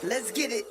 Let's get it.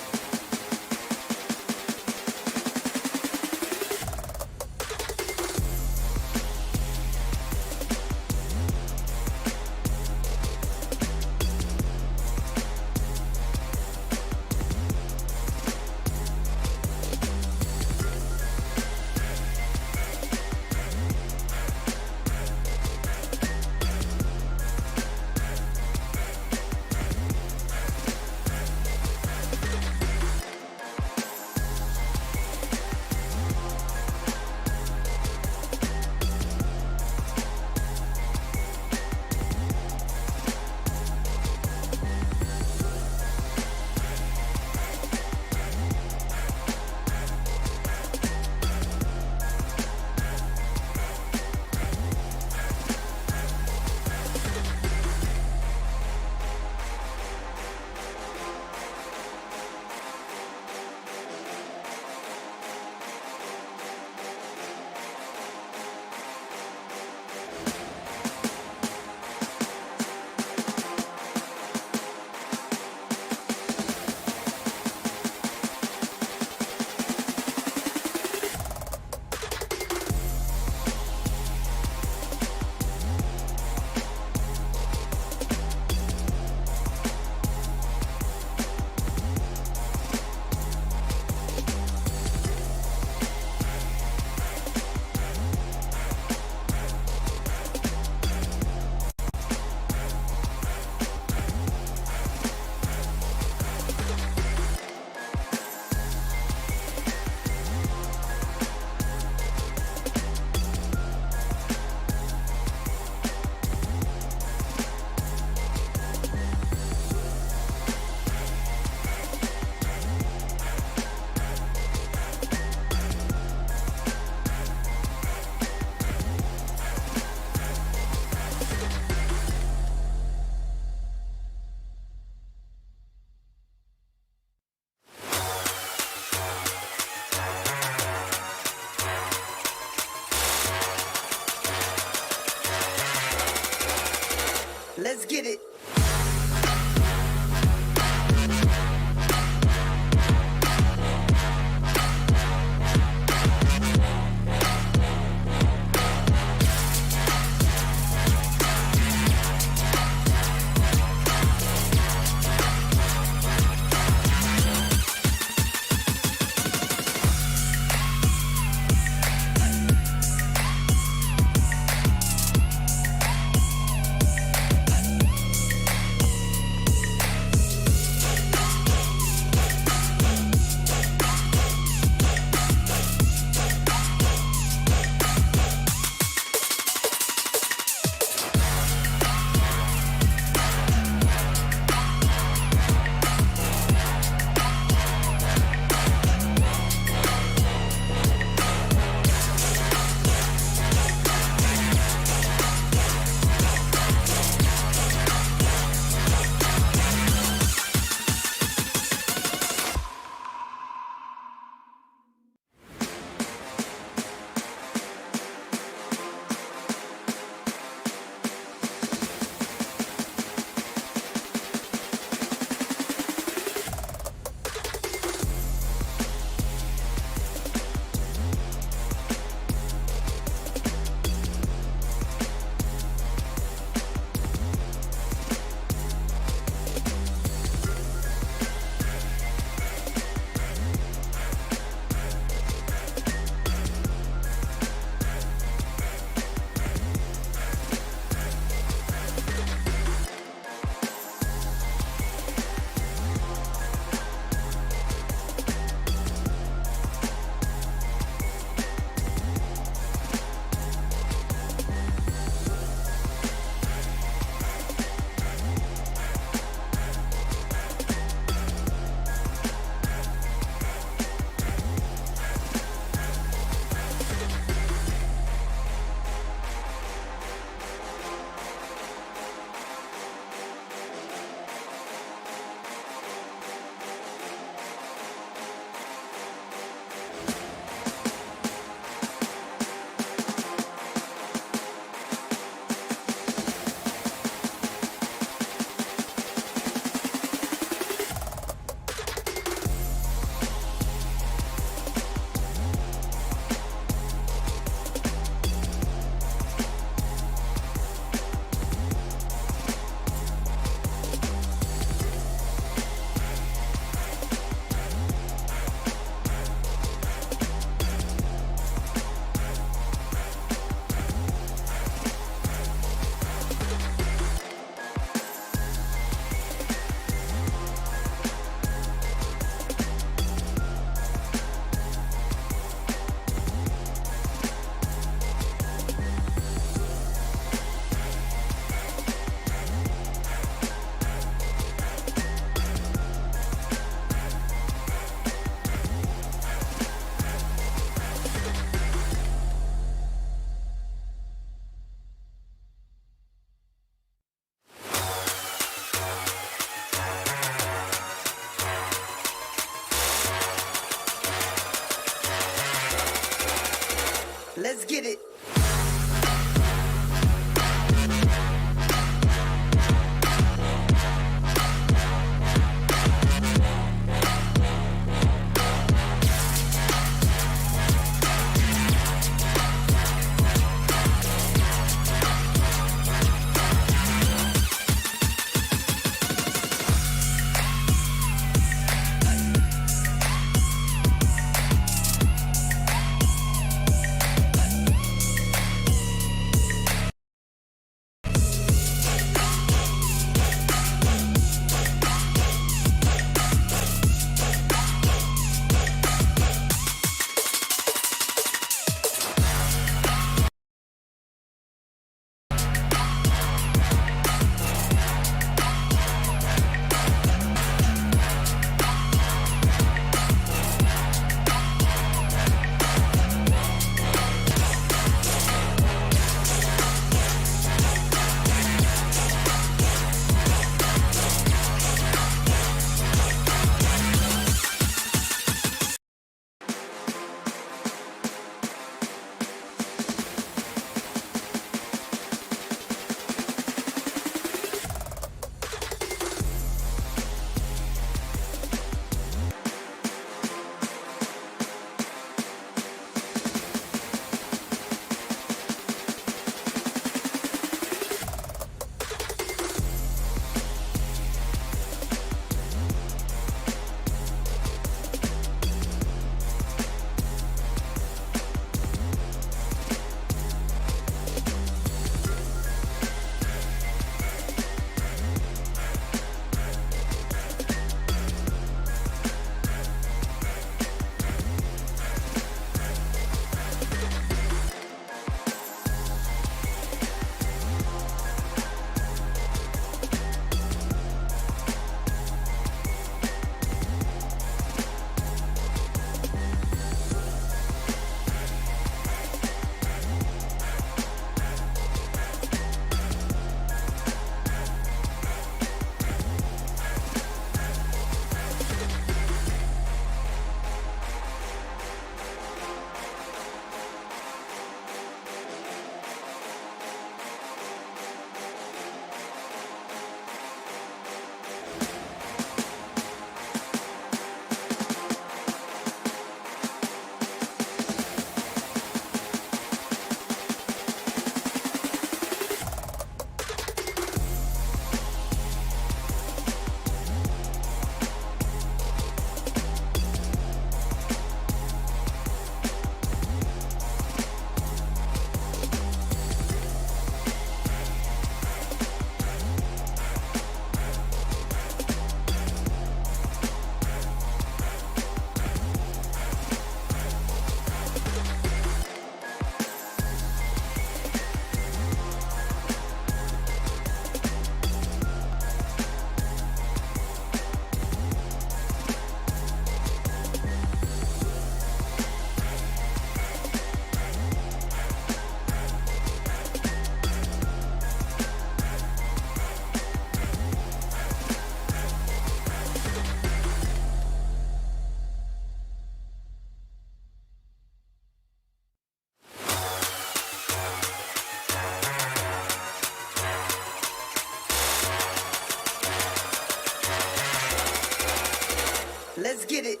Let's get it.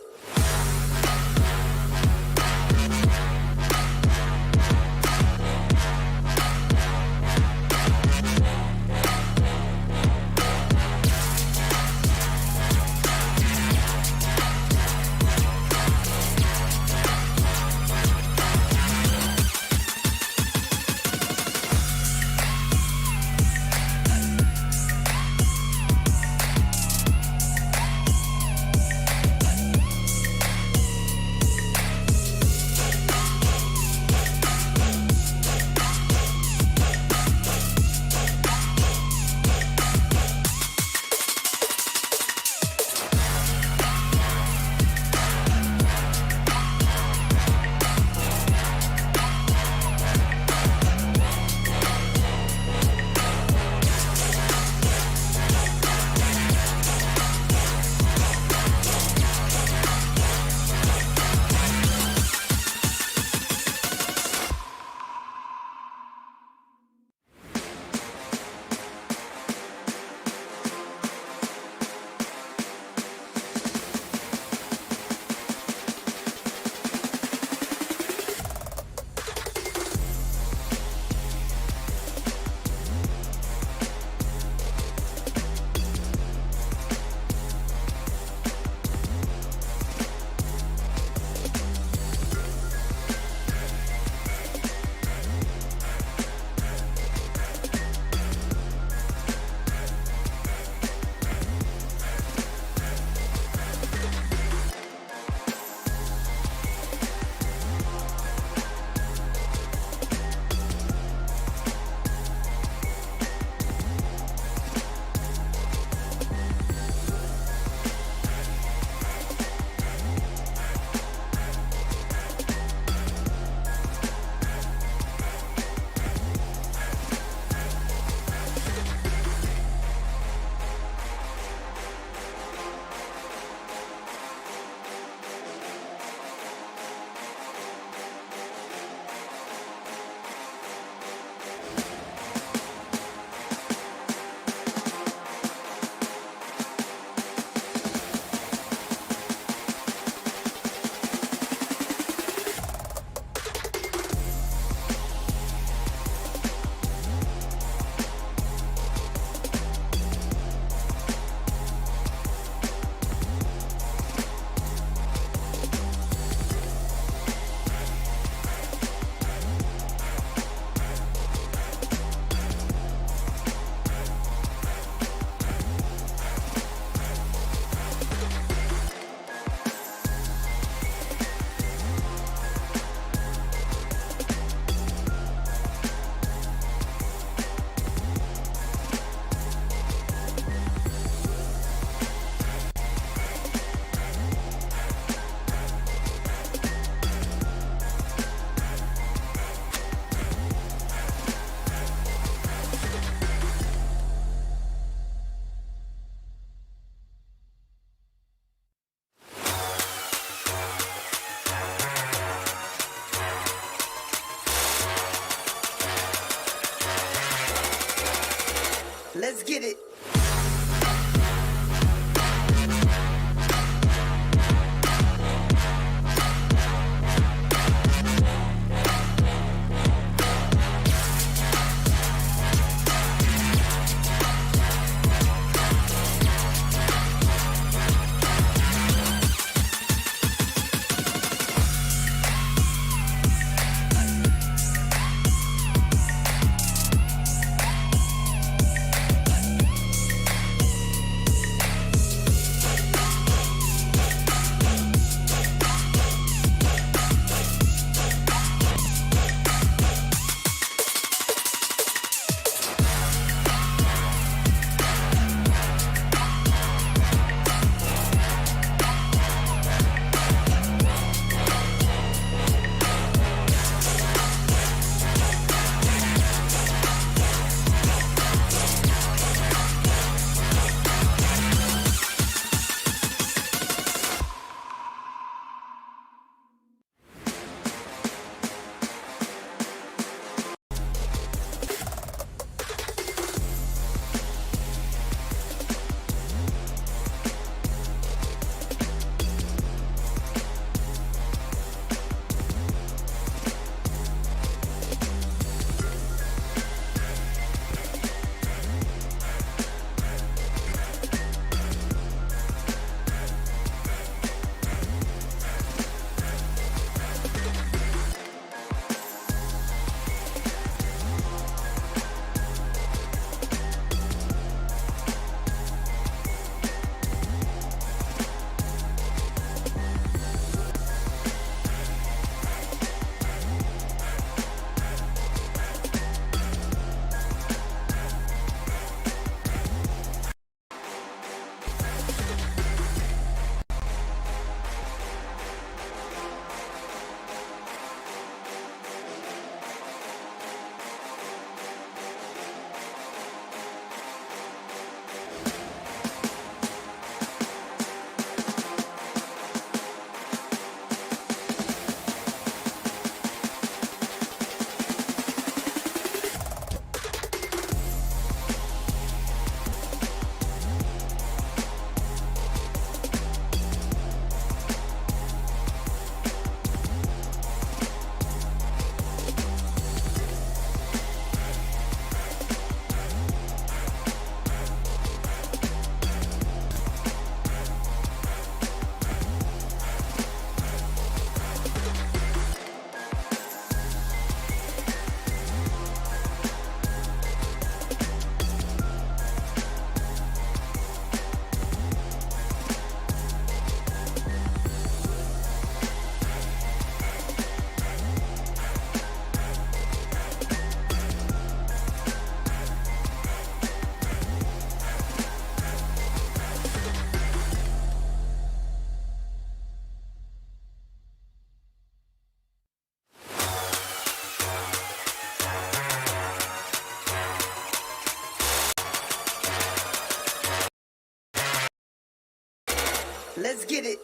Let's get it.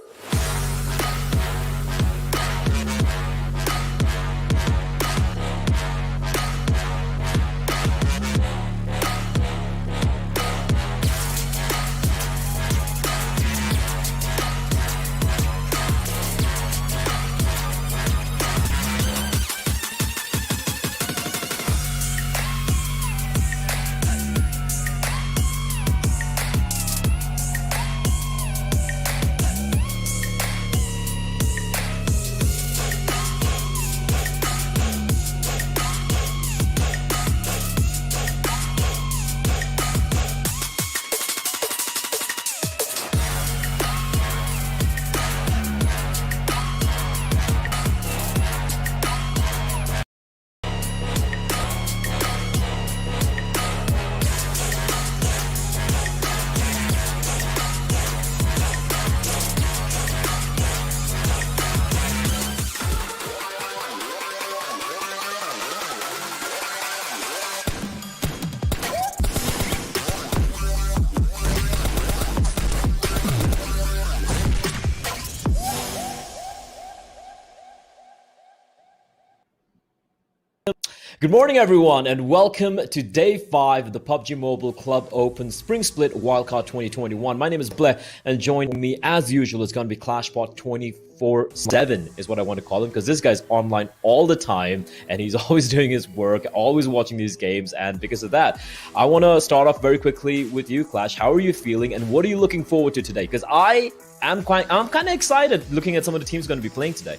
Good morning, everyone, and welcome to Day 5 of the PUBG Mobile Club Open Spring Split Wildcard 2021. My name is Bleh, and joining me, as usual, is going to be ClashBot 24/7, is what I want to call him, because this guy's online all the time, and he's always doing his work, always watching these games, and because of that, I want to start off very quickly with you, Clash. How are you feeling, and what are you looking forward to today? Because I'm kind of excited looking at some of the teams going to be playing today.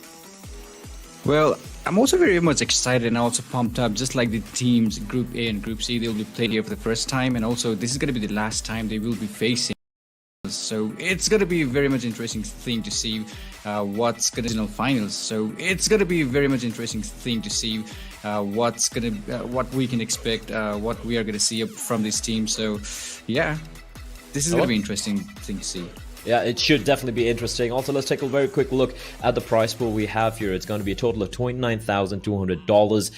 Well, I'm also very much excited and also pumped up, just like the teams Group A and Group C. They'll be playing here for the first time, and also this is going to be the last time they will be facing. So it's going to be a very much interesting thing to see what's going to regional finals. So it's going to be a very much interesting thing to see what we can expect, what we are going to see from this team. So yeah, this is going to be an interesting thing to see. Yeah, it should definitely be interesting. Also, let's take a very quick look at the prize pool we have here. It's going to be a total of $29,200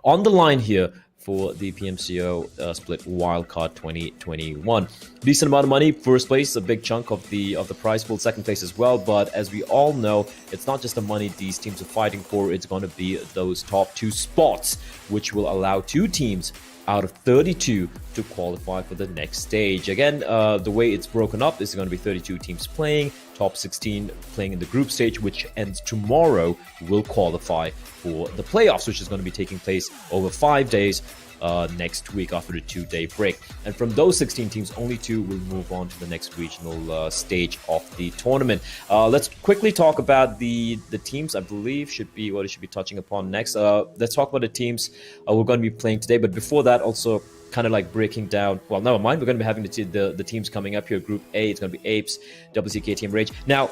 on the line here for the PMCO Split Wildcard 2021. Decent amount of money. First place, a big chunk of the prize pool. Second place as well. But as we all know, it's not just the money these teams are fighting for. It's going to be those top 2 spots, which will allow 2 teams out of 32 to qualify for the next stage. Again, the way it's broken up is going to be 32 teams playing, top 16 playing in the group stage, which ends tomorrow, will qualify for the playoffs, which is going to be taking place over 5 days next week after the 2-day break. And from those 16 teams, only 2 will move on to the next regional stage of the tournament. Let's quickly talk about the teams. I believe should be what it should be touching upon next. Let's talk about the teams we're going to be playing today. But before that, also kind of like breaking down, well, never mind, we're going to be having the teams coming up here. Group A, it's going to be APES, WCK Team Rage. Now,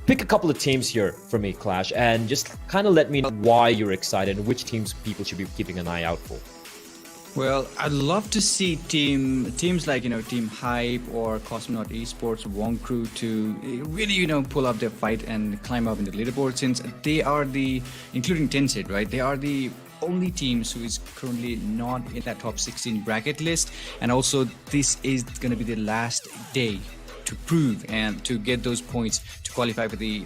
pick a couple of teams here for me, Clash, and just kind of let me know why you're excited and which teams people should be keeping an eye out for. Well, I'd love to see teams like, Team Hype or Cosmonaut Esports, Wonkru to really, pull up their fight and climb up in the leaderboard, since they are including Tencent, right? They are the only teams who is currently not in that top 16 bracket list. And also, this is going to be the last day to prove and to get those points to qualify for the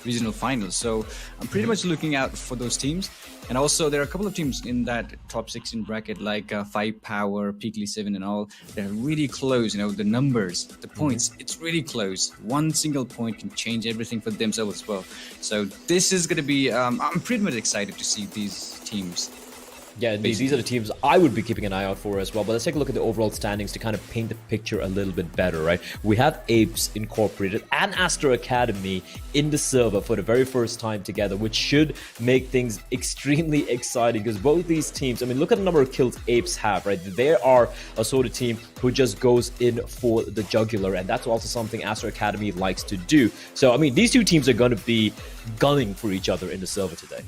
regional finals. So I'm pretty much looking out for those teams. And also, there are a couple of teams in that top 16 bracket, like 5Power, PeaklySeven, and all. They're really close. The numbers, the points, it's really close. One single point can change everything for themselves as well. So this is going to be, I'm pretty much excited to see these teams. Yeah, these are the teams I would be keeping an eye out for as well. But let's take a look at the overall standings to kind of paint the picture a little bit better, right? We have APES Incorporated and Astro Academy in the server for the very first time together, which should make things extremely exciting, because both these teams, I mean, look at the number of kills APES have, right? They are a sort of team who just goes in for the jugular, and that's also something Astro Academy likes to do. So, I mean, these two teams are going to be gunning for each other in the server today.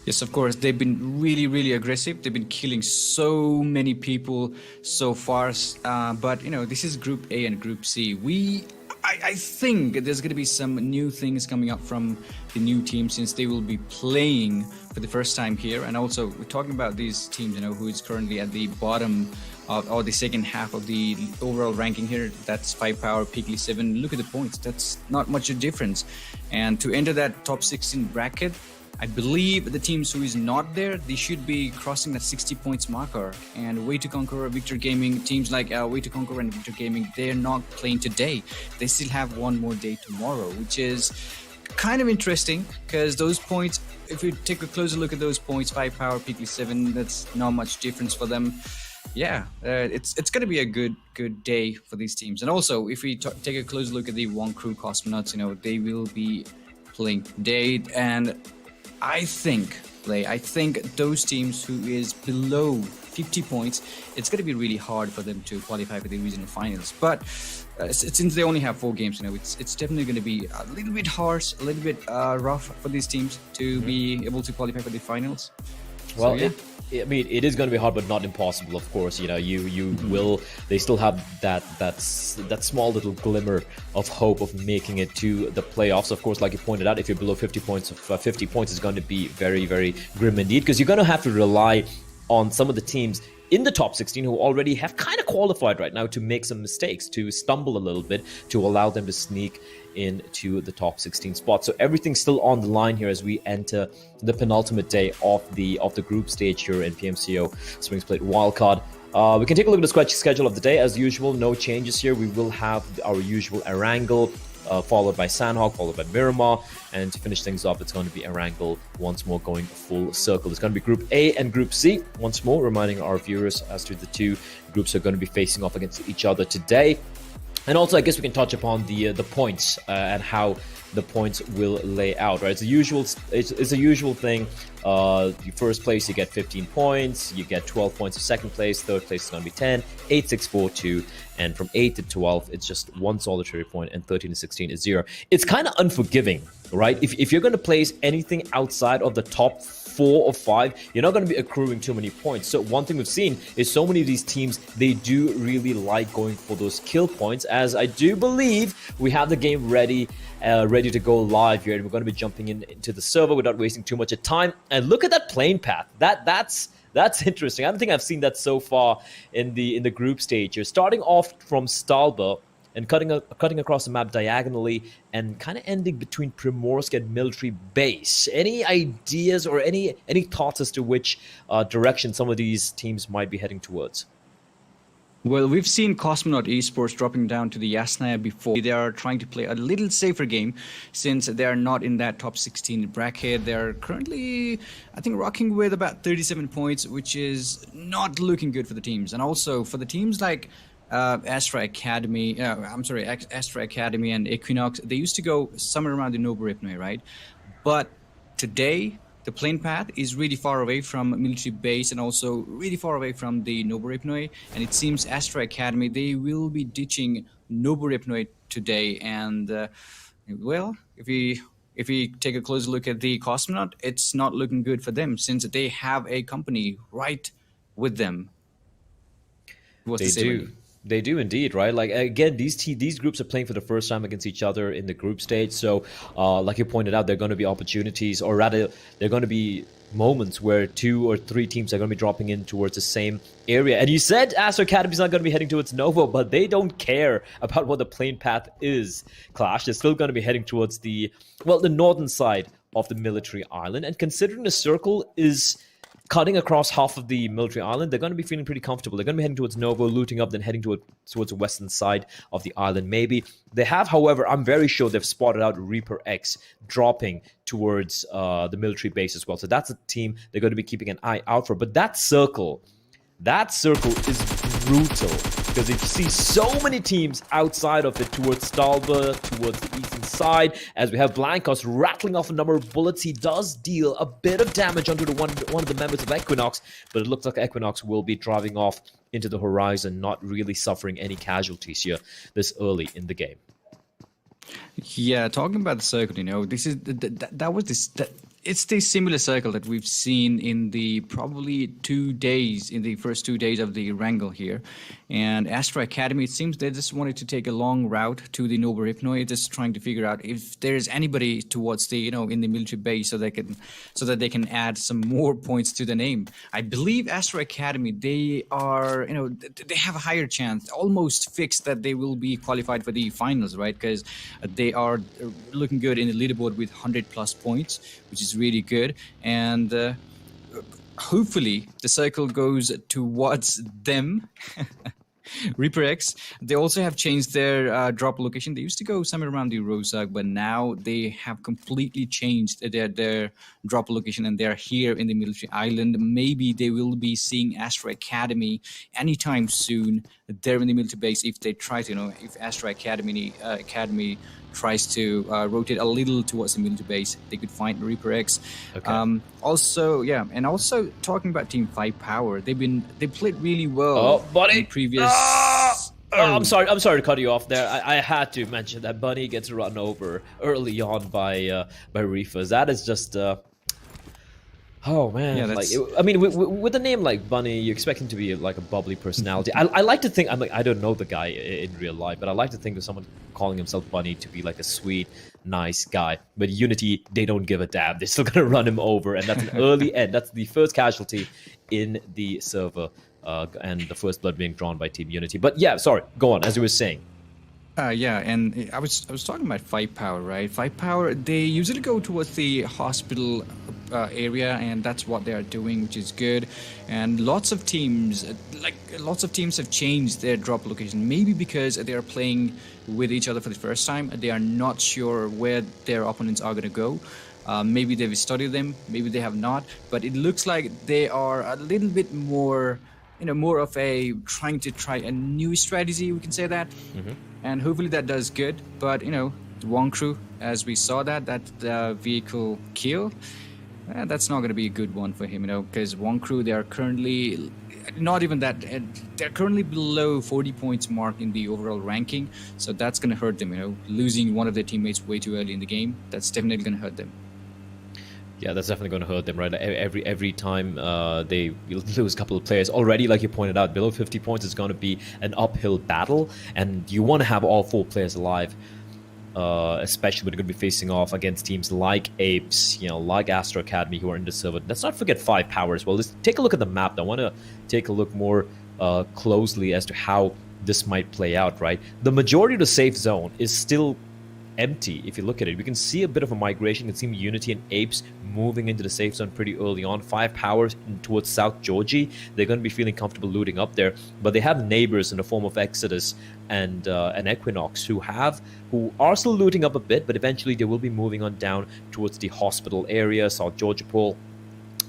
Yes, of course. They've been really, really aggressive. They've been killing so many people so far. But, this is Group A and Group C. I think there's going to be some new things coming up from the new team, since they will be playing for the first time here. And also, we're talking about these teams, who is currently at the bottom or the second half of the overall ranking here. That's 5 power, PeaklySeven. Look at the points. That's not much of a difference. And to enter that top 16 bracket, I believe the teams who is not there, they should be crossing that 60 points marker. And Way to Conquer, Victor Gaming, teams like Way to Conquer and Victor Gaming, they're not playing today. They still have one more day tomorrow, which is kind of interesting because those points, if you take a closer look at those points, 5 power, PeaklySeven, that's not much difference for them. Yeah, it's going to be a good day for these teams. And also, if we take a closer look at the Wonkru Cosmonauts, you know, they will be playing today. And I think those teams who is below 50 points, it's going to be really hard for them to qualify for the regional finals. But since they only have 4 games, you know, it's definitely going to be a little bit harsh, a little bit rough for these teams to be able to qualify for the finals. Well, so, yeah. I mean, it is going to be hard, but not impossible. Of course, you know, you will. They still have that small little glimmer of hope of making it to the playoffs. Of course, like you pointed out, if you're below 50 points, 50 points is going to be very, very grim indeed, because you're going to have to rely on some of the teams in the top 16 who already have kind of qualified right now to make some mistakes, to stumble a little bit, to allow them to sneak into the top 16 spot. So everything's still on the line here as we enter the penultimate day of the group stage here in PMCO Spring Split Wildcard. We can take a look at the schedule of the day. As usual, no changes here. We will have our usual Erangel, followed by Sanhok, followed by Miramar, and to finish things off, it's going to be Erangel once more going full circle. It's going to be Group A and Group C once more, reminding our viewers as to the two groups are going to be facing off against each other today. And also, I guess we can touch upon the points and how the points will lay out. Right, it's a usual thing. First place, you get 15 points. You get 12 points of second place. Third place is going to be 10, 8, 6, 4, 2, and from 8 to 12, it's just one solitary point, and 13 to 16 is 0. It's kind of unforgiving, right? If you're going to place anything outside of the top 4 or 5, you're not going to be accruing too many points. So one thing we've seen is so many of these teams, they do really like going for those kill points, as I do believe we have the game ready to go live here, and we're going to be jumping into the server without wasting too much of time. And look at that plane path. That's interesting. I don't think I've seen that so far in the group stage. You're starting off from Stalber and cutting across the map diagonally and kind of ending between Primorsk and Military Base. Any ideas or any thoughts as to which direction some of these teams might be heading towards? Well, we've seen Cosmonaut Esports dropping down to the Yasnaya before. They are trying to play a little safer game since they are not in that top 16 bracket. They're currently, I think, rocking with about 37 points, which is not looking good for the teams. And also for the teams like Astra Academy and Equinox, they used to go somewhere around the Noboripnoi, right? But today, the plane path is really far away from military base and also really far away from the Noboripnoi. And it seems Astra Academy, they will be ditching Noboripnoi today. And well, if we take a closer look at the Cosmonaut, it's not looking good for them since they have a company right with them. They do. They do indeed, right? Like, again, these groups are playing for the first time against each other in the group stage. So, like you pointed out, there are going to be opportunities, or rather, there are going to be moments where 2 or 3 teams are going to be dropping in towards the same area. And you said Astra Academy is not going to be heading towards Novo, but they don't care about what the plane path is, Clash. They're still going to be heading towards the northern side of the military island. And considering the circle is cutting across half of the military island, they're going to be feeling pretty comfortable. They're going to be heading towards Novo, looting up, then heading towards the western side of the island, maybe. They have, however, I'm very sure they've spotted out Reaper X dropping towards the military base as well. So that's a team they're going to be keeping an eye out for. But that circle is brutal, because you see so many teams outside of it towards Stalber, towards the eastern side, as we have Blancos rattling off a number of bullets. He does deal a bit of damage onto one of the members of Equinox, but it looks like Equinox will be driving off into the horizon, not really suffering any casualties here this early in the game. Yeah, talking about the circle, you know, this is it's the similar circle that we've seen in the probably 2 days, in the first 2 days of the Erangel here. And Astra Academy, it seems they just wanted to take a long route to the Nova Hypnoid, just trying to figure out if there's anybody towards the, in the military base so that they can add some more points to the name. I believe Astra Academy, they are, they have a higher chance, almost fixed that they will be qualified for the finals, right? Because they are looking good in the leaderboard with 100 plus points, which is really good. And hopefully the circle goes towards them. Reaper X, they also have changed their drop location. They used to go somewhere around the Rozak, but now they have completely changed their drop location, and they're here in the military island. Maybe they will be seeing Astra Academy anytime soon. They're in the military base. If they try to, if Astra Academy tries to rotate a little towards the military base, they could find Reaper X. Okay. Also talking about Team 5 Power, they played really well. Oh, buddy! In the previous. I'm sorry to cut you off there. I had to mention that Bunny gets run over early on by Reefers. That is just. Oh man! Yeah, with a name like Bunny, you expect him to be like a bubbly personality. I like to think I don't know the guy in real life, but I like to think of someone calling himself Bunny to be like a sweet, nice guy. But Unity, they don't give a damn. They're still gonna run him over, and that's an early end. That's the first casualty in the server, and the first blood being drawn by Team Unity. But yeah, sorry. Go on, as you were saying. And I was talking about 5 Power, right? 5 Power, they usually go towards the hospital area, and that's what they are doing, which is good. And lots of teams have changed their drop location, maybe because they are playing with each other for the first time. They are not sure where their opponents are going to go. Maybe they've studied them, maybe they have not, but it looks like they are a little bit more, more of a trying to try a new strategy, we can say that. Mm-hmm. And hopefully that does good. But, Wonkru, as we saw that vehicle kill, that's not going to be a good one for him, because Wonkru, they are currently not even that, they're currently below 40 points mark in the overall ranking. So that's going to hurt them, losing one of their teammates way too early in the game. That's definitely going to hurt them. Yeah, that's definitely going to hurt them, right? Every time they lose a couple of players already, like you pointed out, below 50 points is going to be an uphill battle, and you want to have all 4 players alive, especially when you're going to be facing off against teams like APES, like Astra Academy, who are in the server. Let's not forget 5 Power as well. Let's take a look at the map. I want to take a look more closely as to how this might play out, right? The majority of the safe zone is still empty. If you look at it, we can see a bit of a migration. It seems Unity and APES moving into the safe zone pretty early on. 5 Powers towards South Georgie. They're going to be feeling comfortable looting up there, but they have neighbors in the form of Exodus and Equinox who are still looting up a bit, but eventually they will be moving on down towards the hospital area, South Georgia Pole.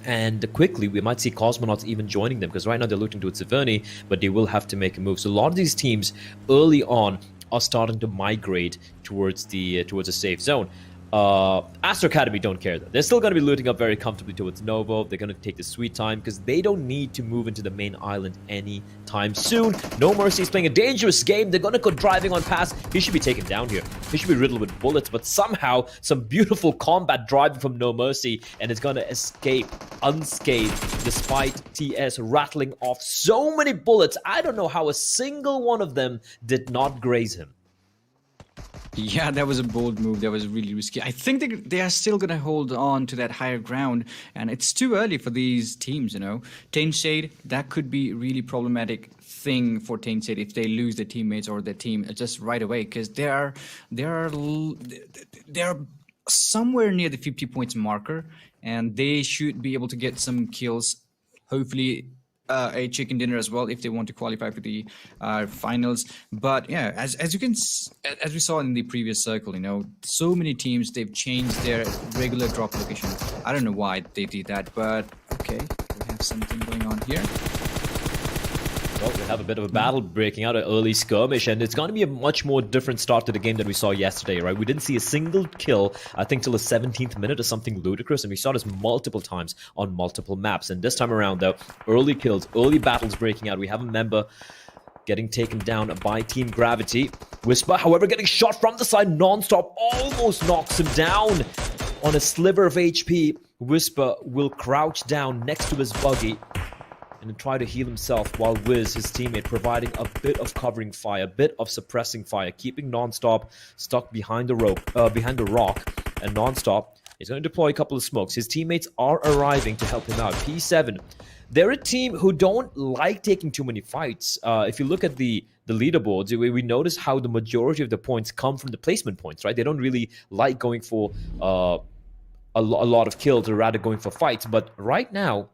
And quickly, we might see Cosmonauts even joining them, because right now they're looting towards Severny, but they will have to make a move. So a lot of these teams early on are starting to migrate towards the safe zone. Astra Academy don't care though. They're still going to be looting up very comfortably towards Novo. They're going to take the sweet time because they don't need to move into the main island anytime soon. No Mercy is playing a dangerous game. They're going to go driving on past. He should be taken down here. He should be riddled with bullets, but somehow some beautiful combat driving from No Mercy, and it's going to escape unscathed despite TS rattling off so many bullets. I don't know how a single one of them did not graze him. Yeah, that was a bold move. That was really risky. I think they are still going to hold on to that higher ground, and it's too early for these teams, Taint Shade, that could be a really problematic thing for Taint Shade if they lose their teammates or their team just right away, because they are somewhere near the 50 points marker, and they should be able to get some kills, hopefully a chicken dinner as well if they want to qualify for the finals. But yeah, as we saw in the previous circle, so many teams, they've changed their regular drop location. I don't know why they did that, but okay, we have something going on here. Well, we have a bit of a battle breaking out, an early skirmish, and it's going to be a much more different start to the game than we saw yesterday, right? We didn't see a single kill, I think, till the 17th minute or something ludicrous, and we saw this multiple times on multiple maps. And this time around, though, early kills, early battles breaking out. We have a member getting taken down by Team Gravity. Whisper, however, getting shot from the side non-stop, almost knocks him down on a sliver of HP. Whisper will crouch down next to his buggy and try to heal himself, while Wiz, his teammate, providing a bit of covering fire, a bit of suppressing fire, keeping Nonstop stuck behind the rock, and Nonstop is going to deploy a couple of smokes. His teammates are arriving to help him out. P7, they're a team who don't like taking too many fights. If you look at the leaderboards, we notice how the majority of the points come from the placement points, right? They don't really like going for a lot of kills, or rather going for fights. But right now,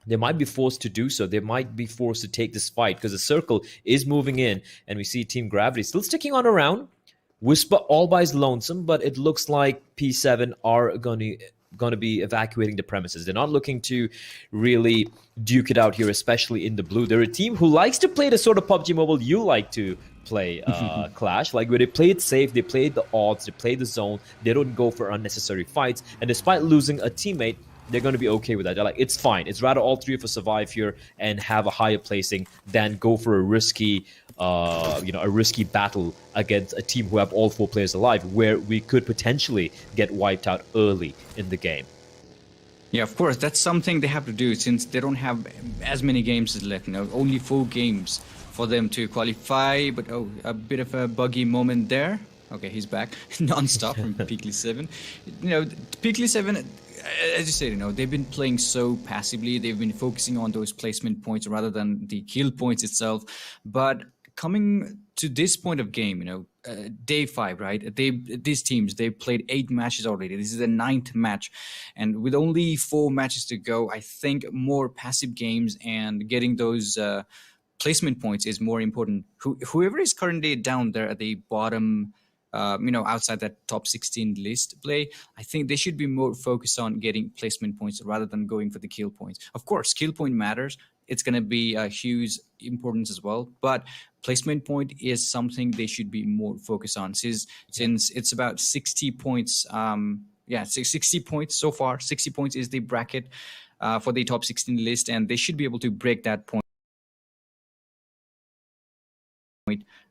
they might be forced to do so. They might be forced to take this fight because the circle is moving in, and we see Team Gravity still sticking on around. Whisper all by his lonesome, but it looks like P7 are going to be evacuating the premises. They're not looking to really duke it out here, especially in the blue. They're a team who likes to play the sort of PUBG Mobile you like to play, Clash. Like, where they play it safe, they play the odds, they play the zone, they don't go for unnecessary fights, and despite losing a teammate, they're going to be okay with that. They're like, it's fine. It's rather all three of us survive here and have a higher placing than go for a risky, a risky battle against a team who have all 4 players alive, where we could potentially get wiped out early in the game. Yeah, of course, that's something they have to do since they don't have as many games left. Only 4 games for them to qualify. But a bit of a buggy moment there. Okay, he's back. Non-stop from PeaklySeven. PeaklySeven, as you said, they've been playing so passively. They've been focusing on those placement points rather than the kill points itself. But coming to this point of game, day 5, right? These teams, they've played 8 matches already. This is the 9th match. And with only 4 matches to go, I think more passive games and getting those placement points is more important. Whoever is currently down there at the bottom, outside that top 16 list play, I think they should be more focused on getting placement points rather than going for the kill points. Of course, kill point matters. It's going to be a huge importance as well. But placement point is something they should be more focused on. Since it's about 60 points, 60 points so far. 60 points is the bracket for the top 16 list, and they should be able to break that point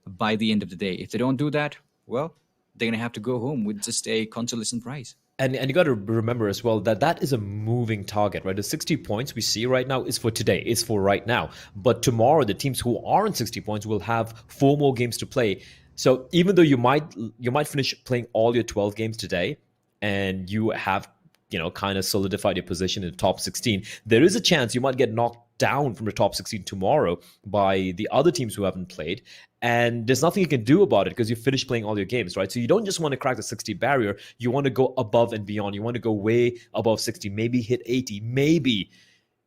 by the end of the day. If they don't do that, well, they're going to have to go home with just a consolation prize. And you got to remember as well that is a moving target, right? The 60 points we see right now is for today, is for right now. But tomorrow, the teams who are on 60 points will have 4 more games to play. So even though you might finish playing all your 12 games today, and you have kind of solidified your position in the top 16, there is a chance you might get knocked down from the top 16 tomorrow by the other teams who haven't played. And there's nothing you can do about it because you finished playing all your games, right? So you don't just want to crack the 60 barrier. You want to go above and beyond. You want to go way above 60, maybe hit 80, maybe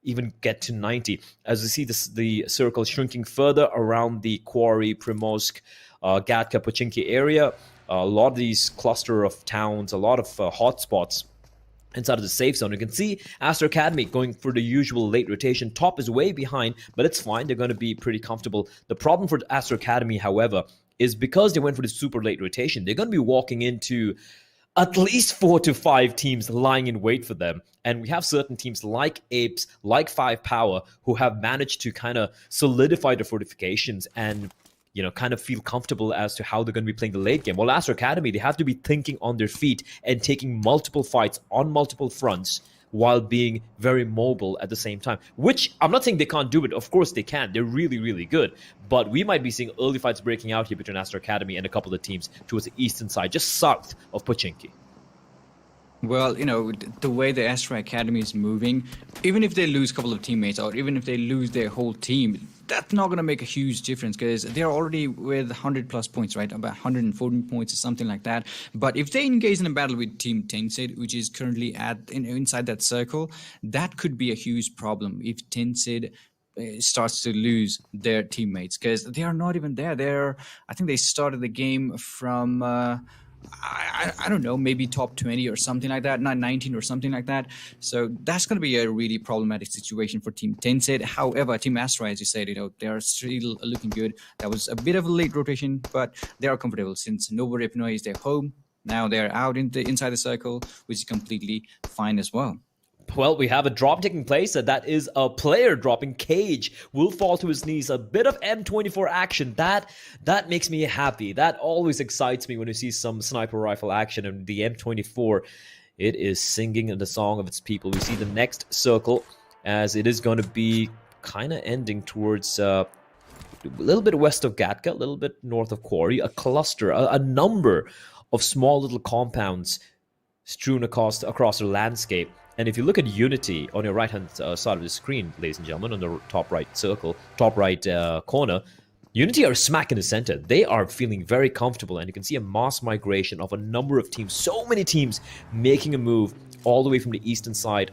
even get to 90. As we see the circle shrinking further around the Quarry, Primorsk, Gatka, Pochinki area, a lot of these cluster of towns, a lot of hotspots inside of the safe zone. You can see Aster Academy going for the usual late rotation. Top is way behind, but it's fine. They're going to be pretty comfortable. The problem for Aster Academy, however, is because they went for the super late rotation, they're going to be walking into at least 4 to 5 teams lying in wait for them. And we have certain teams like APES, like 5 Power, who have managed to kind of solidify the fortifications and kind of feel comfortable as to how they're going to be playing the late game. Well, Aster Academy, they have to be thinking on their feet and taking multiple fights on multiple fronts while being very mobile at the same time, which I'm not saying they can't do it. Of course they can. They're really, really good. But we might be seeing early fights breaking out here between Aster Academy and a couple of teams towards the eastern side, just south of Pochinki. Well, the way the Astra Academy is moving, even if they lose a couple of teammates or even if they lose their whole team, that's not going to make a huge difference because they're already with 100 plus points, right? About 114 points or something like that. But if they engage in a battle with Team Tencent, which is currently inside that circle, that could be a huge problem if Tencent starts to lose their teammates because they are not even there. I think they started the game from... I don't know, maybe top 20 or something like that, not 19 or something like that. So that's going to be a really problematic situation for Team Tencent. However, Team Astra, as you said, they are still looking good. That was a bit of a late rotation, but they are comfortable since Novo Repno is their home. Now they're out inside the circle, which is completely fine as well. Well, we have a drop taking place. That is a player dropping. Cage will fall to his knees. A bit of M24 action. That makes me happy. That always excites me when you see some sniper rifle action. And the M24, It is singing the song of its people. We see the next circle as it is going to be kind of ending towards a little bit west of Gatka, a little bit north of Quarry, a cluster, a number of small little compounds strewn across the landscape. And if you look at Unity on your right-hand side of the screen, ladies and gentlemen, on the top right circle, top right corner, Unity are smack in the center. They are feeling very comfortable, and you can see a mass migration of a number of teams, so many teams making a move all the way from the eastern side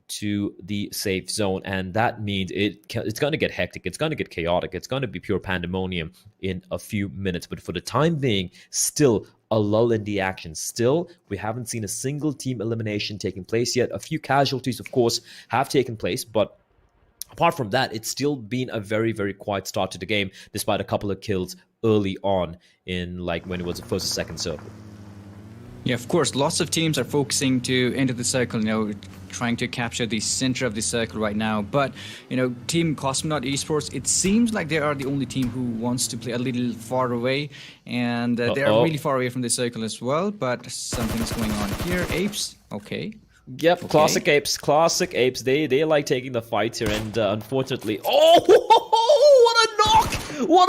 to the safe zone, and that means it's going to get hectic, it's going to get chaotic, it's going to be pure pandemonium in a few minutes. But for the time being, still a lull in the action. Still, we haven't seen a single team elimination taking place yet. A few casualties, of course, have taken place, but apart from that, it's still been a very, very quiet start to the game, despite a couple of kills early on in like when it was the first or second circle. Yeah, of course, lots of teams are focusing to enter the circle, trying to capture the center of the circle right now. But, Team Cosmonaut Esports, it seems like they are the only team who wants to play a little far away. And they are really far away from the circle as well. But something's going on here. APES, okay. Yep, okay. Classic apes. They like taking the fights here, and unfortunately, what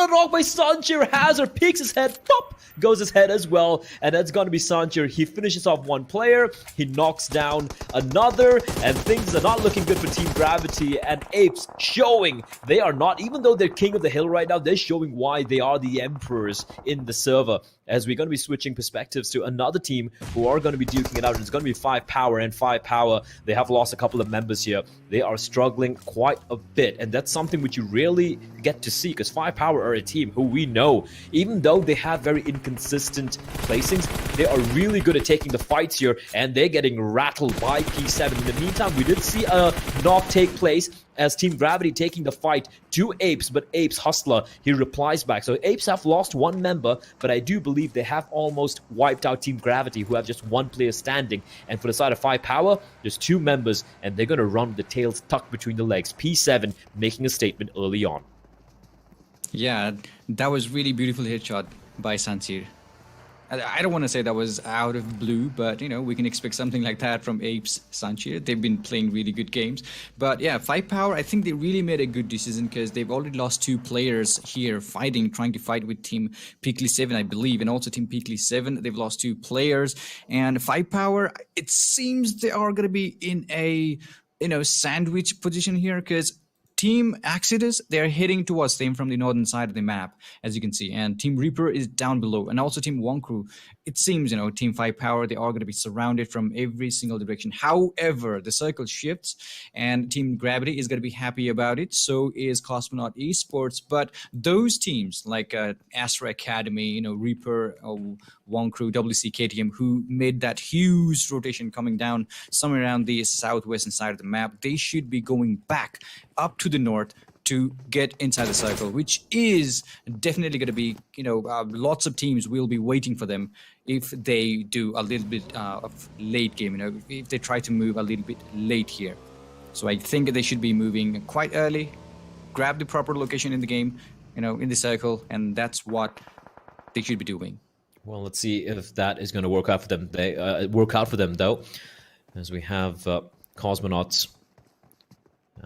a knock by Sanchir. Hazard peeks his head, pop, goes his head as well, and that's going to be Sanchir. He finishes off one player, he knocks down another, and things are not looking good for Team Gravity. And Apes showing they are not, even though they're king of the hill right now, they're showing why they are the emperors in the server. As we're going to be switching perspectives to another team who are going to be duking it out. And it's going to be 5 Power, and 5 Power, they have lost a couple of members here. They are struggling quite a bit, and that's something which you rarely get to see, because 5 Power are a team who we know, even though they have very inconsistent placings, they are really good at taking the fights here, and they're getting rattled by P7. In the meantime, we did see a knock take place as Team Gravity taking the fight to Apes, but Apes Hustler, he replies back. So Apes have lost one member, but I do believe they have almost wiped out Team Gravity, who have just one player standing. And for the side of 5 Power, there's 2 members, and they're going to run with the tails tucked between the legs. P7 making a statement early on. Yeah, that was really beautiful headshot by Sansir. I don't want to say that was out of blue, but, we can expect something like that from Apes Sanchir. They've been playing really good games. But, yeah, 5 Power, I think they really made a good decision, because they've already lost 2 players here trying to fight with Team PeaklySeven, I believe, and also Team PeaklySeven. They've lost 2 players. And 5 Power, it seems they are going to be in a, sandwich position here, because Team Exodus, they're heading towards them from the northern side of the map, as you can see. And Team Reaper is down below. And also Team Wonkru, it seems, Team 5 Power, they are going to be surrounded from every single direction. However, the circle shifts, and Team Gravity is going to be happy about it. So is Cosmonaut Esports. But those teams, like Astra Academy, Reaper, Wonkru, WCKTM, who made that huge rotation coming down somewhere around the southwestern side of the map, they should be going back up to the north to get inside the circle, which is definitely going to be, lots of teams will be waiting for them if they do a little bit of late game, if they try to move a little bit late here. So I think they should be moving quite early, grab the proper location in the game, in the circle, and that's what they should be doing. Well, let's see if that is going to work out for them. Work out for them, though, as we have Cosmonauts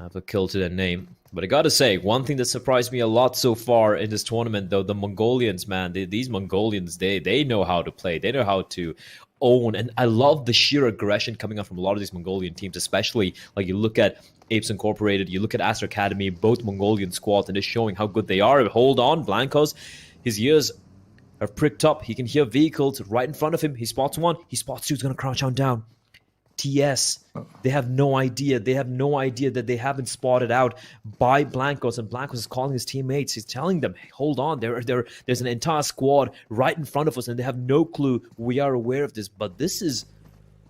have a kill to their name. But I gotta say, one thing that surprised me a lot so far in this tournament, though, the Mongolians, man, these Mongolians, they know how to play. They know how to own, and I love the sheer aggression coming up from a lot of these Mongolian teams, especially like you look at Apes Incorporated, you look at Astra Academy, both Mongolian squads, and it's showing how good they are. Hold on, Blancos, his ears have pricked up. He can hear vehicles right in front of him. He spots one, he spots two, he's gonna crouch on down. TS, they have no idea. They have no idea that they haven't spotted out by Blancos, and Blancos is calling his teammates. He's telling them, hey, hold on, there's an entire squad right in front of us, and they have no clue. We are aware of this, but this is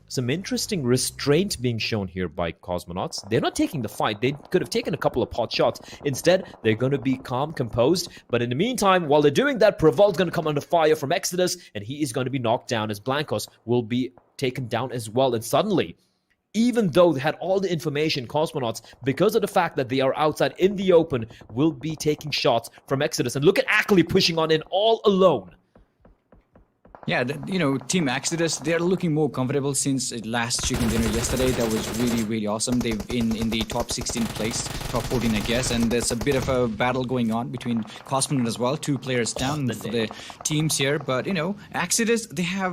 some interesting restraint being shown here by Cosmonauts. They're not taking the fight. They could have taken a couple of pot shots. Instead, they're going to be calm, composed. But in the meantime, while they're doing that, Praval's going to come under fire from Exodus, and he is going to be knocked down as Blancos will be taken down as well. And suddenly, even though they had all the information, Cosmonauts, because of the fact that they are outside in the open, will be taking shots from Exodus. And look at Ackley pushing on in all alone. Yeah, Team Exodus, they're looking more comfortable since last chicken dinner yesterday. That was really, really awesome. They've been in the top 16 place, top 14, I guess, and there's a bit of a battle going on between Cosmonaut as well. 2 players down for the teams here, but Exodus, they are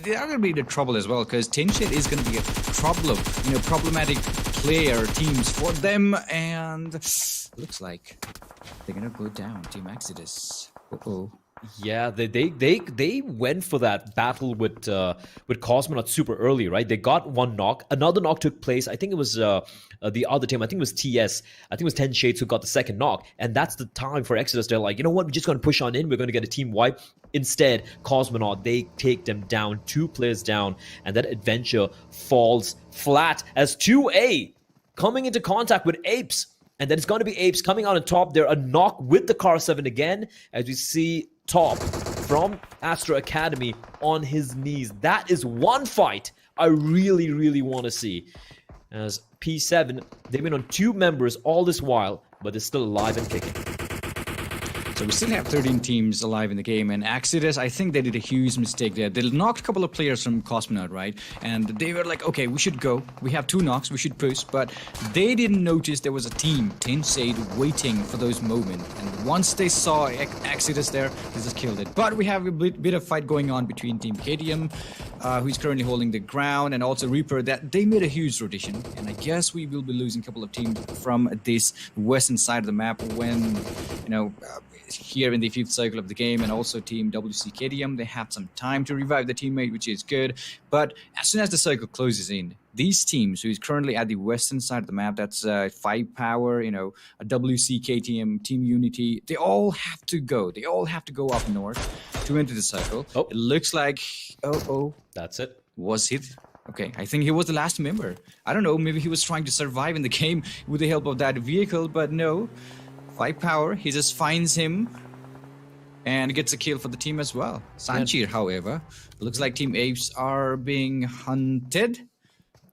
going to be in trouble as well because Tinshit is going to be a problematic player teams for them, and looks like they're going to go down. Team Exodus. Uh-oh. Yeah, they went for that battle with Cosmonaut super early, right? They got one knock. Another knock took place. I think it was the other team. I think it was TS. I think it was 10 Shades who got the second knock. And that's the time for Exodus. They're like, you know what? We're just going to push on in. We're going to get a team wipe. Instead, Cosmonaut, they take them down, 2 players down. And that adventure falls flat as 2A coming into contact with APES. And then it's going to be APES coming out on top. They're a knock with the Car 7 again, as we see Top from Astro Academy on his knees. That is one fight I really, really want to see. As P7, they've been on 2 members all this while, but they're still alive and kicking. So we still have 13 teams alive in the game, and Exodus, I think they did a huge mistake there. They knocked a couple of players from Cosmonaut, right? And they were like, okay, we should go. We have 2 knocks, we should push. But they didn't notice there was a team, 10 Shade, waiting for those moments. And once they saw Exodus there, they just killed it. But we have a bit of fight going on between Team KTM, who's currently holding the ground, and also Reaper. That they made a huge rotation. And I guess we will be losing a couple of teams from this western side of the map when, here in the 5th cycle of the game, and also Team WCKDM, they have some time to revive the teammate, which is good. But as soon as the cycle closes in, these teams who is currently at the western side of the map, that's 5 Power, a WCKTM, Team Unity, they all have to go. They all have to go up north to enter the cycle. Oh. It looks like, That's it. Was it? Okay, I think he was the last member. I don't know, maybe he was trying to survive in the game with the help of that vehicle, but no. 5 Power, he just finds him and gets a kill for the team as well. Sanchir, however, looks like Team Apes are being hunted.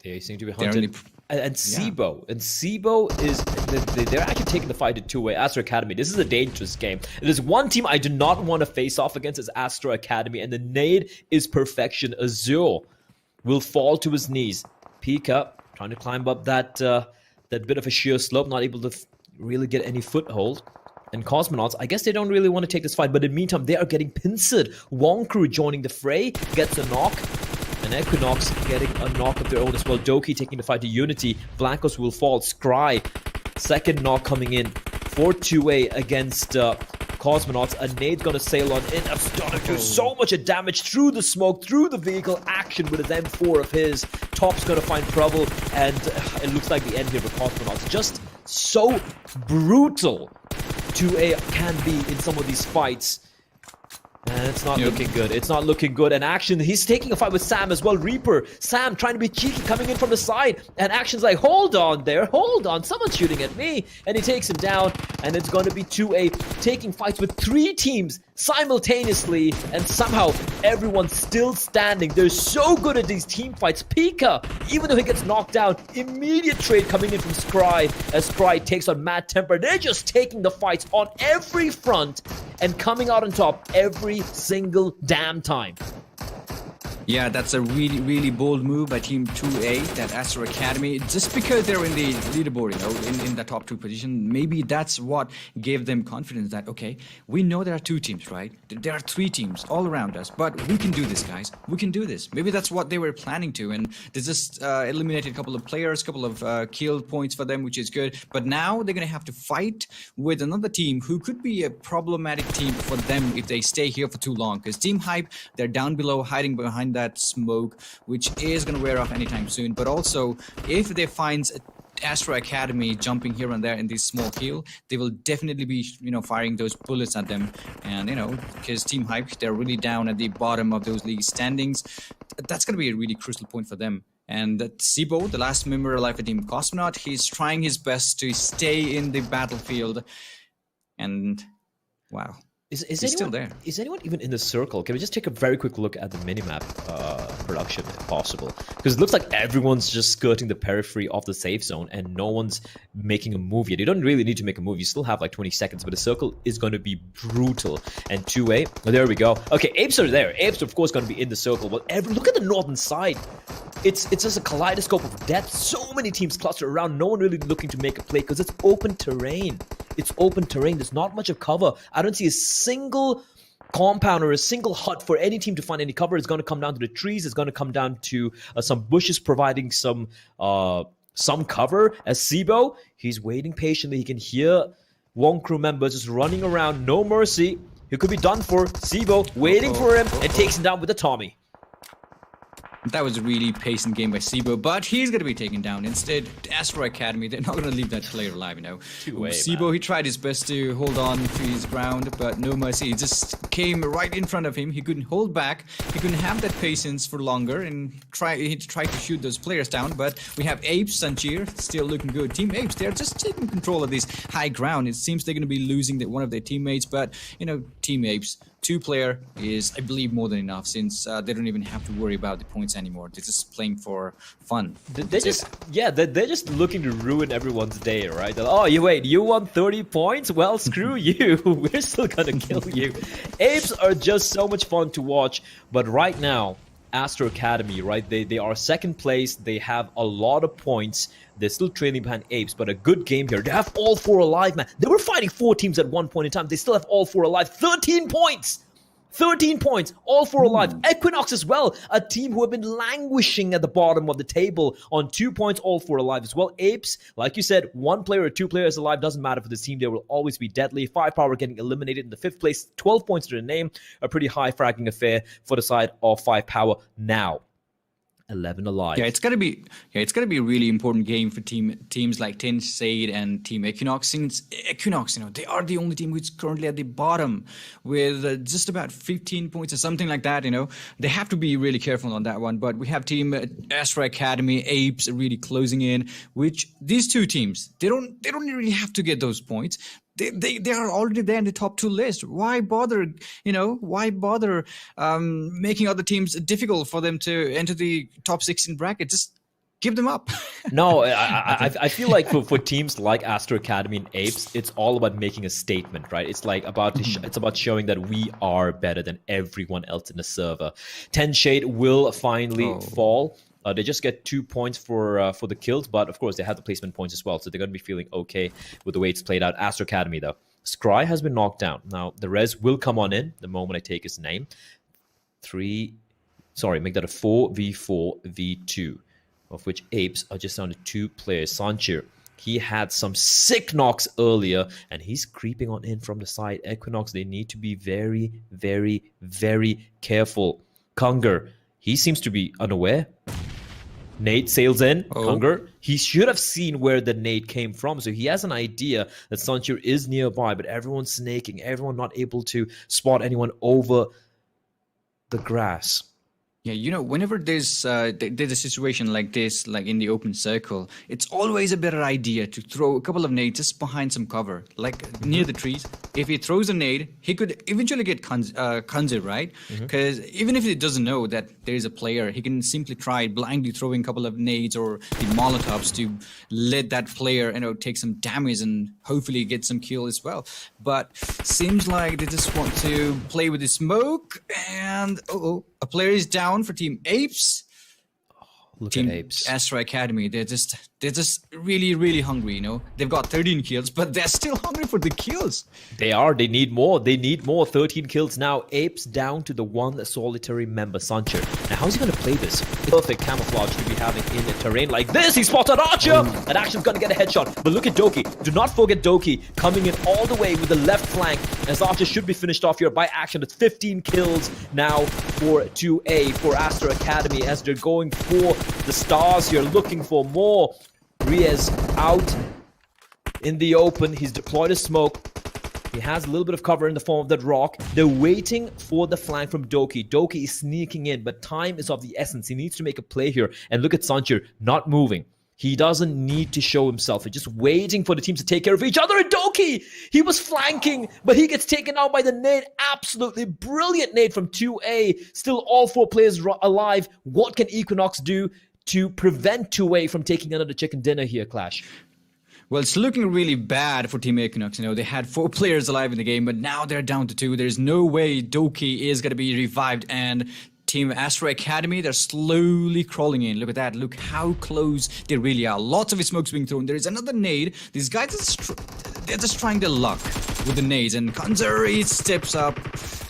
They seem to be hunted. And Sibo. And Sibo is... They're actually taking the fight in 2-way. Astro Academy. This is a dangerous game. There's one team I do not want to face off against is Astro Academy. And the nade is perfection. Azul will fall to his knees. Pika trying to climb up that bit of a sheer slope. Not able to really get any foothold. And Cosmonauts, I guess they don't really want to take this fight, but in the meantime, they are getting pincered. Wonkru joining the fray, gets a knock. And Equinox getting a knock of their own as well. Doki taking the fight to Unity. Blancos will fall. Scry, second knock coming in for 2A against Cosmonauts. A nade's gonna sail on in. Gonna do so much damage through the smoke, through the vehicle. Action with his M4 of his. Top's gonna find trouble, and it looks like the end here for Cosmonauts. Just so brutal 2A can be in some of these fights. And it's not looking good. It's not looking good. And Action, he's taking a fight with Sam as well. Reaper, Sam trying to be cheeky, coming in from the side. And Action's like, hold on there, hold on. Someone's shooting at me. And he takes him down. And it's going to be 2A taking fights with 3 teams simultaneously. And somehow everyone's still standing. They're so good at these team fights. Pika, even though he gets knocked down, immediate trade coming in from Scry as Scry takes on Mad Temper. They're just taking the fights on every front and coming out on top every single damn time. Yeah, that's a really, really bold move by Team 2A, that Astro Academy. Just because they're in the leaderboard, in the top 2 position, maybe that's what gave them confidence that, okay, we know there are 2 teams, right? There are 3 teams all around us, but we can do this, guys. We can do this. Maybe that's what they were planning to, and they just eliminated a couple of players, a couple of kill points for them, which is good. But now they're going to have to fight with another team who could be a problematic team for them if they stay here for too long. Because Team Hype, they're down below, hiding behind that smoke, which is going to wear off anytime soon. But also, if they find Astro Academy jumping here and there in this small hill, they will definitely be, firing those bullets at them. And, because Team Hype, they're really down at the bottom of those league standings. That's going to be a really crucial point for them. And that Sibo, the last member alive for Team Cosmonaut, he's trying his best to stay in the battlefield. And, wow. Is He's anyone still there. Is anyone even in the circle? Can we just take a very quick look at the minimap production, if possible? Because it looks like everyone's just skirting the periphery of the safe zone, and no one's making a move yet. You don't really need to make a move. You still have like 20 seconds, but the circle is going to be brutal. And 2A, there we go. Okay, Apes are there. Apes, of course, going to be in the circle. But look at the northern side. It's just a kaleidoscope of death. So many teams clustered around. No one really looking to make a play because it's open terrain. It's open terrain. There's not much of cover. I don't see a single compound or a single hut for any team to find any cover. It's going to come down to the trees. It's going to come down to some bushes providing some cover. As Sibo, he's waiting patiently. He can hear Wonkru members just running around. No mercy. He could be done for. Sibo waiting for him and takes him down with a Tommy. That was a really patient game by Sibo, but he's going to be taken down. Instead, Astro Academy, they're not going to leave that player alive, you know. Sibo, he tried his best to hold on to his ground, but no mercy. He just came right in front of him. He couldn't hold back. He couldn't have that patience for longer, and he tried to shoot those players down. But we have Apes, Sanchir, still looking good. Team Apes, they're just taking control of this high ground. It seems they're going to be losing one of their teammates, but, you know, Team Apes, 2-player is, I believe, more than enough, since they don't even have to worry about the points anymore. They're just playing for fun. They're just looking to ruin everyone's day, right? They're like, oh, you won 30 points? Well, screw you. We're still gonna kill you. Apes are just so much fun to watch, but right now, Astro Academy, right? They are second place. They have a lot of points. They're still trailing behind Apes, but a good game here. They have all 4 alive, man. They were fighting 4 teams at one point in time. They still have all 4 alive. 13 points! 13 points, all 4 alive. Equinox as well, a team who have been languishing at the bottom of the table on 2 points, all 4 alive as well. Apes, like you said, 1 player or 2 players alive, doesn't matter for this team. They will always be deadly. 5-power getting eliminated in the 5th place, 12 points to the name. A pretty high fragging affair for the side of 5-power now. 11 alive. Yeah, it's gonna be a really important game for teams like Tin Shade and Team Equinox. Since Equinox, you know, they are the only team who's currently at the bottom with just about 15 points or something like that. You know, they have to be really careful on that one. But we have Team Astra Academy, Apes really closing in. Which these 2 teams, they don't really have to get those points. They are already there in the top 2 list. Why bother, you know, making other teams difficult for them to enter the top 16 bracket? Just give them up. No, I feel like for teams like Astro Academy and Apes, it's all about making a statement, right? It's like it's about showing that we are better than everyone else in the server. 10 Shade will finally fall. They just get 2 points for the kills, but of course they have the placement points as well, so they're going to be feeling okay with the way it's played out. Astro Academy, though. Scry has been knocked down. Now, the res will come on in the moment I take his name. Make that a 4v4v2, of which Apes are just down to 2 players. Sanchir, he had some sick knocks earlier, and he's creeping on in from the side. Equinox, they need to be very, very, very careful. Kangaroo, he seems to be unaware. Nade sails in. Kangaroo, he should have seen where the nade came from, so he has an idea that Sanchir is nearby, but everyone's snaking, everyone not able to spot anyone over the grass. Yeah, you know, whenever there's a situation like this, like in the open circle, it's always a better idea to throw a couple of nades just behind some cover, like near the trees. If he throws a nade, he could eventually get Kanze, right? Because even if he doesn't know that there is a player, he can simply try blindly throwing a couple of nades or the molotovs to let that player, you know, take some damage and hopefully get some kill as well. But seems like they just want to play with the smoke, and a player is down for Team Apes. Look at Apes. Astra Academy, they're just really, really hungry, you know. They've got 13 kills, but they're still hungry for the kills. They are. They need more. 13 kills now. Apes down to the 1 solitary member, Sanchir. Now, how's he going to play this? Perfect camouflage to be having in a terrain like this. He spotted Archer, and Action's going to get a headshot. But look at Doki. Do not forget Doki coming in all the way with the left flank, as Archer should be finished off here by Action. It's 15 kills now for 2A for Astra Academy, as they're going for the stars here, looking for more. Riez out in the open. He's deployed a smoke. He has a little bit of cover in the form of that rock. They're waiting for the flank from Doki. Doki is sneaking in, but time is of the essence. He needs to make a play here. And look at Sanchir not moving. He doesn't need to show himself. He's just waiting for the teams to take care of each other. And Doki, he was flanking, but he gets taken out by the nade. Absolutely brilliant nade from 2A. Still all 4 players alive. What can Equinox do to prevent 2A from taking another chicken dinner here, Clash? Well, it's looking really bad for Team Equinox. They had 4 players alive in the game, but now they're down to 2. There's no way Doki is going to be revived, and Team Astro Academy, they're slowly crawling in. Look at that. Look how close they really are. Lots of smokes being thrown. There is another nade. These guys, they're just trying their luck with the nades, and Kangaroo steps up.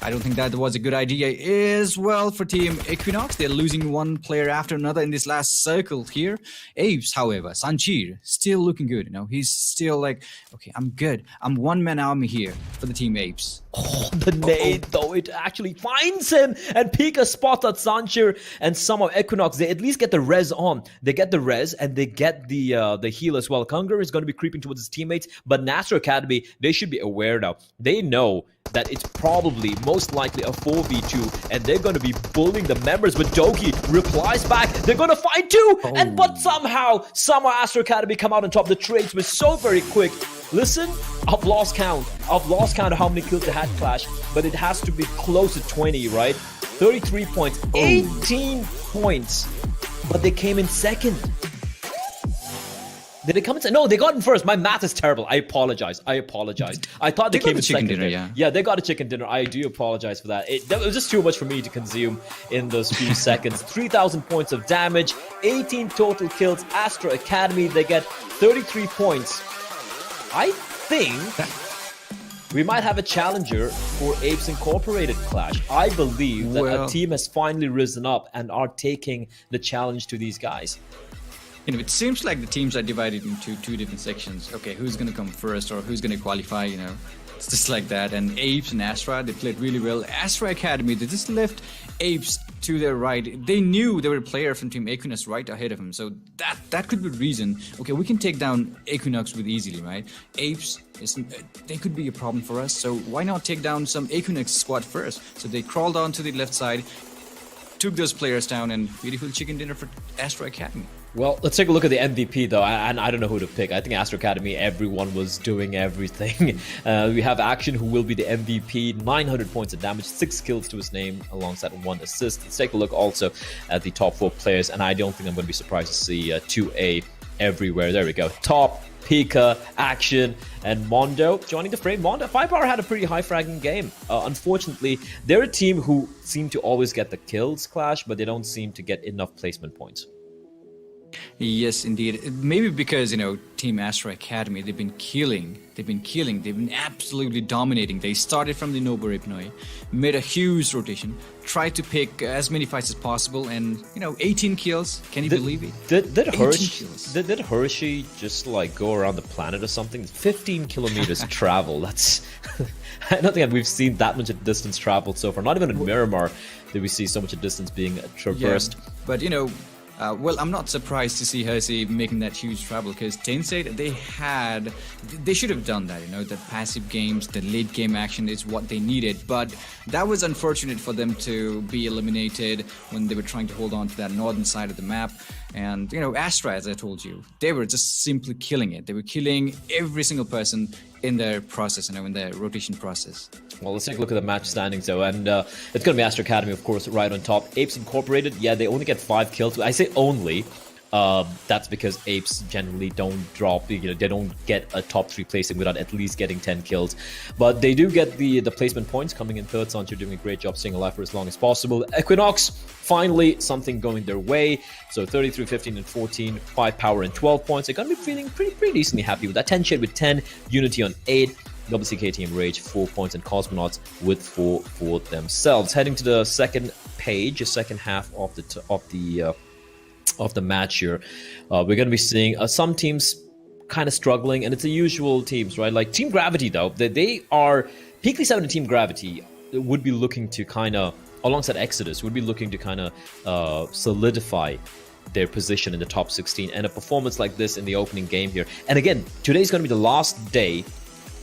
I don't think that was a good idea as well for Team Equinox. They're losing one player after another in this last circle here. APES, however, Sanchir, still looking good. He's still like, okay, I'm good. I'm one-man army here for the Team APES. Oh, the nade, though, it actually finds him. And Pika spots at Sanchir and some of Equinox. They at least get the res on. They get the res and they get the heal as well. Kangaroo is going to be creeping towards his teammates. But Astro Academy, they should be aware now. They know that it's probably most likely a 4v2 and they're going to be bullying the members, but Doki replies back. They're going to fight too, but somehow Astro Academy come out on top. The trades were so very quick. Listen, I've lost count of how many kills they had, Clash, but it has to be close to 20, right? 33 points, 18 points, but they came in second. Did they come in second? No, they got in first. My math is terrible. I apologize. I thought they came in second. Dinner, yeah, they got a chicken dinner. I do apologize for that. That was just too much for me to consume in those few seconds. 3,000 points of damage, 18 total kills. Astro Academy, they get 33 points. I think we might have a challenger for Apes Incorporated, Clash. I believe that a team has finally risen up and are taking the challenge to these guys. It seems like the teams are divided into 2 different sections. Okay, who's going to come first or who's going to qualify, It's just like that. And Apes and Astra, they played really well. Astra Academy, they just left Apes to their right. They knew there were a player from Team Equinox right ahead of him. So that could be the reason. Okay, we can take down Equinox with easily, right? Apes, they could be a problem for us. So why not take down some Equinox squad first? So they crawled on to the left side, took those players down, and beautiful chicken dinner for Astra Academy. Well, let's take a look at the MVP, though, and I don't know who to pick. I think Astro Academy, everyone was doing everything. We have Action, who will be the MVP, 900 points of damage, 6 kills to his name, alongside 1 assist. Let's take a look also at the top 4 players, and I don't think I'm going to be surprised to see 2A everywhere. There we go. Top, Pika, Action, and Mondo joining the frame. Mondo, Firepower had a pretty high fragging game. Unfortunately, they're a team who seem to always get the kills, Clash, but they don't seem to get enough placement points. Yes, indeed. Maybe because, Team Astra Academy, they've been killing. They've been absolutely dominating. They started from the Nobu Ipnoi, made a huge rotation, tried to pick as many fights as possible, and, 18 kills. Can you believe it? Did Hershey just, go around the planet or something? 15 kilometers travel. That's... I don't think we've seen that much distance traveled so far. Not even in Miramar did we see so much distance being traversed. Yeah, but, well, I'm not surprised to see Hersey making that huge travel because Tencent, they should have done that, the passive games, the late game action is what they needed, but that was unfortunate for them to be eliminated when they were trying to hold on to that northern side of the map. And, Astra, as I told you, they were just simply killing it. They were killing every single person in their process, in their rotation process. Well, let's take a look at the match standings, though, and it's going to be Astro Academy, of course, right on top. Apes Incorporated, yeah, they only get 5 kills. I say only. That's because Apes generally don't drop, they don't get a top 3 placing without at least getting 10 kills. But they do get the placement points, coming in third. Sancho doing a great job staying alive for as long as possible. Equinox, finally, something going their way. So 33, 15, and 14, 5 power and 12 points. They're going to be feeling pretty decently happy with that. 10 Shade with 10, Unity on 8, WCK Team Rage 4 points, and Cosmonauts with 4 for themselves. Heading to the second page, the second half of the match here, we're going to be seeing some teams kind of struggling, and it's the usual teams, right? Like Team Gravity, though, they are PeaklySeven and Team Gravity would be looking to kind of, alongside Exodus, would be looking to kind of solidify their position in the top 16, and a performance like this in the opening game here. And again, today's going to be the last day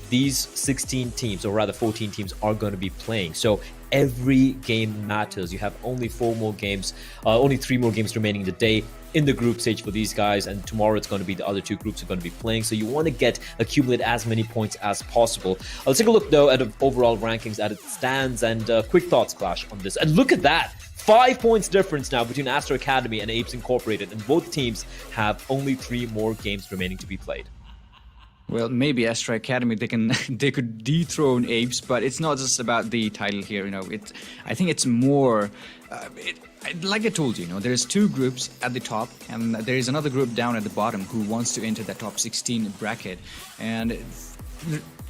these 16 teams, or rather 14 teams, are going to be playing. So every game matters. You have only 3 more games remaining in the day in the group stage for these guys, and tomorrow it's going to be the other 2 groups are going to be playing, so you want to accumulate as many points as possible. Let's take a look though at the overall rankings as it stands, and quick thoughts, Clash, on this. And look at that, 5 points difference now between Astro Academy and APES Incorporated, and both teams have only 3 more games remaining to be played. Well, maybe Astro Academy they could dethrone APES, but it's not just about the title here. I think it's more. Like I told you, there's 2 groups at the top, and there is another group down at the bottom who wants to enter the top 16 bracket. And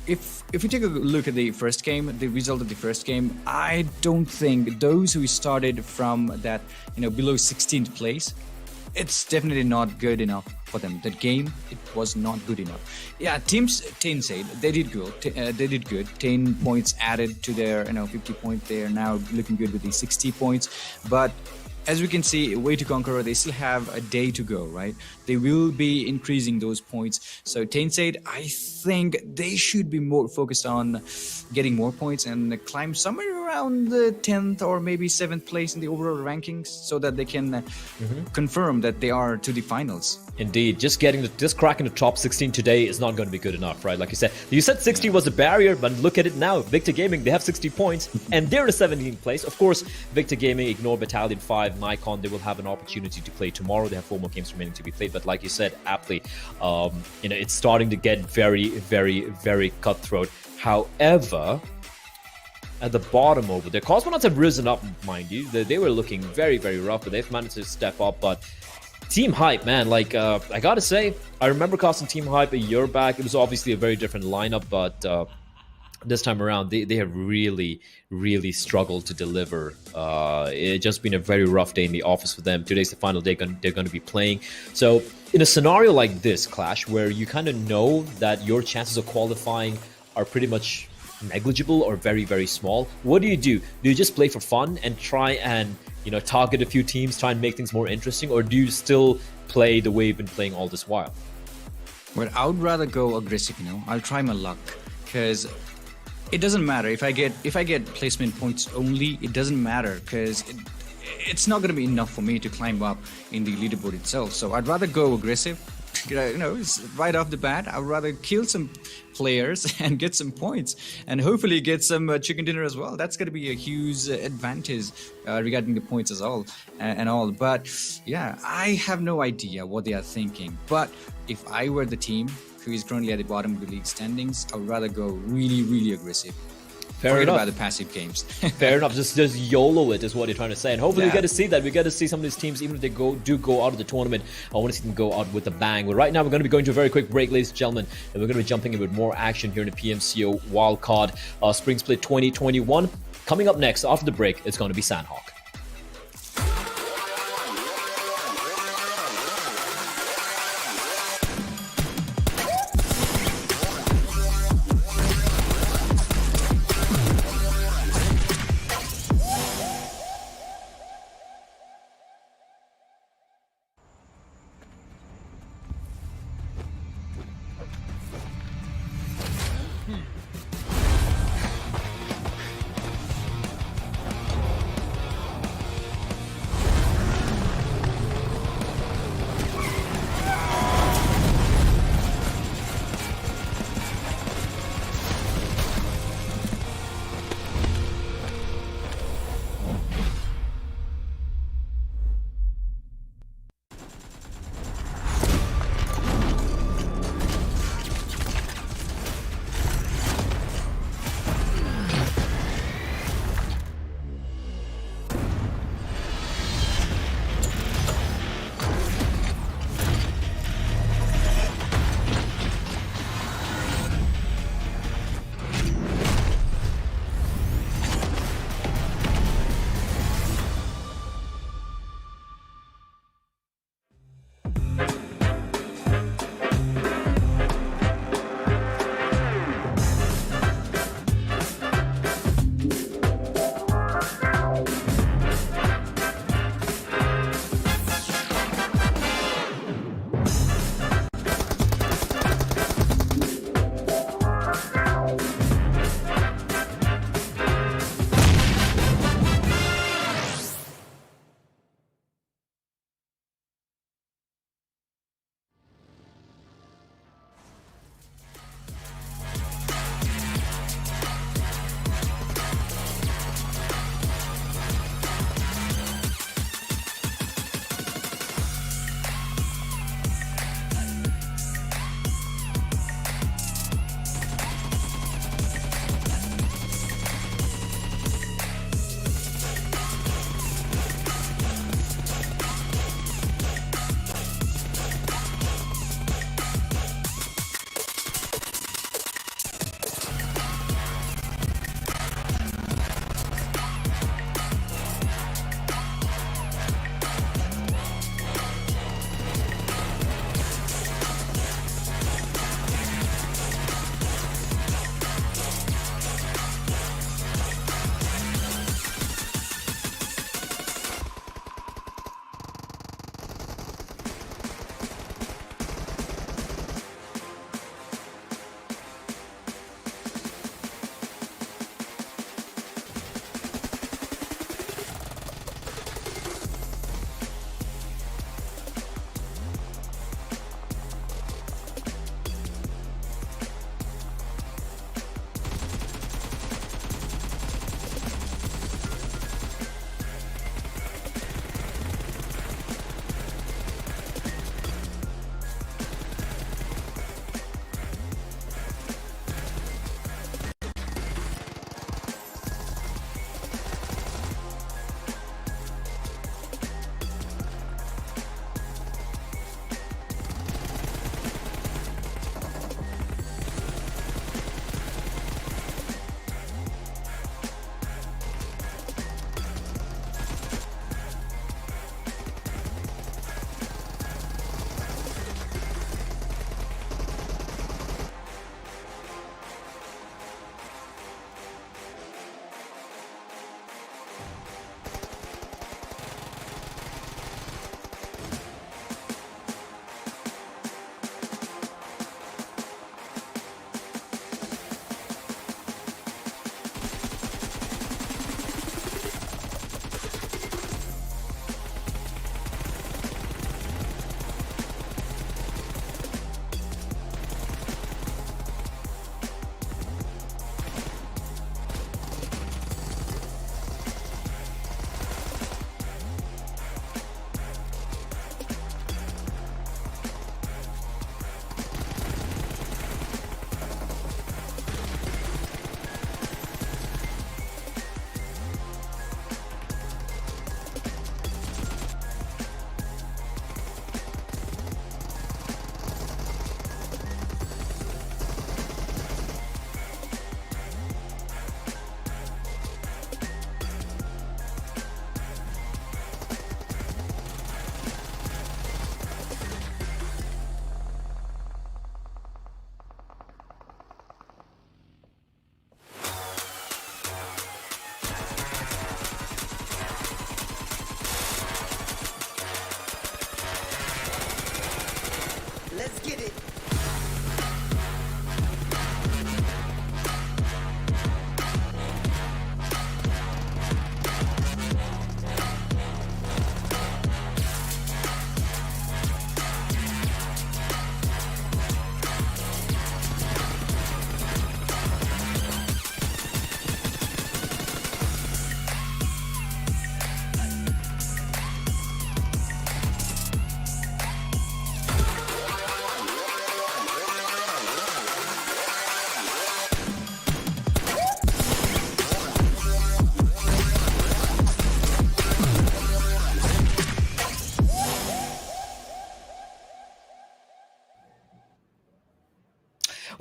if you take a look at the first game, the result of the first game, I don't think those who started from that below 16th place, it's definitely not good enough for them. That game, it was not good enough. Yeah, teams 10 said they did good. 10 points added to their 50 points. They are now looking good with the 60 points. But as we can see, Way to Conqueror, they still have a day to go, right? They will be increasing those points. So Tainsade, I think they should be more focused on getting more points and climb somewhere around the 10th or maybe 7th place in the overall rankings, so that they can confirm that they are to the finals. Indeed, just cracking the top 16 today is not going to be good enough, right? Like you said 60 was a barrier, but look at it now. Victor Gaming, they have 60 points, and they're in 17th place. Of course, Victor Gaming ignore Battalion 5, Nikon. They will have an opportunity to play tomorrow. They have 4 more games remaining to be played, but like you said aptly, it's starting to get very, very, very cutthroat. However, at the bottom over there, Cosmonauts have risen up, mind you. They were looking very, very rough, but they've managed to step up. But Team Hype, man, I gotta say, I remember casting Team Hype a year back. It was obviously a very different lineup, but this time around, they have really, really struggled to deliver. It's just been a very rough day in the office for them. Today's the final day they're going to be playing. So in a scenario like this, Clash, where you kind of know that your chances of qualifying are pretty much negligible or very, very small, what do? Do you just play for fun and try and target a few teams, try and make things more interesting, or do you still play the way you've been playing all this while? Well, I would rather go aggressive. I'll try my luck, because it doesn't matter if I get placement points only. It doesn't matter, because it's not going to be enough for me to climb up in the leaderboard itself. So I'd rather go aggressive. Right off the bat, I'd rather kill some players and get some points, and hopefully get some chicken dinner as well. That's going to be a huge advantage regarding the points as all and all. But yeah, I have no idea what they are thinking. But if I were the team who is currently at the bottom of the league standings, I would rather go really, really aggressive. Forget about the passive games. Fair enough. Just YOLO it is what you're trying to say, and hopefully we get to see that. We get to see some of these teams, even if they do go out of the tournament. I want to see them go out with a bang. But right now, we're going to be going to a very quick break, ladies and gentlemen, and we're going to be jumping in with more action here in the PMCO Wildcard Spring Split 2021. Coming up next after the break, it's going to be Sanhok.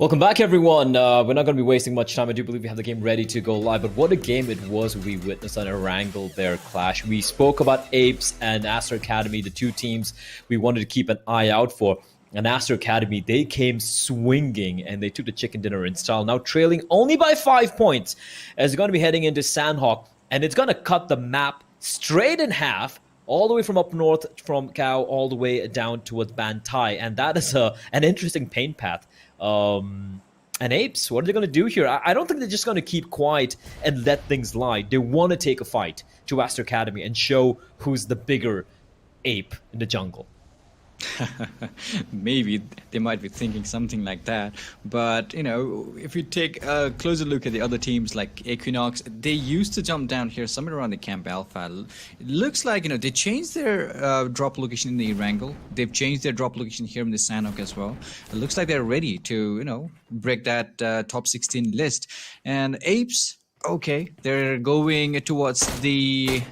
Welcome back, everyone. We're not going to be wasting much time. I do believe we have the game ready to go live, but what a game it was we witnessed on Erangel there clash. We spoke about APES and Aster Academy, the two teams we wanted to keep an eye out for. And Aster Academy, they came swinging and they took the chicken dinner in style, now trailing only by 5 points as they're going to be heading into Sanhok, and it's going to cut the map straight in half, all the way from up north from Kao all the way down towards Bantai, and that is an interesting paint path. And APES, what are they going to do here? I don't think they're just going to keep quiet and let things lie. They want to take a fight to Aster Academy and show who's the bigger ape in the jungle. Maybe they might be thinking something like that, but you know, if you take a closer look at the other teams like Equinox, they used to jump down here somewhere around the Camp Alpha. It looks like, you know, they changed their drop location in the Erangel. They've changed their drop location here in the Sanhok as well. It looks like they're ready to, you know, break that top 16 list. And APES, okay, they're going towards the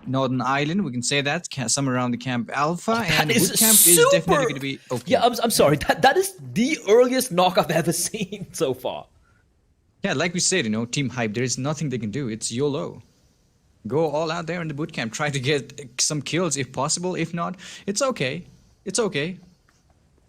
Northern Island, we can say that, somewhere around the Camp Alpha, and Bootcamp is definitely going to be okay. Yeah, I'm sorry, that is the earliest knock I've ever seen so far. Yeah, like we said, you know, Team Hype, there is nothing they can do. It's YOLO. Go all out there in the bootcamp, try to get some kills if possible. If not, it's okay. It's okay.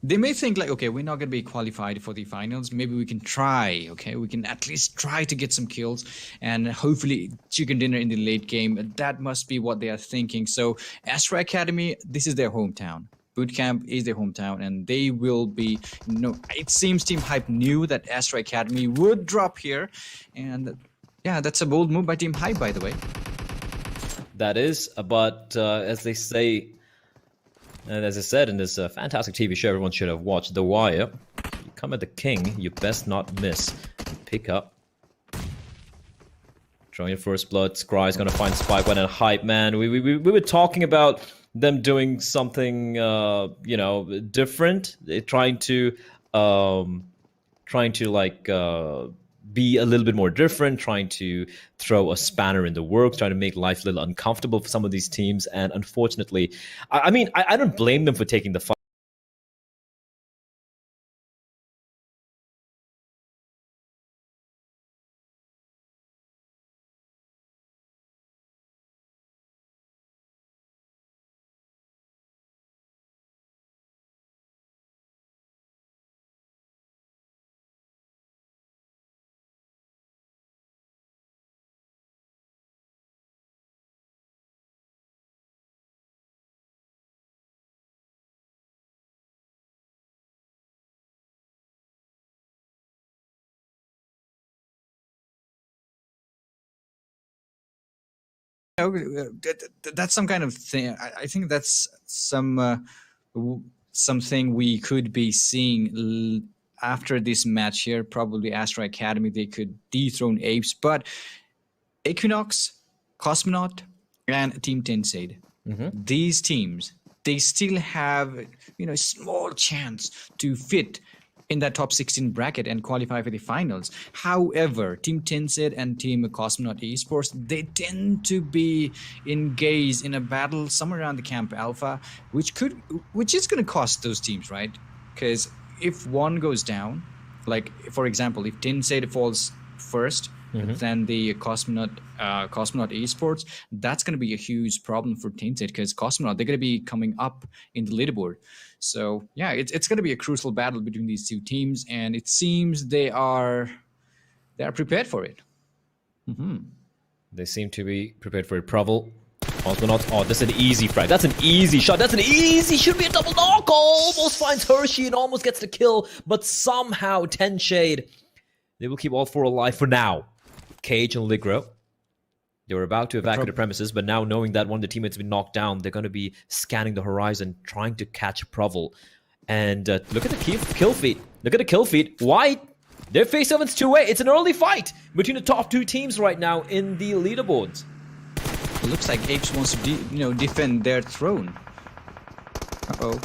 They may think like, okay, we're not going to be qualified for the finals. Maybe we can try, okay? We can at least try to get some kills and hopefully chicken dinner in the late game. That must be what they are thinking. So Aster Academy, this is their hometown. Bootcamp is their hometown, and they will be, you know, it seems Team Hype knew that Aster Academy would drop here. And yeah, that's a bold move by Team Hype, by the way. That is, but as they say, and as I said in this fantastic TV show everyone should have watched, The Wire, you come at the king, you best not miss. Pick up. Drawing your first blood, Scry's going to find Spike when and Hype, man. We were talking about them doing something, you know, different. They're trying to like be a little bit more different, trying to throw a spanner in the works, trying to make life a little uncomfortable for some of these teams. And unfortunately, I mean, I don't blame them for taking the fight. That's some kind of thing. I think that's something we could be seeing after this match here. Probably Aster Academy, they could dethrone APES, but Equinox, Cosmonaut, and Team Tensade, these teams, they still have, you know, a small chance to fit in that top 16 bracket and qualify for the finals. However, Team Tensade and Team Cosmonaut Esports, they tend to be engaged in a battle somewhere around the Camp Alpha, which is going to cost those teams, right? Because if one goes down, like for example, if Tensade falls first, then the Cosmonaut Esports, that's going to be a huge problem for Tensade, because Cosmonaut, they're going to be coming up in the leaderboard. So yeah, it's going to be a crucial battle between these two teams, and it seems they are prepared for it. They seem to be prepared for it. Provel, Cosmonaut. Oh, that's an easy frag. That's an easy shot. That's an easy. Should be a double knock. Almost finds Hershey and almost gets the kill, but somehow Tensade, they will keep all four alive for now. Cage and Ligro, they were about to evacuate the premises, but now knowing that one of the teammates has been knocked down, they're going to be scanning the horizon, trying to catch Provel. And look at the kill feed. Look at the kill feed. White, their face 7's 2-way. It's an early fight between the top two teams right now in the leaderboards. It looks like APES wants to defend their throne. Uh-oh.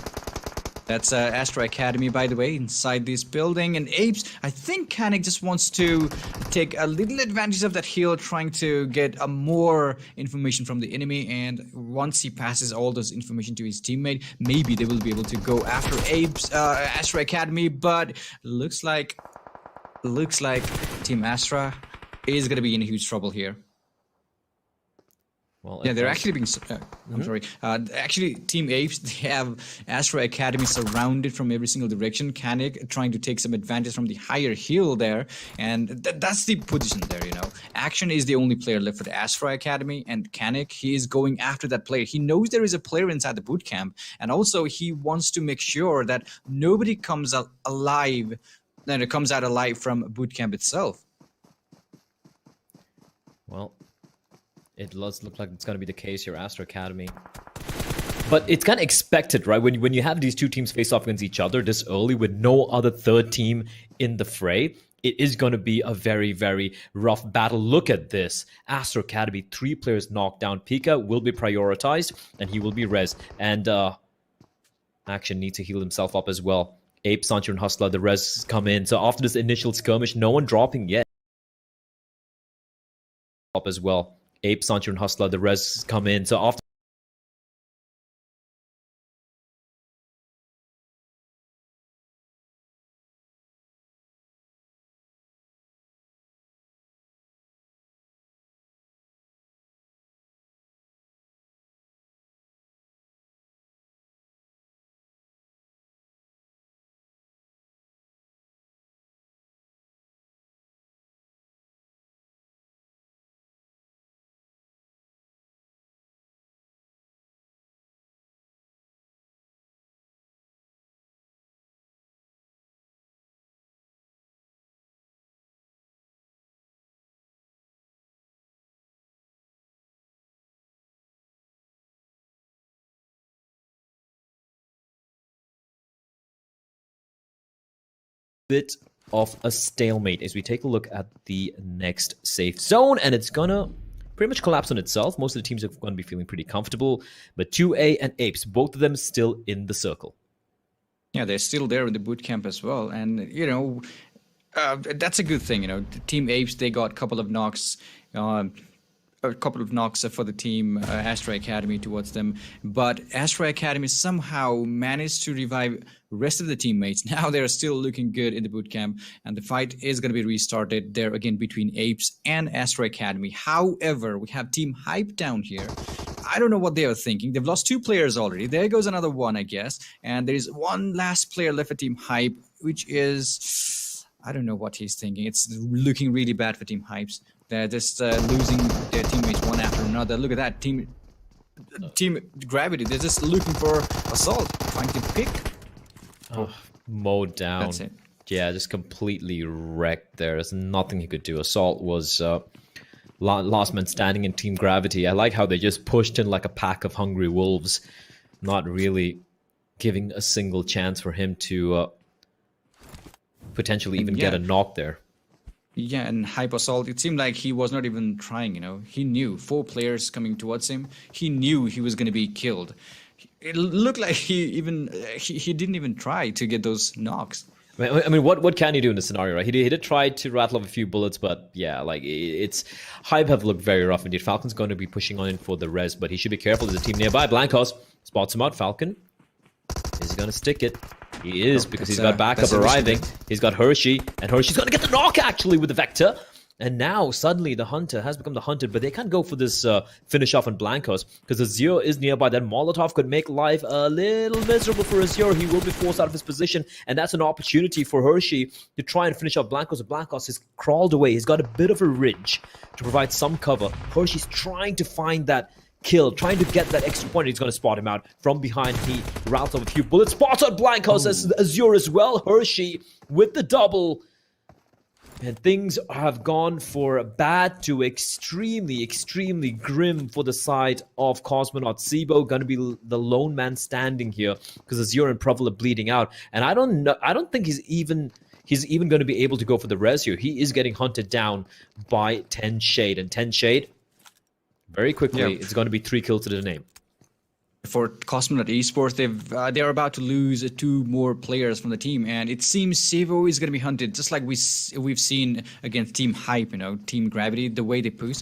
That's Astra Academy, by the way, inside this building. And Apes, I think Kanik just wants to take a little advantage of that heal, trying to get more information from the enemy. And once he passes all those information to his teammate, maybe they will be able to go after Apes, Astra Academy. But looks like Team Astra is going to be in huge trouble here. Well, yeah, they're actually being. I'm sorry. Actually, Team Apes, they have Astra Academy surrounded from every single direction. Kanik trying to take some advantage from the higher hill there, and that's the position there. You know, Action is the only player left for the Astra Academy, and Kanik, he is going after that player. He knows there is a player inside the boot camp, and also he wants to make sure that nobody comes out alive. Then it comes out alive from boot camp itself. Well, it does look like it's going to be the case here, Astra Academy. But it's kind of expected, right? When you have these two teams face off against each other this early with no other third team in the fray, it is going to be a very, very rough battle. Look at this. Astra Academy, 3 players knocked down. Pika will be prioritized, and he will be res. And Action needs to heal himself up as well. Ape, Sancho, and Hustler, the res come in. So after this initial skirmish, no one dropping yet. Up as well. Ape, Sancho, and Hustler, the res come in. So after bit of a stalemate as we take a look at the next safe zone, and it's gonna pretty much collapse on itself. Most of the teams are going to be feeling pretty comfortable, but 2A and Apes, both of them still in the circle. Yeah, they're still there in the boot camp as well, and you know, that's a good thing. You know, the Team Apes, they got a couple of knocks. For the team Astra Academy towards them, but Astra Academy somehow managed to revive rest of the teammates. Now they're still looking good in the boot camp, and the fight is going to be restarted there again between Apes and Astra Academy. However, we have Team Hype down here. I don't know what they are thinking. They've lost 2 players already. There goes another one, I guess, and there is one last player left for Team Hype, which is, I don't know what he's thinking. It's looking really bad for Team Hypes. They're just losing their teammates one after another. Look at that team Gravity. They're just looking for Assault, trying to pick. Mowed down. That's it. Yeah, just completely wrecked there. There's nothing he could do. Assault was last man standing in Team Gravity. I like how they just pushed in like a pack of hungry wolves, not really giving a single chance for him to potentially even get a knock there. Yeah, and Hype Assault, it seemed like he was not even trying, you know. He knew 4 players coming towards him. He knew he was going to be killed. It looked like he didn't even try to get those knocks. I mean, what can you do in this scenario, right? He did try to rattle off a few bullets, but yeah, like it's Hype have looked very rough indeed. Falcon's going to be pushing on in for the res, but he should be careful. There's a team nearby. Blancos spots him out. Falcon is he going to stick it? He is, because he's got backup arriving. He's got Hershey, and Hershey's going to get the knock, actually, with the Vector. And now, suddenly, the Hunter has become the Hunted, but they can't go for this finish off on Blancos, because Azure is nearby. That Molotov could make life a little miserable for Azure. He will be forced out of his position, and that's an opportunity for Hershey to try and finish off Blancos. Blancos has crawled away. He's got a bit of a ridge to provide some cover. Hershey's trying to find that kill, trying to get that extra point. He's going to spot him out from behind. He rattles off a few bullets. Spots on Blancos as Azure as well. Hershey with the double. And things have gone for bad to extremely, extremely grim for the side of Cosmonaut. Sibo going to be the lone man standing here because Azure and Provel are bleeding out. And I don't think he's even going to be able to go for the res here. He is getting hunted down by 10 Shade. And 10 Shade, very quickly, it's going to be 3 kills to the name. For Cosmonaut Esports, they're about to lose 2 more players from the team, and it seems Sevo is going to be hunted, just like we've seen against Team Hype, Team Gravity, the way they push.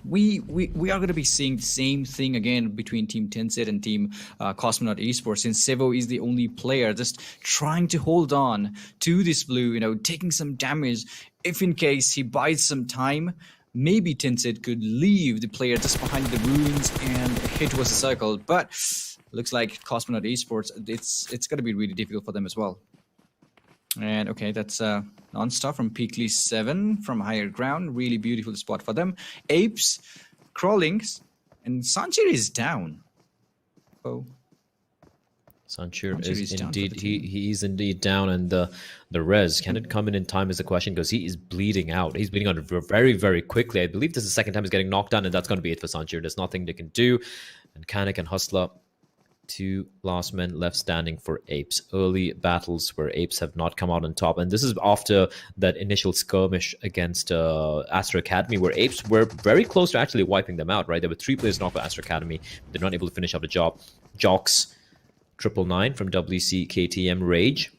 We are going to be seeing the same thing again between Team Tencent and Team Cosmonaut Esports, since Sevo is the only player just trying to hold on to this blue, taking some damage. If in case he buys some time, maybe Tencent could leave the player just behind the ruins and hit towards the circle. But looks like Cosmonaut Esports, it's going to be really difficult for them as well. And okay, that's non-stop from PeaklySeven from higher ground. Really beautiful spot for them. Apes, crawlings, and Sanchir is down. Oh. Sanchir is indeed he is indeed down, and the res, can it come in time is the question, because he is bleeding out. He's bleeding out very, very quickly. I believe this is the second time he's getting knocked down, and that's going to be it for Sanchir. There's nothing they can do. And Kanik and Hustler, 2 last men left standing for Apes. Early battles where Apes have not come out on top, and this is after that initial skirmish against Astra Academy, where Apes were very close to actually wiping them out. Right, there were 3 players knocked for Astra Academy. They're not able to finish up the job. Jocks 999 from WCKTM Rage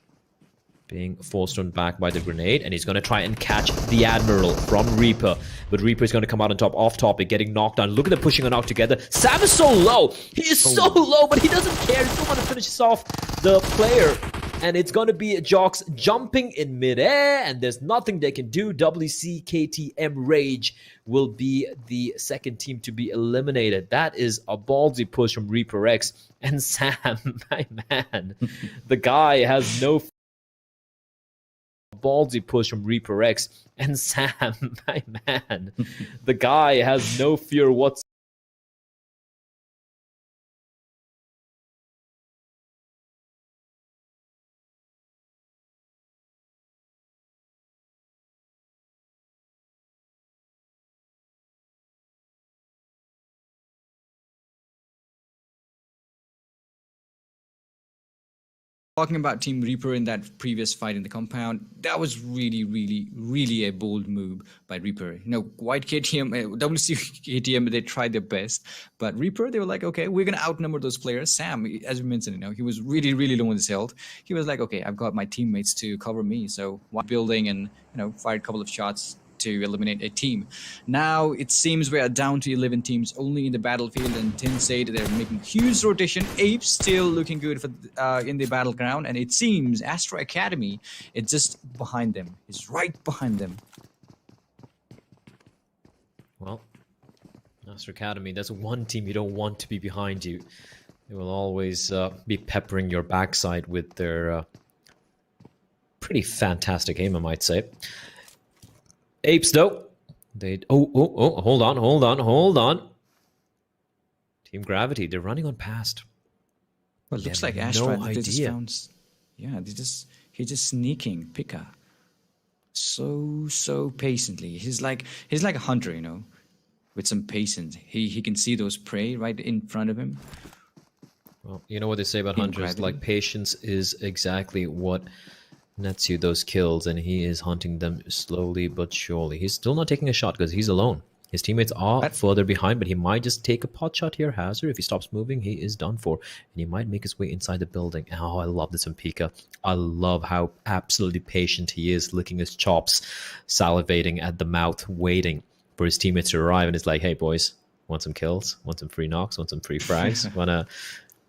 being forced on back by the grenade, and he's going to try and catch the Admiral from Reaper, but Reaper is going to come out on top, off topic, getting knocked down. Look at them pushing on out together. Sam is so low. He is so low, but he doesn't care. He still want to finish off the player, and it's going to be Jocks jumping in midair, and there's nothing they can do. WCKTM Rage will be the second team to be eliminated. That is a ballsy push from Reaper X. And Sam, my man, the guy has no ballsy push from Reaper X. And Sam, my man, the guy has no fear whatsoever. Talking about Team Reaper in that previous fight in the compound, that was really, really, really a bold move by Reaper. White KTM, WC KTM, they tried their best, but Reaper, they were like, okay, we're going to outnumber those players. Sam, as we mentioned, he was really, really low on his health. He was like, okay, I've got my teammates to cover me. So one building and, fired a couple of shots to eliminate a team. Now it seems we are down to 11 teams only in the battlefield, and Tencent, they're making huge rotation. Apes still looking good for in the battleground, and it seems Astra Academy is just behind them. It's right behind them. Well, Astra Academy, that's one team you don't want to be behind you. They will always be peppering your backside with their pretty fantastic aim, I might say. Apes, though, hold on. Team Gravity, they're running on past. Well, it looks like Astra, no idea. He's just sneaking Pika so patiently. He's like a hunter, with some patience. He can see those prey right in front of him. Well, you know what they say about hunters, Gravity? Like patience is exactly what nets you those kills, and he is hunting them slowly but surely. He's still not taking a shot because he's alone. His teammates are further behind, but he might just take a pot shot here. Hazard, if he stops moving, he is done for, and he might make his way inside the building. Oh, I love this from Pika. I love how absolutely patient he is, licking his chops, salivating at the mouth, waiting for his teammates to arrive, and it's like, hey boys, want some kills, want some free knocks, want some free frags,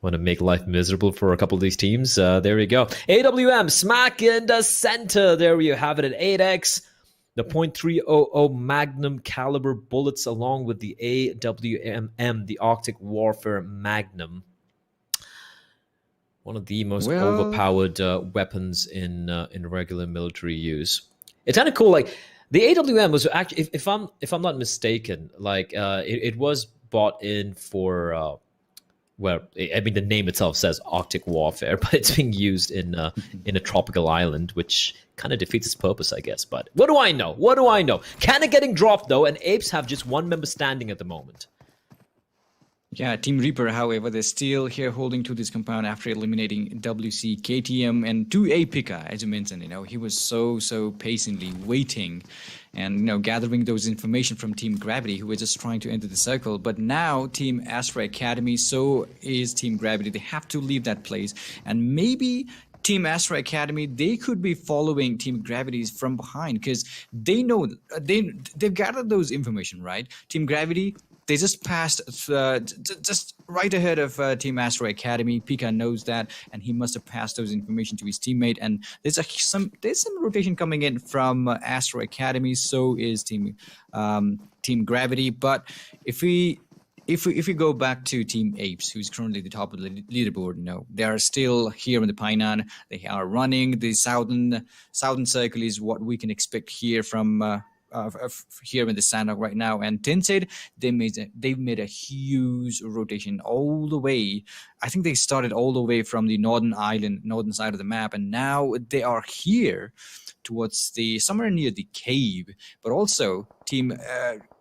want to make life miserable for a couple of these teams. There we go. AWM smack in the center. There you have it at 8x. The .300 Magnum caliber bullets along with the AWM, the Arctic Warfare Magnum. One of the most overpowered weapons in regular military use. It's kind of cool. Like the AWM was actually, if I'm not mistaken, like it was bought in for. Well, I mean, the name itself says Arctic Warfare, but it's being used in a tropical island, which kind of defeats its purpose, I guess. But what do I know? What do I know? Canna getting dropped, though, and Apes have just one member standing at the moment. Yeah, Team Reaper, however, they're still here holding to this compound after eliminating WC, KTM, and 2A Pika, as you mentioned. He was so patiently waiting and, gathering those information from Team Gravity, who were just trying to enter the circle. But now Team Astra Academy, so is Team Gravity. They have to leave that place. And maybe Team Astra Academy, they could be following Team Gravity's from behind because they know, they've gathered those information, right? Team Gravity, they just passed just right ahead of Team Astra Academy. Pika knows that, and he must have passed those information to his teammate. And there's some rotation coming in from Astra Academy. So is Team Gravity. But if we go back to Team Apes, who's currently the top of the leaderboard, they are still here in the Painan. They are running the southern circle is what we can expect here from. Here in the Sanhok right now, and Tensei, they've made a huge rotation all the way. I think they started all the way from the northern side of the map, and now they are here towards somewhere near the cave. But also Team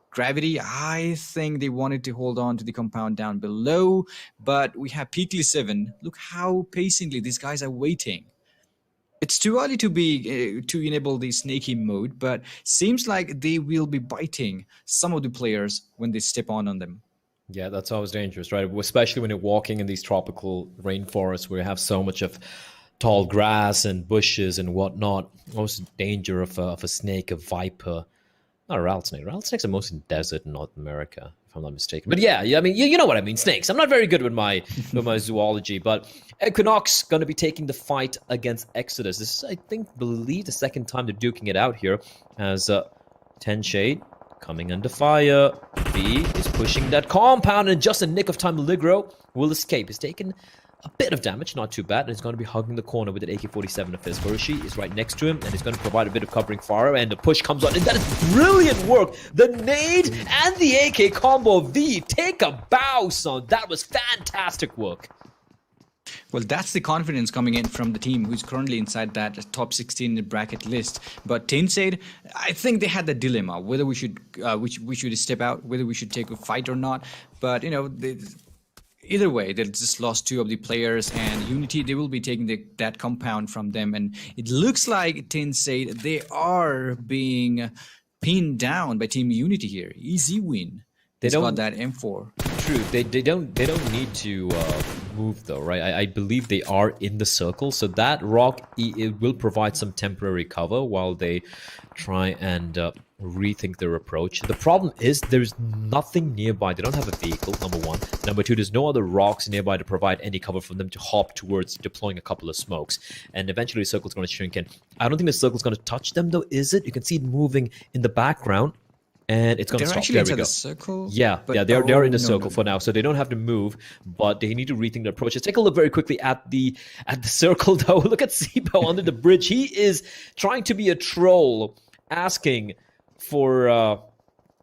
Gravity, I think they wanted to hold on to the compound down below, but we have PeaklySeven. Look how patiently these guys are waiting. It's too early to enable the snaky mode, but seems like they will be biting some of the players when they step on them. Yeah, that's always dangerous, right? Especially when you're walking in these tropical rainforests where you have so much of tall grass and bushes and whatnot. Most danger of a snake, a viper. Not a rattlesnake. Rattlesnakes are mostly in desert in North America, if I'm not mistaken. But yeah, I mean, you know what I mean, snakes. I'm not very good with my zoology, but Equinox going to be taking the fight against Exodus. This is, I believe the second time they're duking it out here, as 10 Shade coming under fire. B is pushing that compound, and just in nick of time, Ligro will escape. He's taken a bit of damage, not too bad, and he's going to be hugging the corner with an AK-47 of his. Furushi is right next to him, and he's going to provide a bit of covering fire, and the push comes on, and that is brilliant work! The nade and the AK combo. V, take a bow, son! That was fantastic work! Well, that's the confidence coming in from the team who's currently inside that top 16 bracket list. But Tensei, I think they had the dilemma whether we should step out, whether we should take a fight or not. But either way, they just lost two of the players, and Unity, they will be taking that compound from them. And it looks like Tensei, they are being pinned down by Team Unity here. Easy win. They got that M4. True. They don't need to move though, right? I believe they are in the circle, so that rock it will provide some temporary cover while they try and rethink their approach. The problem is there's nothing nearby. They don't have a vehicle, number one. Number two, there's no other rocks nearby to provide any cover for them to hop towards deploying a couple of smokes. And eventually the circle's going to shrink in. I don't think the circle's going to touch them though, is it? You can see it moving in the background. And it's going to stop. There we go. The circle? Yeah, they're in the circle for now, so they don't have to move, but they need to rethink their approach. Let's take a look very quickly at the circle, though. Look at Sibo under the bridge. He is trying to be a troll, asking for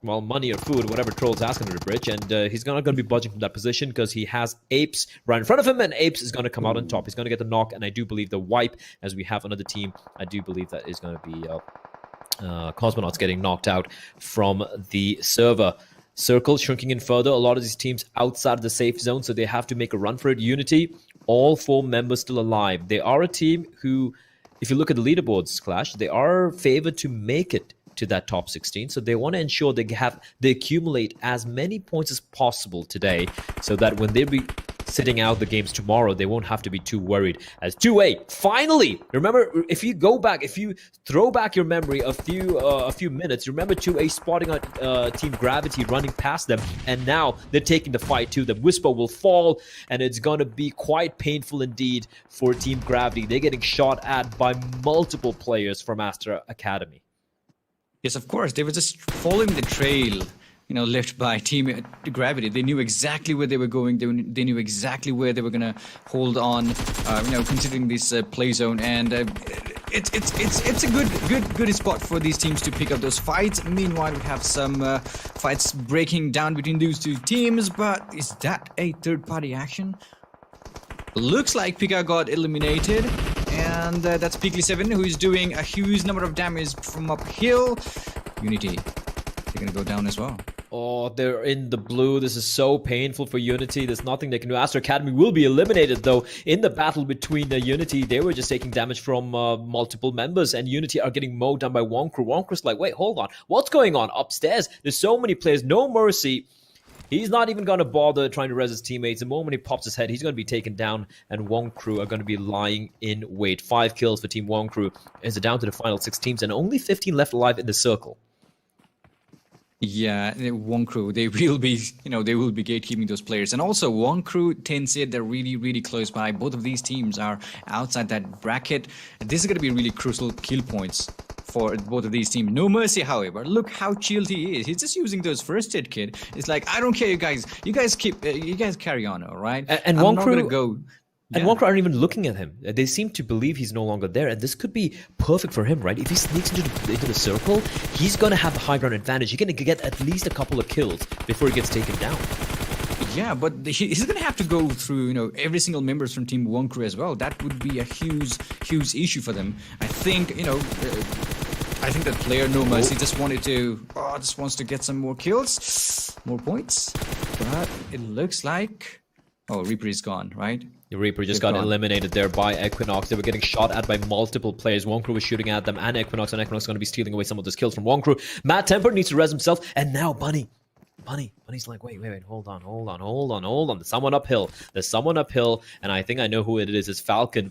money or food, whatever troll's asking under the bridge, and he's not going to be budging from that position because he has Apes right in front of him, and Apes is going to come out on top. He's going to get the knock, and I do believe the wipe, as we have another team. I do believe that is going to be Cosmonauts getting knocked out from the server. Circle shrinking in further. A lot of these teams outside of the safe zone, so they have to make a run for it. Unity, all 4 members still alive. They are a team who, if you look at the leaderboards, Clash, they are favored to make it to that top 16, so they want to ensure they accumulate as many points as possible today, so that when they be sitting out the games tomorrow, they won't have to be too worried. As 2A, finally, remember, if you throw back your memory a few minutes, remember 2A spotting on Team Gravity running past them, and now they're taking the fight to them. Whisper will fall, and it's going to be quite painful indeed for Team Gravity. They're getting shot at by multiple players from Astra Academy. Yes, of course. They were just following the trail, left by Team Gravity. They knew exactly where they were going. They knew exactly where they were going to hold on, considering this play zone. And it's a good spot for these teams to pick up those fights. Meanwhile, we have some fights breaking down between those two teams. But is that a third-party action? Looks like Pika got eliminated. And that's PeaklySeven, who is doing a huge number of damage from uphill. Unity, they're going to go down as well. Oh, they're in the blue. This is so painful for Unity. There's nothing they can do. Astro Academy will be eliminated, though. In the battle between Unity, they were just taking damage from multiple members, and Unity are getting mowed down by Wonkru. Wonkru's like, wait, hold on. What's going on upstairs? There's so many players. No mercy. He's not even going to bother trying to res his teammates. The moment he pops his head, he's going to be taken down, and Wonkru are going to be lying in wait. 5 kills for Team Wonkru as they're down to the final 6 teams, and only 15 left alive in the circle. Yeah, Wonkru, they will be, they will be gatekeeping those players. And also Wonkru, Tencent, they're really, really close by. Both of these teams are outside that bracket. This is going to be really crucial kill points for both of these teams. No mercy, however. Look how chilled he is. He's just using those first aid kit. It's like, I don't care, you guys carry on, all right? And I'm Wonkru, not going to go. And Wonkru aren't even looking at him. They seem to believe he's no longer there, and this could be perfect for him, right? If he sneaks into the circle, he's going to have the high ground advantage. He's going to get at least a couple of kills before he gets taken down. Yeah, but he's going to have to go through, every single members from Team Wonkru as well. That would be a huge, huge issue for them. I think, I think that player No Mercy just wants to get some more kills, more points. But it looks like, Reaper is gone, right? The Reaper just got eliminated there by Equinox. They were getting shot at by multiple players. Wonkru was shooting at them and Equinox is going to be stealing away some of those kills from Wonkru. Matt Temper needs to res himself, and now Bunny's like, wait, hold on. There's someone uphill, and I think I know who it is. It's Falcon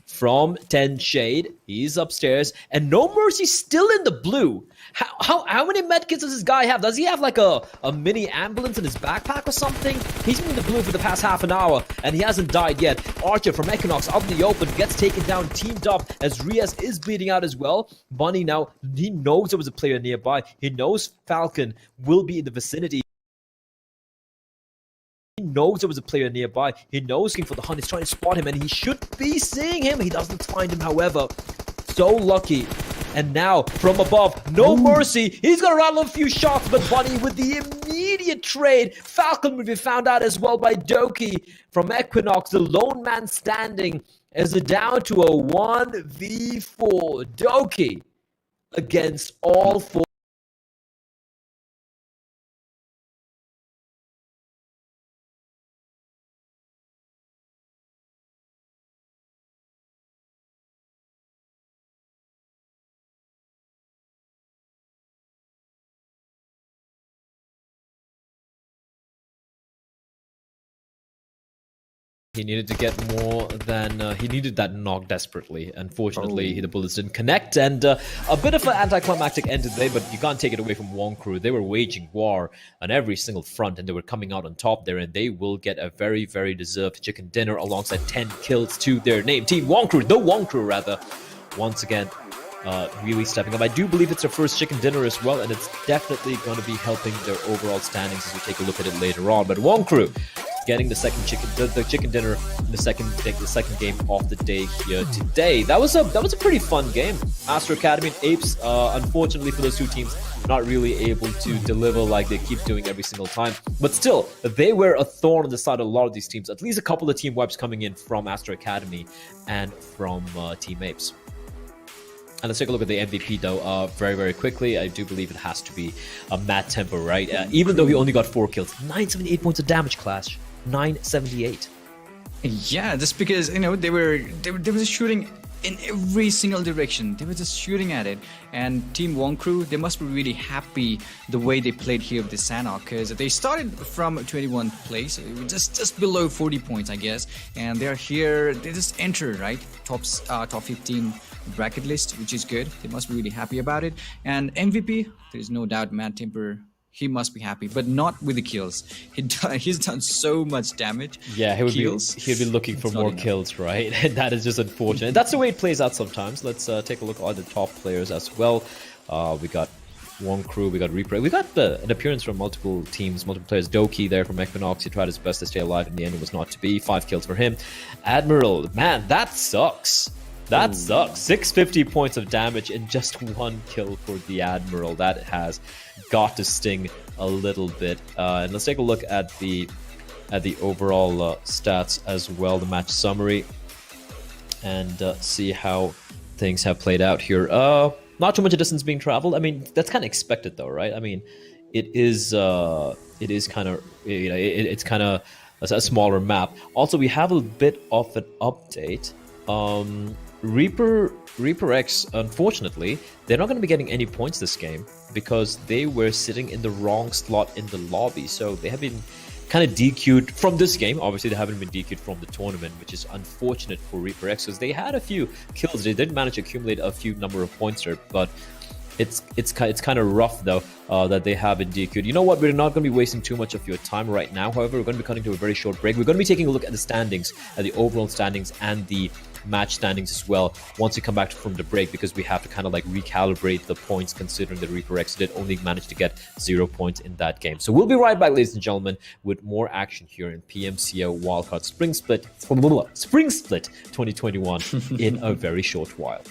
from 10 Shade. He's upstairs, and No Mercy still in the blue. How many medkits does this guy have? Does he have like a mini ambulance in his backpack or something? He's been in the blue for the past half an hour, and he hasn't died yet. Archer from Equinox out in the open gets taken down, teamed up, as Riaz is bleeding out as well. Bunny now, he knows there was a player nearby. He knows Falcon will be in the vicinity. He knows there was a player nearby. He knows King for the hunt. He's trying to spot him, and he should be seeing him. He doesn't find him, however. So lucky. And now, from above, No Mercy. He's going to rattle a few shots, but Bunny with the immediate trade. Falcon will be found out as well by Doki from Equinox, the lone man standing, as it down to a 1v4. Doki against all 4. He needed to get more than he needed that knock desperately. Unfortunately, the bullets didn't connect, and a bit of an anticlimactic end today, but you can't take it away from Wonkru. They were waging war on every single front, and they were coming out on top there, and they will get a very, very deserved chicken dinner alongside 10 kills to their name. Team Wonkru, the Wonkru rather, once again, really stepping up. I do believe it's their first chicken dinner as well, and it's definitely going to be helping their overall standings as we take a look at it later on. But Wonkru getting the second chicken dinner in the second game of the day here today. That was a pretty fun game. Astro Academy and Apes, unfortunately for those two teams, not really able to deliver like they keep doing every single time. But still, they were a thorn on the side of a lot of these teams. At least a couple of team wipes coming in from Astro Academy and from Team Apes. And let's take a look at the MVP, though, very, very quickly. I do believe it has to be Matt Temper, right? Even though he only got 4 kills. 978 points of damage, Clash. 978. Yeah, just because, they were just shooting in every single direction. They were just shooting at it. And Team Wonkru, they must be really happy the way they played here with the Sanhok, because they started from 21st place, just below 40 points, I guess. And they're here, they just entered, right? Top 15 bracket list, which is good. They must be really happy about it. And MVP, there's no doubt Matt Temper, he must be happy, but not with the kills. He's done so much damage. Yeah, he'd be looking for more kills, right? And that is just unfortunate. That's the way it plays out sometimes. Let's take a look at the top players as well. We got Wonkru, we got Reaper. We got an appearance from multiple teams, multiple players. Doki there from Equinox. He tried his best to stay alive. In the end, it was not to be. 5 kills for him. Admiral, man, that sucks. That sucks. 650 points of damage and just 1 kill for the Admiral. That has got to sting a little bit. And let's take a look at the overall stats as well, the match summary, and see how things have played out here. Not too much distance being traveled. I mean, that's kind of expected though, right? I mean, it is kind of, it's kind of a smaller map. Also, we have a bit of an update. Reaper X, unfortunately, they're not going to be getting any points this game because they were sitting in the wrong slot in the lobby. So they have been kind of DQ'd from this game. Obviously, they haven't been DQ'd from the tournament, which is unfortunate for Reaper X because they had a few kills. They did manage to accumulate a few number of points there, but it's kind of rough though that they have been DQ'd. You know what? We're not going to be wasting too much of your time right now. However, we're going to be cutting to a very short break. We're going to be taking a look at the standings, at the overall standings and the match standings as well once we come back from the break, because we have to kind of like recalibrate the points considering that Reaper X did only manage to get 0 points in that game. So we'll be right back, ladies and gentlemen, with more action here in PMCO Wildcard Spring Split 2021 in a very short while.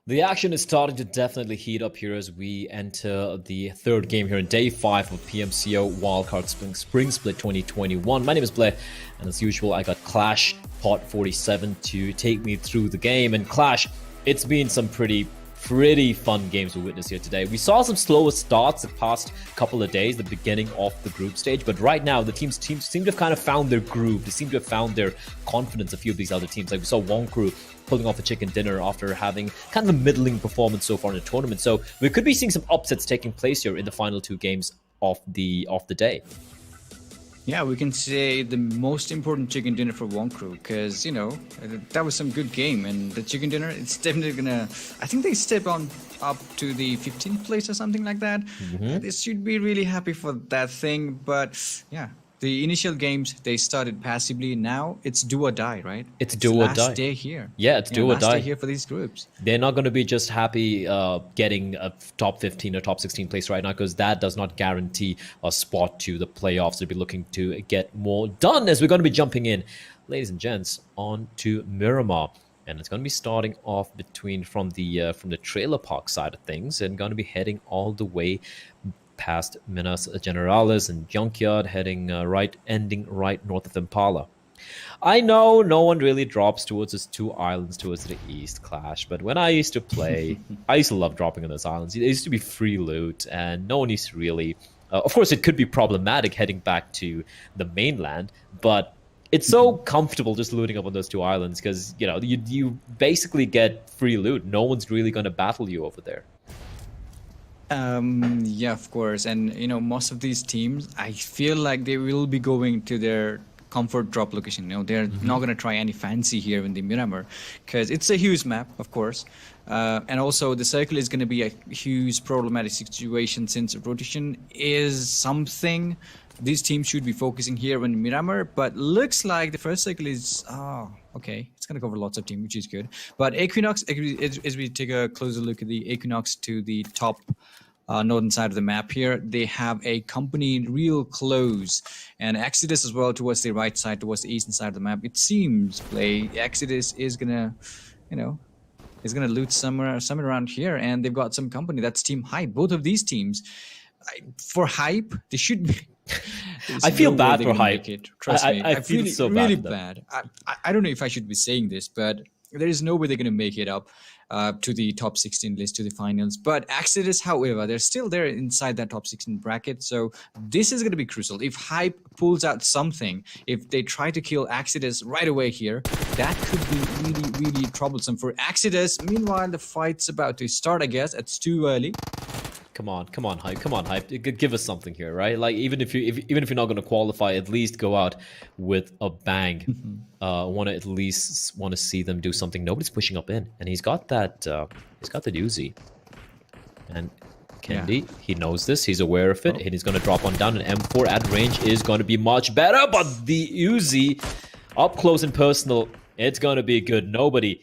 The action is starting to definitely heat up here as we enter the third game here in day 5 of PMCO Wildcard Spring Split 2021. My name is Blair, and as usual, I got Clash Pot 47 to take me through the game. And Clash, it's been some pretty fun games we witnessed here today. We saw some slower starts the past couple of days, the beginning of the group stage, but right now the teams seem to have kind of found their groove. They seem to have found their confidence, a few of these other teams. Like we saw Wonkru pulling off a chicken dinner after having kind of a middling performance so far in the tournament. So we could be seeing some upsets taking place here in the final 2 games of the day. Yeah, we can say the most important chicken dinner for Wonkru, because, you know, that was some good game. And the chicken dinner, it's definitely going to... I think they step on up to the 15th place or something like that. They should be really happy for that thing. But, yeah, the initial games, they started passively. Now it's do or die, right? It's do or die. Last day here. Yeah, it's do or die. Last day here for these groups. They're not going to be just happy getting a top 15 or top 16 place right now, because that does not guarantee a spot to the playoffs. They'll be looking to get more done as we're going to be jumping in, ladies and gents, on to Miramar. And it's going to be starting off from the trailer park side of things and going to be heading all the way past Minas Generalis and Junkyard, heading ending right north of Impala. I know no one really drops towards those 2 islands towards the east, Clash, but when I used to play, I used to love dropping on those islands. It used to be free loot, and no one used to really... of course, it could be problematic heading back to the mainland, but it's so comfortable just looting up on those 2 islands because, you know, you basically get free loot. No one's really going to battle you over there. Yeah, of course. And, you know, most of these teams, I feel like they will be going to their comfort drop location. You know, they're not going to try any fancy here in the Miramar because it's a huge map, of course. And also the circle is going to be a huge problematic situation since rotation is something these teams should be focusing here in Miramar. But looks like the first circle is... okay, it's going to cover lots of teams, which is good. But Equinox, as we take a closer look at the Equinox to the top northern side of the map here, they have a company real close. And Exodus as well towards the right side, towards the eastern side of the map. It seems Exodus is going to, you know, is going to loot somewhere around here. And they've got some company. That's Team Hype. Both of these teams, for Hype, they should be... I feel bad for Hype. Trust me, I feel so really bad. I don't know if I should be saying this, but there is no way they're going to make it up to the top 16 list, to the finals. But Exodus, however, they're still there inside that top 16 bracket. So this is going to be crucial. If Hype pulls out something, if they try to kill Exodus right away here, that could be really troublesome for Exodus. Meanwhile, the fight's about to start, I guess. It's too early. Come on, Hype. Give us something here, right? Like even if you're not going to qualify, at least go out with a bang. Want to see them do something. Nobody's pushing up in, and he's got that. He's got the Uzi, and Kendi, he knows this. He's aware of it, and he's going to drop on down. An M4 at range is going to be much better, but the Uzi up close and personal, it's going to be good.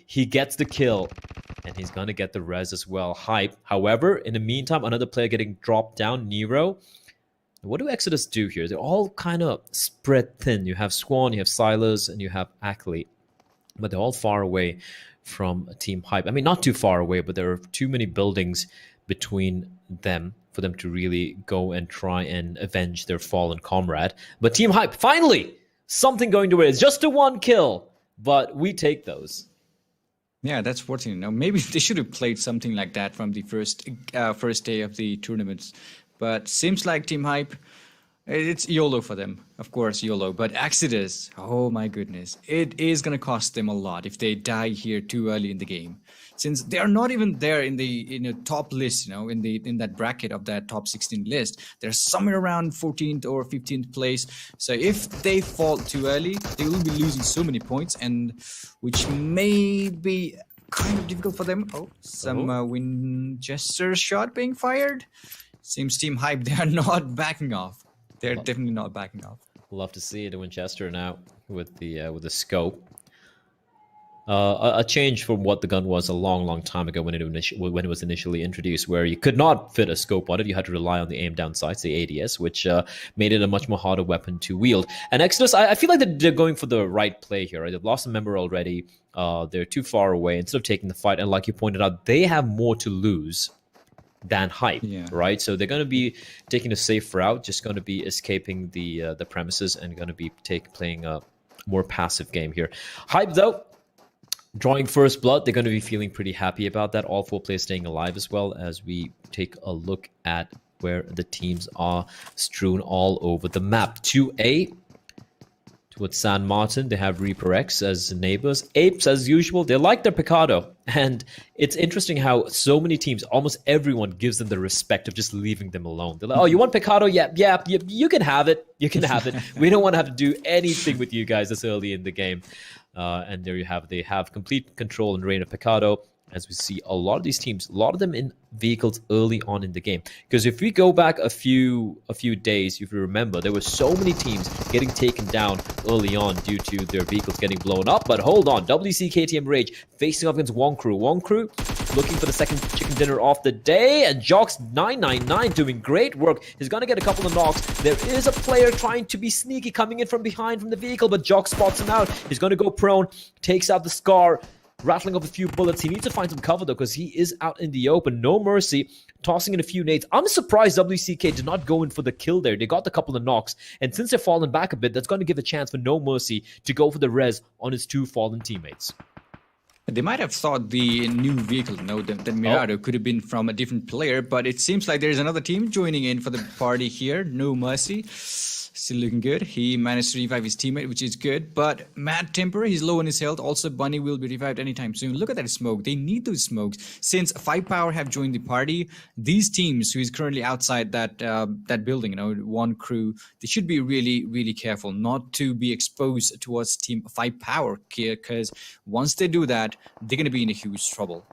He gets the kill. And he's going to get the res as well. Hype. However, in the meantime, another player getting dropped down, Nero. What do Exodus do here? They're all kind of spread thin. You have Swan, you have Silas, and you have Ackley. But they're all far away from Team Hype. I mean, not too far away, but there are too many buildings between them for them to really go and try and avenge their fallen comrade. But Team Hype, finally, something going to win. It's just a 1 kill, but we take those. Yeah, that's fortunate. You know, maybe they should have played something like that from the first day of the tournaments. But seems like Team Hype, it's YOLO for them. Of course, YOLO. But Exodus, oh my goodness. It is going to cost them a lot if they die here too early in the game. Since they are not even there in the top list, you know, in that bracket of that top 16 list. They're somewhere around 14th or 15th place. So if they fall too early, they will be losing so many points, and which may be kind of difficult for them. Oh, some Winchester shot being fired. Seems Team Hype, they are not backing off. They're definitely not backing off. Love to see it in Winchester now with the scope. A change from what the gun was a long time ago when it was initially introduced, where you could not fit a scope on it. You had to rely on the aim down sights, the ADS, which made it a much more harder weapon to wield. And Exodus, I feel like they're going for the right play here. Right? They've lost a member already. They're too far away. Instead of taking the fight, and like you pointed out, they have more to lose than hype, right? So they're going to be taking a safe route, just going to be escaping the premises and going to be playing a more passive game here. Hype, though, drawing first blood, they're going to be feeling pretty happy about that. All 4 players staying alive as well, as we take a look at where the teams are strewn all over the map. 2A towards San Martin, they have Reaper X as neighbors. Apes, as usual, they like their Picado. And it's interesting how so many teams, almost everyone, gives them the respect of just leaving them alone. They're like, oh, you want Picado? Yeah, you can have it. You can have it. We don't want to have to do anything with you guys this early in the game. And there you have it. They have complete control and reign of Picado, as we see a lot of these teams, a lot of them in vehicles early on in the game. Because if we go back a few days, if you remember, there were so many teams getting taken down early on due to their vehicles getting blown up. But hold on, WCKTM Rage facing off against Wonkru. Wonkru looking for the second chicken dinner of the day, and Jox999 doing great work. He's going to get a couple of knocks. There is a player trying to be sneaky, coming in from behind from the vehicle, but Jox spots him out. He's going to go prone, takes out the Scar, rattling off a few bullets. He needs to find some cover, though, because he is out in the open. No mercy, tossing in a few nades. I'm surprised WCK did not go in for the kill there. They got a couple of knocks, and since they're fallen back a bit, that's going to give a chance for No Mercy to go for the res on his 2 fallen teammates. They might have thought the new vehicle, the Mirado, could have been from a different player, but it seems like there's another team joining in for the party here. No Mercy. Still looking good. He managed to revive his teammate, which is good. But Mad Temper, he's low on his health. Also, Bunny will be revived anytime soon. Look at that smoke. They need those smokes. Since 5Power have joined the party, these teams who is currently outside that building, Wonkru, they should be really careful not to be exposed towards Team 5Power, because once they do that, they're going to be in a huge trouble.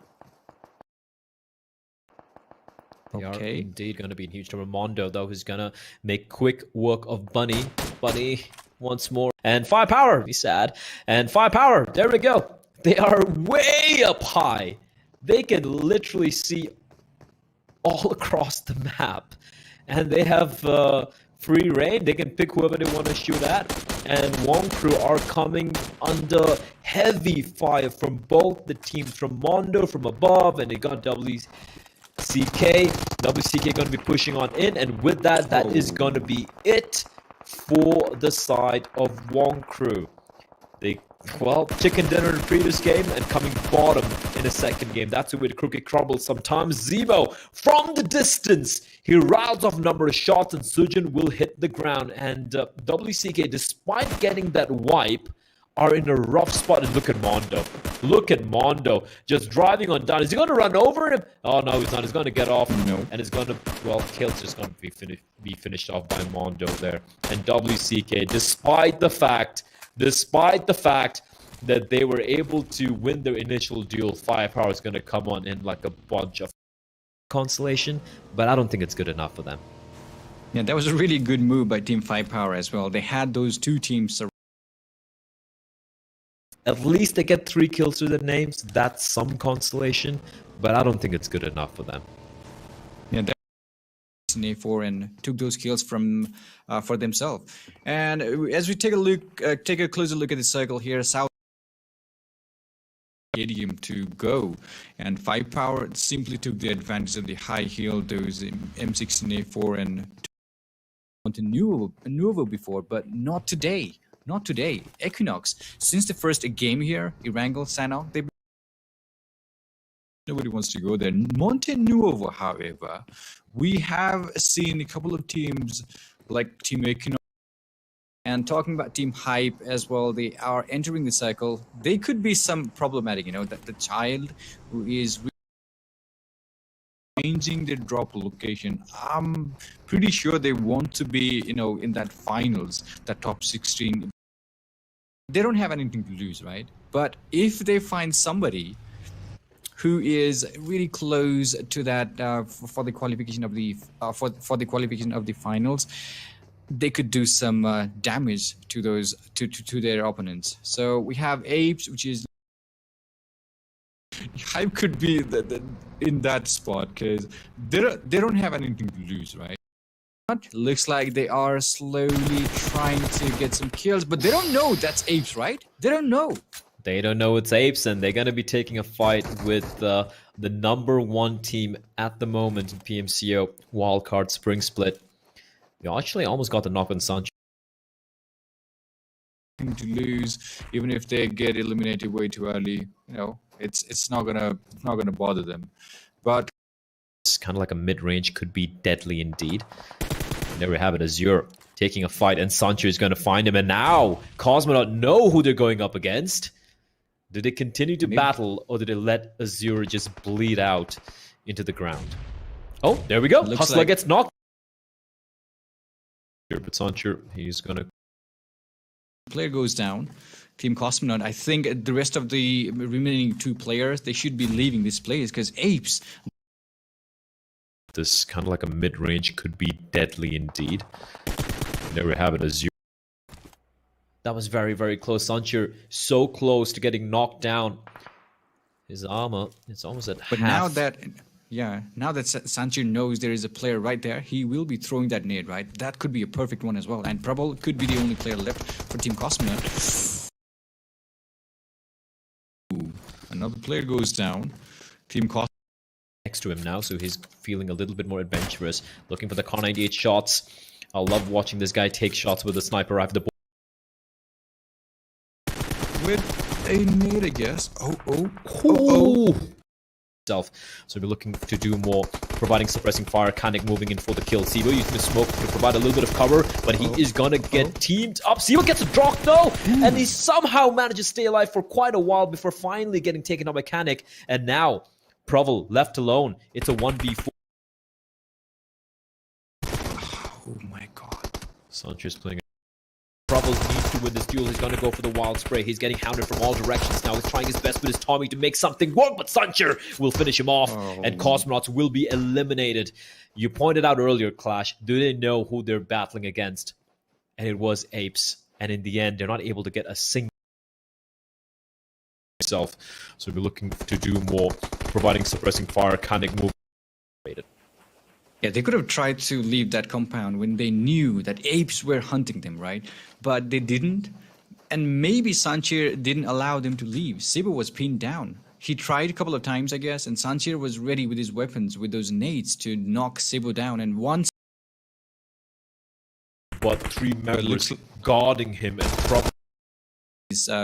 They are indeed going to be in huge trouble. Mondo, though, who's going to make quick work of Bunny. Bunny once more. And 5Power, be sad. And 5Power, there we go. They are way up high. They can literally see all across the map. And they have free reign. They can pick whoever they want to shoot at. And Wonkru are coming under heavy fire from both the teams. From Mondo, from above, and they got WCK going to be pushing on in, and with that, that is going to be it for the side of Wonkru. They, chicken dinner in the previous game and coming bottom in the second game. That's the way the cookie crumbles sometimes. Zemo, from the distance, he riles off a number of shots, and Sujin will hit the ground. And WCK, despite getting that wipe, are in a rough spot. And look at Mondo. Look at Mondo just driving on down. Is he going to run over him? Oh, no, he's not. He's going to get off. No. And it's going to, kill's just going to be finished off by Mondo there. And WCK, despite the fact that they were able to win their initial duel, 5Power is going to come on in like a bunch of consolation, but I don't think it's good enough for them. Yeah, that was a really good move by Team 5Power as well. They had those 2 teams. At least they get 3 kills to their names. That's some consolation, but I don't think it's good enough for them. Yeah, they in A4 and took those kills from for themselves. And as we take a closer look at the cycle here, South Stadium to go, and 5Power simply took the advantage of the high heal. Those M16 A4 and Nuevo before, but not today. Not today. Equinox, since the first game here, Erangel, Sanhok, nobody wants to go there. Nuevo, however, we have seen a couple of teams like Team Equinox, and talking about Team Hype as well, they are entering the cycle. They could be some problematic, that the child who is changing their drop location. I'm pretty sure they want to be, in that finals, that top 16. They don't have anything to lose, right? But if they find somebody who is really close to that for the qualification of the for the qualification of the finals, they could do some damage to those to their opponents. So we have Apes, which is Hype could be in that spot because they don't have anything to lose, right? Looks like they are slowly trying to get some kills, but they don't know that's Apes, right? They don't know. They don't know it's Apes, and they're going to be taking a fight with the #1 team at the moment in PMCO Wildcard Spring Split. They actually almost got the knock on Sancho. To lose, even if they get eliminated way too early, you know, it's not gonna bother them. But it's kind of like a mid-range, could be deadly indeed. And there we have it, Azure taking a fight, and Sancho is going to find him. And now Cosmonaut know who they're going up against. Do they continue to battle, or do they let Azure just bleed out into the ground? Oh, there we go. Hustler gets knocked. But Sancho, he's gonna. Player goes down. Team Cosmonaut. I think the rest of the remaining 2 players, they should be leaving this place because Apes. This kind of like a mid-range, could be deadly indeed. And there we have it, Azure. That was very, very close. Sancho so close to getting knocked down. His armor, it's almost at but half. Now that Sancho knows there is a player right there, he will be throwing that nade, right? That could be a perfect one as well. And Prabal could be the only player left for Team Cosmonaut. Ooh, another player goes down. Team Cosmonaut Next to him now, so he's feeling a little bit more adventurous. Looking for the Car 98 shots. I love watching this guy take shots with a sniper rifle. With a nade, I guess. So we're looking to do more, providing suppressing fire. Kanik moving in for the kill. Sivo using the smoke to provide a little bit of cover, but he is gonna get teamed up. Sivo gets a drop though, and he somehow manages to stay alive for quite a while before finally getting taken out by Kanik. And now Provel left alone. It's a 1v4. Oh my god. Sancho's playing. Provel needs to win this duel. He's going to go for the wild spray. He's getting hounded from all directions now. He's trying his best with his Tommy to make something work, but Sancho will finish him off, and Cosmonauts will be eliminated. You pointed out earlier, Clash, do they know who they're battling against? And it was Apes. And in the end, they're not able to get a single self. So we're looking to do more, providing suppressing fire, Kanik move. Yeah, they could have tried to leave that compound when they knew that Apes were hunting them, right? But they didn't. And maybe Sancho didn't allow them to leave. Sibo was pinned down. He tried a couple of times, I guess, and Sancho was ready with his weapons, with those nades to knock Sibo down. And once... But 3 members guarding him and probably...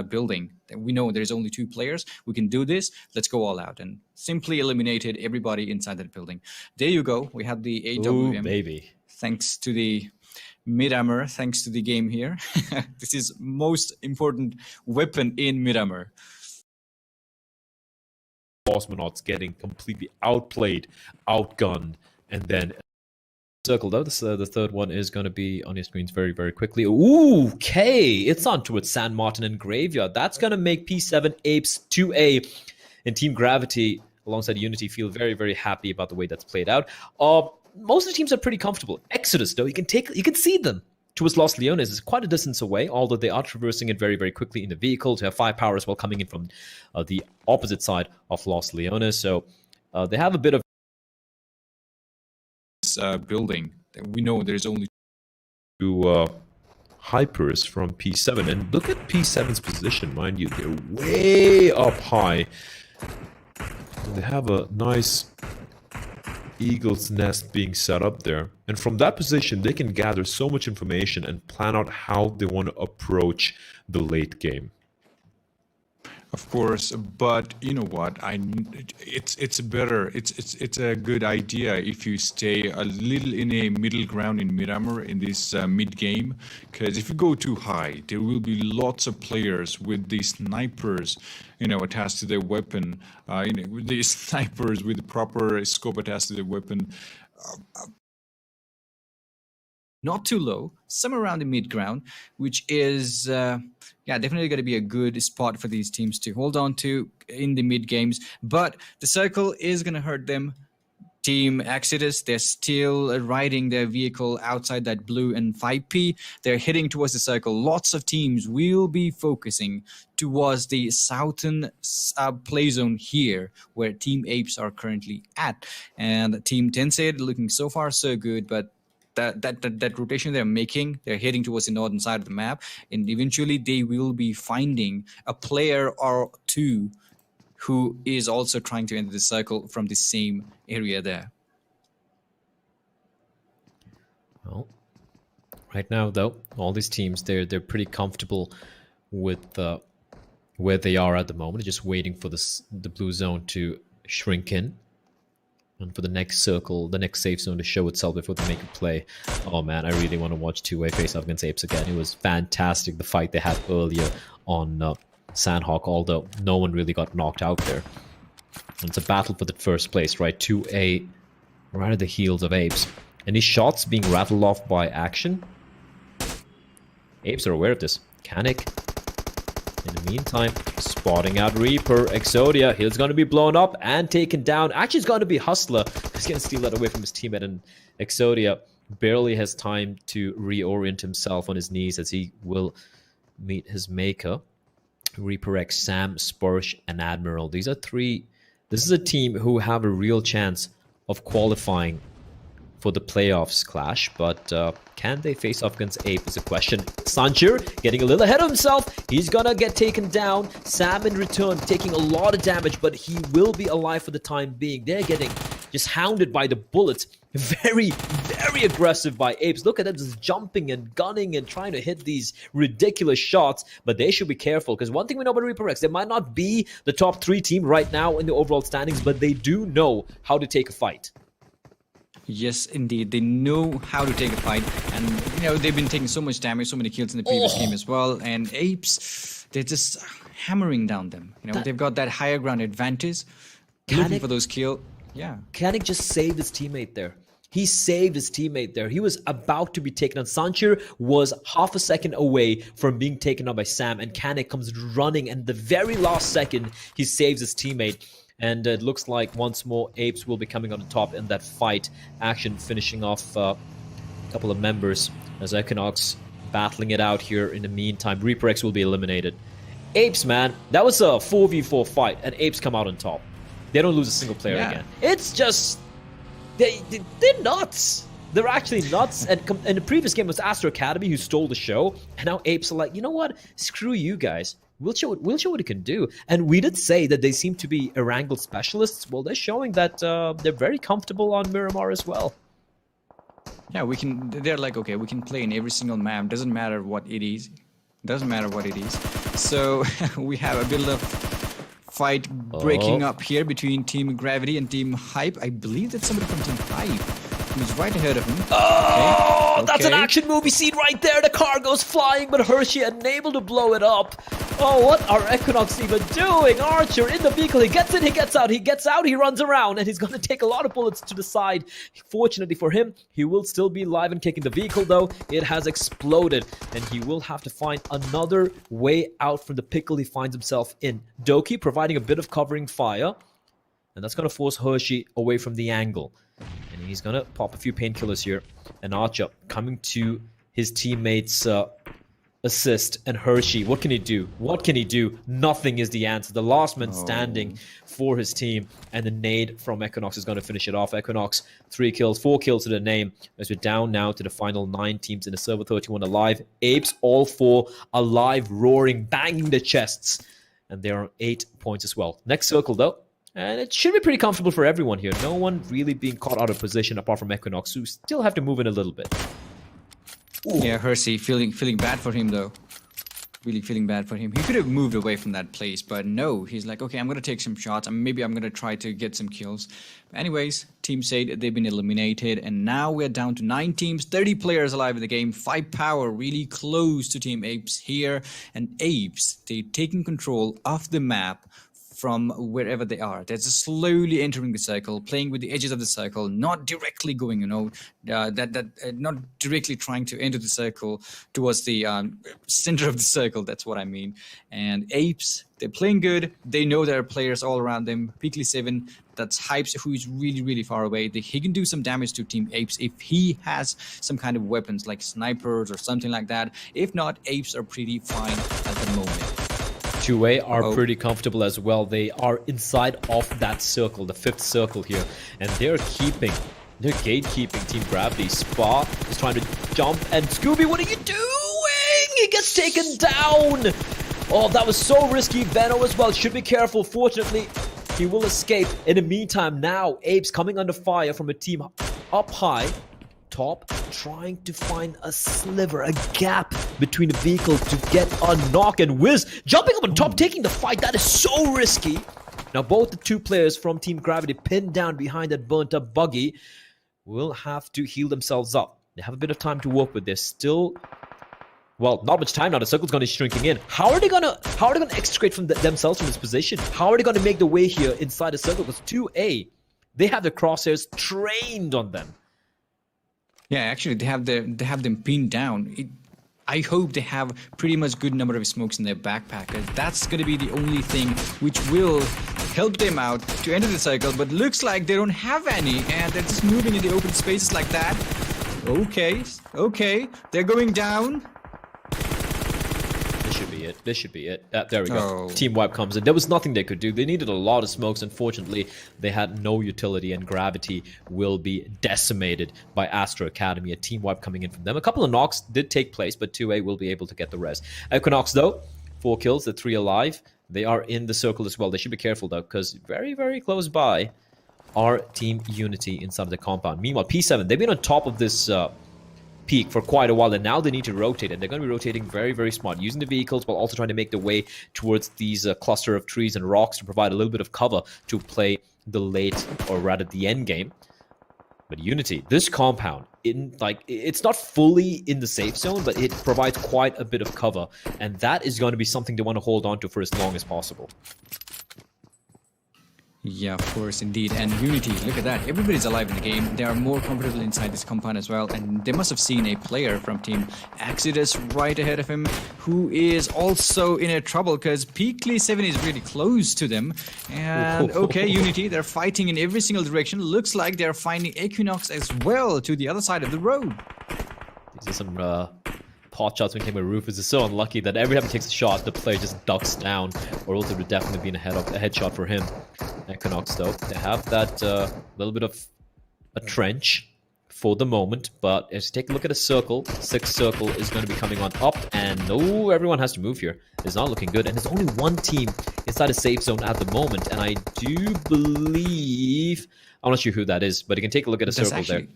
building. We know there's only 2 players. We can do this. Let's go all out, and simply eliminated everybody inside that building. There you go. We have the AWM. Ooh, baby. Thanks to the Miramar. Thanks to the game here. This is most important weapon in Miramar. Cosmonauts getting completely outplayed, outgunned, and then circle though. The third one is going to be on your screens very, very quickly. Ooh, okay. It's on towards San Martin and Graveyard. That's going to make P7 Apes 2A and Team Gravity alongside Unity feel very, very happy about the way that's played out. Most of the teams are pretty comfortable. Exodus, though, you can see them towards Los Leones. It's quite a distance away, although they are traversing it very, very quickly in the vehicle to have firepower as well coming in from the opposite side of Los Leones. So they have a bit of building. We know there's only 2 hypers from P7, and look at P7's position, mind you, they're way up high. They have a nice eagle's nest being set up there, and from that position they can gather so much information and plan out how they want to approach the late game. Of course, but you know what? It's better. It's a good idea if you stay a little in a middle ground in Miramar in this mid game, because if you go too high, there will be lots of players with these snipers, attached to their weapon. With these snipers with the proper scope attached to their weapon. Not too low, somewhere around the mid ground, which is definitely going to be a good spot for these teams to hold on to in the mid games. But the circle is going to hurt them. Team Exodus, they're still riding their vehicle outside that blue and 5P. They're heading towards the circle. Lots of teams will be focusing towards the southern play zone here, where Team Apes are currently at. And Team Tensei looking so far so good, but that rotation they're making, they're heading towards the northern side of the map, and eventually they will be finding a player or two who is also trying to enter the circle from the same area there. Well, right now though, all these teams, they're pretty comfortable with where they are at the moment, just waiting for the blue zone to shrink in and for the next circle, the next safe zone to show itself before they make a play. Oh man, I really want to watch two-way face-off against Apes again. It was fantastic, the fight they had earlier on Sanhok, although no one really got knocked out there. And it's a battle for the first place, right? 2A right at the heels of Apes. Any shots being rattled off by Action? Apes are aware of this. Kanik, in the meantime, spotting out Reaper. Exodia, he's going to be blown up and taken down. Actually, it's going to be Hustler. He's going to steal that away from his teammate, and Exodia barely has time to reorient himself on his knees as he will meet his maker. Reaper X, Sam, Spursh, and Admiral. These are three. This is a team who have a real chance of qualifying for the playoffs clash, but can they face off against Ape is a question. Sanchir getting a little ahead of himself. He's gonna get taken down. Sam in return taking a lot of damage, but he will be alive for the time being. They're getting just hounded by the bullets. Very, very aggressive by Apes. Look at them just jumping and gunning and trying to hit these ridiculous shots, but they should be careful, because one thing we know about Reaper X, they might not be the top 3 team right now in the overall standings, but they do know how to take a fight. Yes, indeed. They know how to take a fight, and you know they've been taking so much damage, so many kills in the previous game as well. And Apes, they're just hammering down them. You know, they've got that higher ground advantage, looking for those kills. Yeah, Kanik just saved his teammate there. He saved his teammate there. He was about to be taken on. Sanchir was half a second away from being taken on by Sam, and Kanik comes running, and the very last second he saves his teammate. And it looks like once more Apes will be coming on the top in that fight. Action finishing off a couple of members as Equinox battling it out here in the meantime. Reaper X will be eliminated. Apes, man, that was a 4v4 fight, and Apes come out on top. They don't lose a single player again. It's just... They're nuts. They're actually nuts. And in the previous game, it was Astro Academy who stole the show. And now Apes are like, you know what? Screw you guys. We'll show what it can do. And we did say that they seem to be Erangel specialists. Well, they're showing that they're very comfortable on Miramar as well. Yeah, we can. They're like, okay, we can play in every single map. Doesn't matter what it is. Doesn't matter what it is. So we have a bit of fight breaking up here between Team Gravity and Team Hype. I believe that's somebody from Team Hype who's right ahead of him. Oh, that's an action movie scene right there. The car goes flying, but Hershey unable to blow it up. Oh, what are Equinox even doing? Archer in the vehicle. He gets in, he gets out. He gets out, he runs around, and he's going to take a lot of bullets to the side. Fortunately for him, he will still be alive and kicking. The vehicle, though, it has exploded, and he will have to find another way out from the pickle he finds himself in. Doki providing a bit of covering fire, and that's going to force Hershey away from the angle. And he's going to pop a few painkillers here. And Archer coming to his teammates' assist. And Hershey, what can he do? What can he do? Nothing is the answer. The last man standing for his team. And the nade from Equinox is going to finish it off. Equinox, 3 kills, 4 kills to the name. As we're down now to the final 9 teams in the server, 31 alive. Apes, all 4 alive, roaring, banging the chests. And they're on 8 points as well. Next circle, though. And it should be pretty comfortable for everyone here. No one really being caught out of position apart from Equinox, who still have to move in a little bit. Ooh. Yeah, Hersey feeling bad for him, though. Really feeling bad for him. He could have moved away from that place, but no. He's like, okay, I'm going to take some shots, and maybe I'm going to try to get some kills. Anyways, Team Sade, they've been eliminated, and now we're down to 9 teams, 30 players alive in the game. 5 power really close to Team Apes here. And Apes, they're taking control of the map from wherever they are. They're just slowly entering the circle, playing with the edges of the circle, not directly going, not directly trying to enter the circle towards the center of the circle. That's what I mean. And APES, they're playing good. They know there are players all around them. PeaklySeven, that's Hypes, who is really, really far away. He can do some damage to Team APES if he has some kind of weapons like snipers or something like that. If not, APES are pretty fine at the moment. 2A are pretty comfortable as well. They are inside of that circle, the 5th circle here, and they're gatekeeping Team Gravity. Spa is trying to jump, and Scooby, what are you doing? He gets taken down. Oh, that was so risky. Veno as well should be careful. Fortunately, he will escape. In the meantime, now APES coming under fire from a team up high. Top, trying to find a sliver, a gap between the vehicles to get a knock, and Wiz jumping up on top, taking the fight. That is so risky. Now both the 2 players from Team Gravity pinned down behind that burnt up buggy will have to heal themselves up. They have a bit of time to work with. They're still, well, not much time now. The circle's going to be shrinking in. How are they gonna extricate from themselves from this position? How are they going to make the way here inside the circle? Because 2A, they have the crosshairs trained on them. Yeah, actually, they have them pinned down. I hope they have pretty much good number of smokes in their backpack. That's going to be the only thing which will help them out to enter the circle. But looks like they don't have any, and they're just moving in the open spaces like that. Okay, they're going down. This should be it. There we go. Oh. Team Wipe comes in. There was nothing they could do. They needed a lot of smokes. Unfortunately, they had no utility, and Gravity will be decimated by Astro Academy. A Team Wipe coming in from them. A couple of knocks did take place, but 2A will be able to get the rest. Equinox, though, 4 kills, the 3 alive. They are in the circle as well. They should be careful, though, because very, very close by are Team Unity inside of the compound. Meanwhile, P7, they've been on top of this peak for quite a while, and now they need to rotate, and they're going to be rotating very, very smart, using the vehicles while also trying to make the way towards these cluster of trees and rocks to provide a little bit of cover to play the late, or rather the end game. But Unity, this compound, it's not fully in the safe zone, but it provides quite a bit of cover, and that is going to be something they want to hold on to for as long as possible. Yeah, of course, indeed. And Unity, look at that. Everybody's alive in the game. They are more comfortable inside this compound as well. And they must have seen a player from Team Exodus right ahead of him, who is also in a trouble because PeaklySeven is really close to them. And okay, Unity, they're fighting in every single direction. Looks like they're finding Equinox as well to the other side of the road. These are some pot shots when came with Rufus. Is so unlucky that every time he takes a shot, the player just ducks down, or else it would definitely be a headshot for him. Equinox, though, they have that little bit of a trench for the moment, but as you take a look at a circle, 6th circle is going to be coming on up, and no, everyone has to move here. It's not looking good, and there's only one team inside a safe zone at the moment, and I do believe, I'm not sure who that is, but you can take a look at a circle there.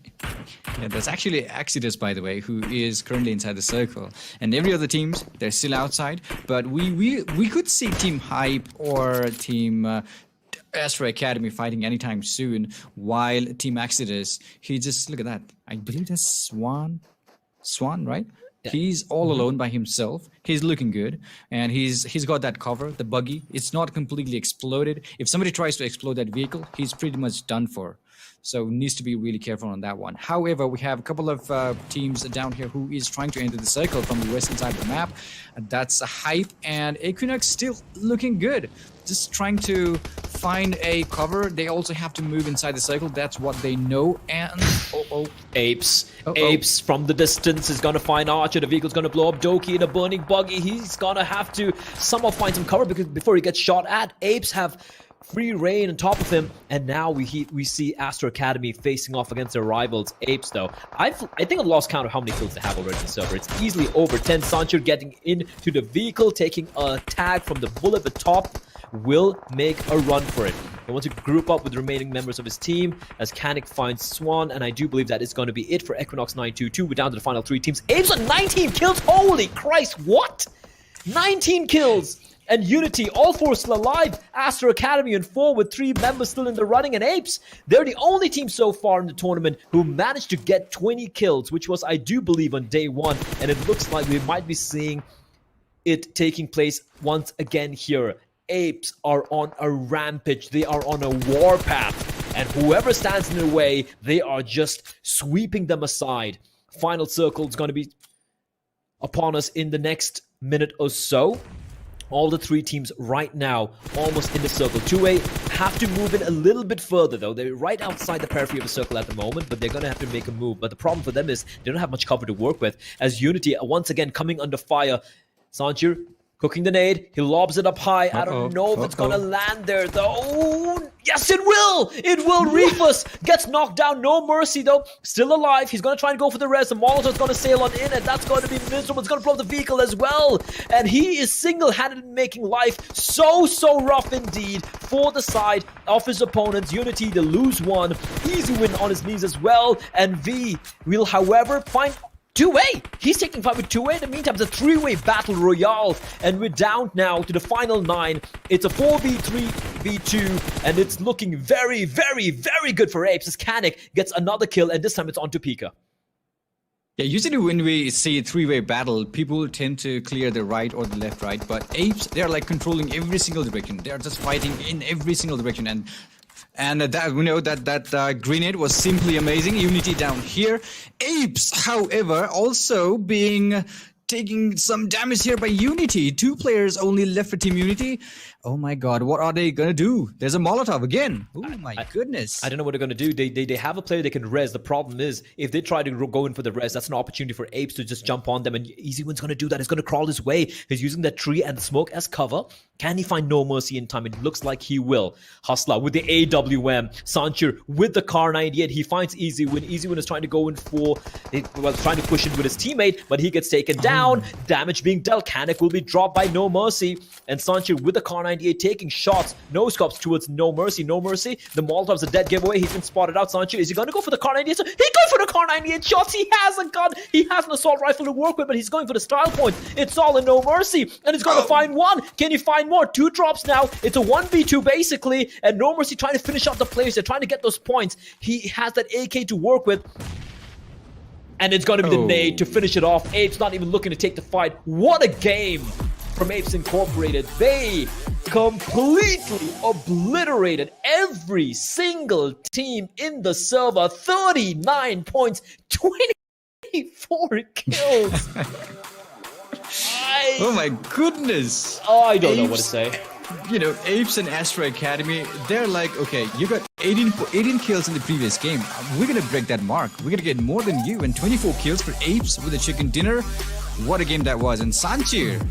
Yeah, that's actually Exodus, by the way, who is currently inside the circle. And every other teams, they're still outside, but we could see Team Hype or Team Astro Academy fighting anytime soon, while Team Exodus, he just, look at that. I believe that's Swan, right? Yeah. He's all alone by himself. He's looking good, and he's got that cover, the buggy. It's not completely exploded. If somebody tries to explode that vehicle, he's pretty much done for. So needs to be really careful on that one. However, we have a couple of teams down here who is trying to enter the circle from the western side of the map. That's a Hype, and Equinox still looking good. Just trying to find a cover. They also have to move inside the circle. That's what they know. And APES. APES from the distance is going to find Archer. The vehicle's going to blow up Doki in a burning buggy. He's going to have to somehow find some cover because before he gets shot at. APES have free reign on top of him, and now we see Astro Academy facing off against their rivals. APES, though, I think I've lost count of how many kills they have already in the server. It's easily over 10. Sancho getting into the vehicle, taking a tag from the bullet at the top, will make a run for it. He wants to group up with the remaining members of his team as Kanik finds Swan, and I do believe that is going to be it for Equinox 922. We're down to the final 3 teams. APES on 19 kills. Holy Christ, what? 19 kills. And Unity, all 4 still alive. Astro Academy and 4 with 3 members still in the running. And APES, they're the only team so far in the tournament who managed to get 20 kills, which was, I do believe, on day 1. And it looks like we might be seeing it taking place once again here. Apes are on a rampage. They are on a warpath. And whoever stands in their way, they are just sweeping them aside. Final circle is going to be upon us in the next minute or so. All the three teams right now almost in the circle. 2A have to move in a little bit further though. They're right outside the periphery of the circle at the moment, but they're going to have to make a move. But the problem for them is they don't have much cover to work with, as Unity once again coming under fire. Sanchir cooking the nade. He lobs it up high. I don't know if it's going to land there though. Yes, it will! It will! Reefus gets knocked down. No mercy though. Still alive. He's going to try and go for the res. The Molotov's going to sail on in, and that's going to be miserable. It's going to blow up the vehicle as well. And he is single-handedly making life so rough indeed for the side of his opponents. Unity, the lose one. Easy win on his knees as well. And V will, however, find 2A. He's taking fight with 2A. In the meantime, it's a 3-way battle royale. And we're down now to the final 9. It's a 4v3, v2. And it's looking very good for Apes as Kanik gets another kill. And this time it's on to Pika. Yeah, usually when we see a 3-way battle, people tend to clear the right or the left, right? But Apes, they're like controlling every single direction. They're just fighting in every single direction. And that we know that grenade was simply amazing. Unity down here. Apes, however, also taking some damage here by Unity. 2 players only left for Team Unity. Oh my god, what are they gonna do? There's a Molotov again. Oh my goodness. I don't know what they're gonna do. They have a player they can res. The problem is, if they try to go in for the res, that's an opportunity for Apes to just jump on them, and EasyWin's gonna do that. He's gonna crawl his way. He's using that tree and the smoke as cover. Can he find No Mercy in time? It looks like he will. Hustler with the AWM. Sanchir with the Car 98. He finds EasyWin. EasyWin is trying to go in for, trying to push in with his teammate, but he gets taken down. Damage being dealt. Kanik will be dropped by No Mercy. And Sanchir with the Car 98 taking shots. No scopes towards No Mercy. No Mercy. The Molotov's a dead giveaway. He's been spotted out. Sanchir, is he going to go for the Car 98? He goes for the Car 98 shots. He has a gun. He has an assault rifle to work with, but he's going for the style point. It's all in No Mercy. And he's going to find one. Can you find more? 2 drops now. It's a 1v2 basically. And No Mercy trying to finish off the players. They're trying to get those points. He has that AK to work with. And it's going to be the nade to finish it off. Apes not even looking to take the fight. What a game from Apes Incorporated. They completely obliterated every single team in the server. 39 points, 24 kills. Oh my goodness. I don't know what to say. You know, Apes and Astra Academy, they're like, okay, you got 18 kills in the previous game. We're going to break that mark. We're going to get more than you. And 24 kills for Apes with a chicken dinner. What a game that was. And Sanchir,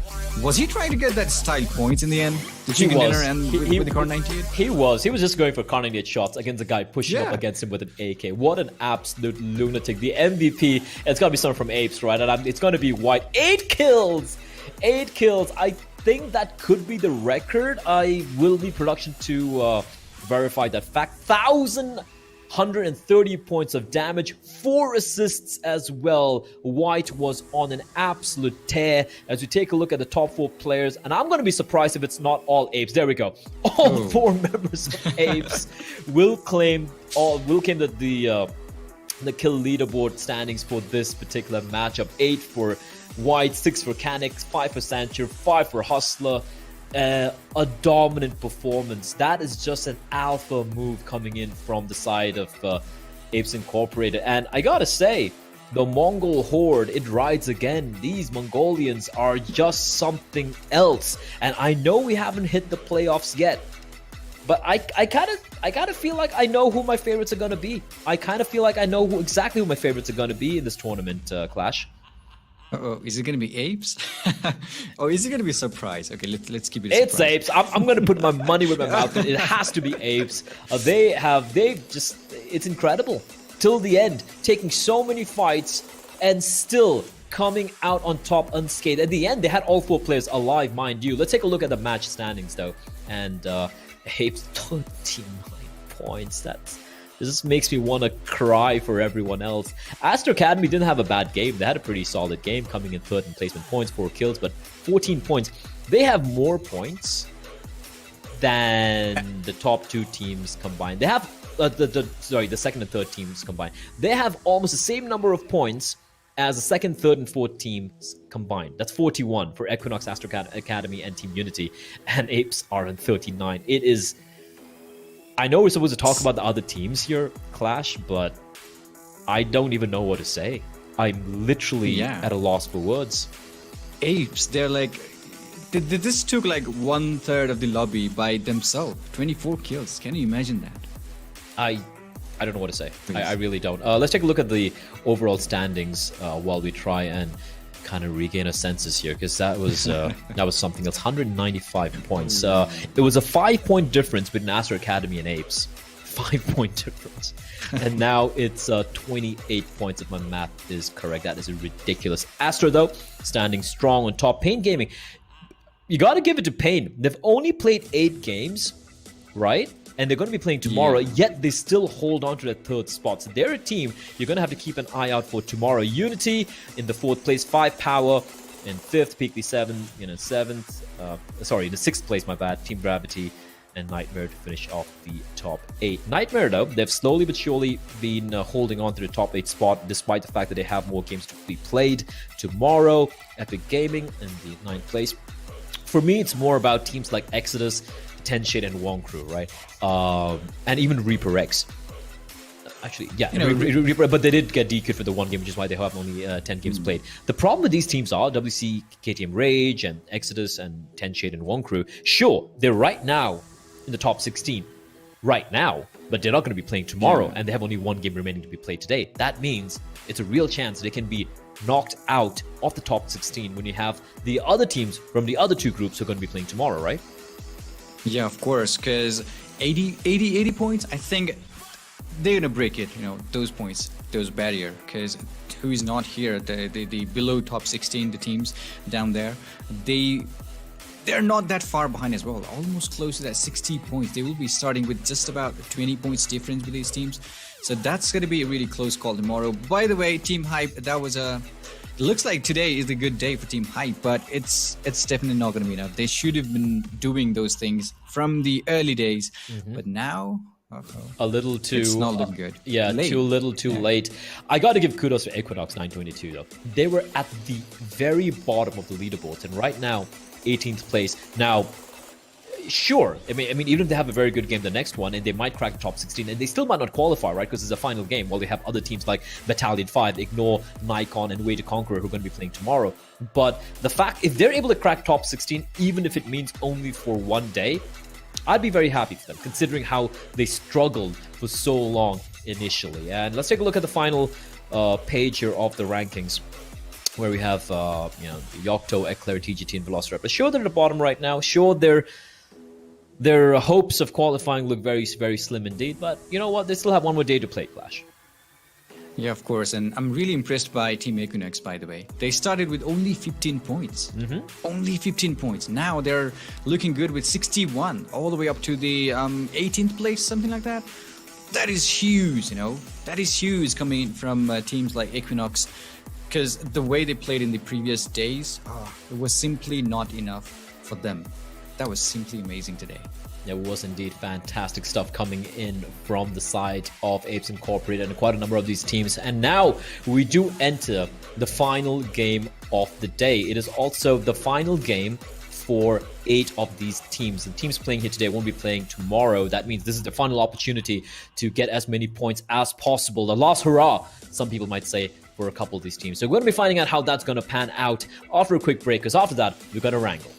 was he trying to get that style points in the end? The chicken dinner and with the Car 98? He was just going for Car 98 shots against a guy pushing up against him with an AK. What an absolute lunatic. The MVP, it's got to be someone from Apes, right? And it's going to be White. 8 kills! 8 kills. I think that could be the record. I will need production to verify that fact. 1,130 points of damage, 4 assists as well. White was on an absolute tear. As we take a look at the top 4 players, and I'm going to be surprised if it's not all Apes. There we go. All 4 members of Apes will claim the kill leaderboard standings for this particular matchup. 8 for White, 6 for Kanik, 5 for Sanchir, 5 for Hustler. A dominant performance. That is just an alpha move coming in from the side of Apes Incorporated. And I gotta say, the Mongol Horde, it rides again. These Mongolians are just something else. And I know we haven't hit the playoffs yet, but I kind of feel like I know who my favorites are gonna be. I kind of feel like I know exactly who my favorites are gonna be in this tournament, Clash. Uh-oh, is it going to be Apes? Or is it going to be a surprise? Okay, let's keep it a surprise. It's Apes. I'm going to put my money where my mouth is. It has to be Apes. It's incredible. Till the end, taking so many fights and still coming out on top unscathed. At the end, they had all 4 players alive, mind you. Let's take a look at the match standings, though. And Apes, 39 points. This just makes me want to cry for everyone else. Astra Academy didn't have a bad game. They had a pretty solid game, coming in 3rd in placement points, 4 kills, but 14 points. They have more points than the top 2 teams combined. They have the second and third teams combined. They have almost the same number of points as the second, third, and fourth teams combined. That's 41 for Equinox, Astro Academy, and Team Unity. And APES are on 39. It is... I know we're supposed to talk about the other teams here, Clash, but I don't even know what to say. I'm literally at a loss for words. APES, they're like... This took like 1/3 of the lobby by themselves. 24 kills. Can you imagine that? I don't know what to say. I really don't. Let's take a look at the overall standings while we try and kind of regain our senses here, because that was something else. 195 points. It was a 5-point difference between Astro Academy and APES. 5-point difference. And now it's 28 points if my math is correct. That is ridiculous. Astro, though, standing strong on top. Pain Gaming, you got to give it to Pain. They've only played 8 games, right? And they're going to be playing tomorrow, yet they still hold on to that 3rd spot. So they're a team you're going to have to keep an eye out for tomorrow. Unity in the 4th place, 5 Power in 5th, PeaklySeven in 7th. Sorry, in the 6th place, my bad. Team Gravity and Nightmare to finish off the top 8. Nightmare, though, they've slowly but surely been holding on to the top 8 spot, despite the fact that they have more games to be played tomorrow. EpicGaming in the 9th place. For me, it's more about teams like Exodus, Tenshade, and Wonkru, right? And even Reaper X. Actually, yeah, Reaper, but they did get DQ'd for the 1 game, which is why they have only 10 games played. The problem with these teams are WC, KTM Rage, and Exodus, and Tenshade, and Wonkru. Sure, they're right now in the top 16, right now, but they're not going to be playing tomorrow, and they have only 1 game remaining to be played today. That means it's a real chance they can be knocked out of the top 16 when you have the other teams from the other 2 groups who are going to be playing tomorrow, right? Yeah, of course, because 80 points, I think they're going to break it, those points, those barrier, because who is not here, the below top 16, the teams down there, they're not that far behind as well, almost close to that 60 points. They will be starting with just about 20 points difference with these teams. So that's going to be a really close call tomorrow. By the way, Team Hype, that was it looks like today is a good day for Team Hype, but it's definitely not going to be enough. They should have been doing those things from the early days, but now a little too. It's not looking good. Yeah, too late. I got to give kudos to Equinox 922 though. They were at the very bottom of the leaderboards, and right now, 18th place. Now, sure, I mean, even if they have a very good game, the next one, and they might crack the top 16, and they still might not qualify, right? Because it's a final game. While they have other teams like Battalion 5, Ignore, Nikon, and Way to Conqueror who are going to be playing tomorrow. But the fact, if they're able to crack top 16, even if it means only for 1 day, I'd be very happy for them, considering how they struggled for so long initially. And let's take a look at the final page here of the rankings, where we have Yocto, Eclair, TGT, and VelociRaptor. Sure, they're at the bottom right now. Sure, their hopes of qualifying look very, very slim indeed. But you know what? They still have 1 more day to play, Clash. Yeah, of course. And I'm really impressed by Team Equinox, by the way. They started with only 15 points. Only 15 points. Now they're looking good with 61, all the way up to the 18th place, something like that. That is huge, That is huge coming from teams like Equinox. Because the way they played in the previous days, it was simply not enough for them. That was simply amazing today. There was indeed fantastic stuff coming in from the side of APES Incorporated and quite a number of these teams. And now we do enter the final game of the day. It is also the final game for 8 of these teams. The teams playing here today won't be playing tomorrow. That means this is the final opportunity to get as many points as possible. The last hurrah, some people might say, for a couple of these teams. So we're going to be finding out how that's going to pan out after a quick break, because after that, we've got Erangel.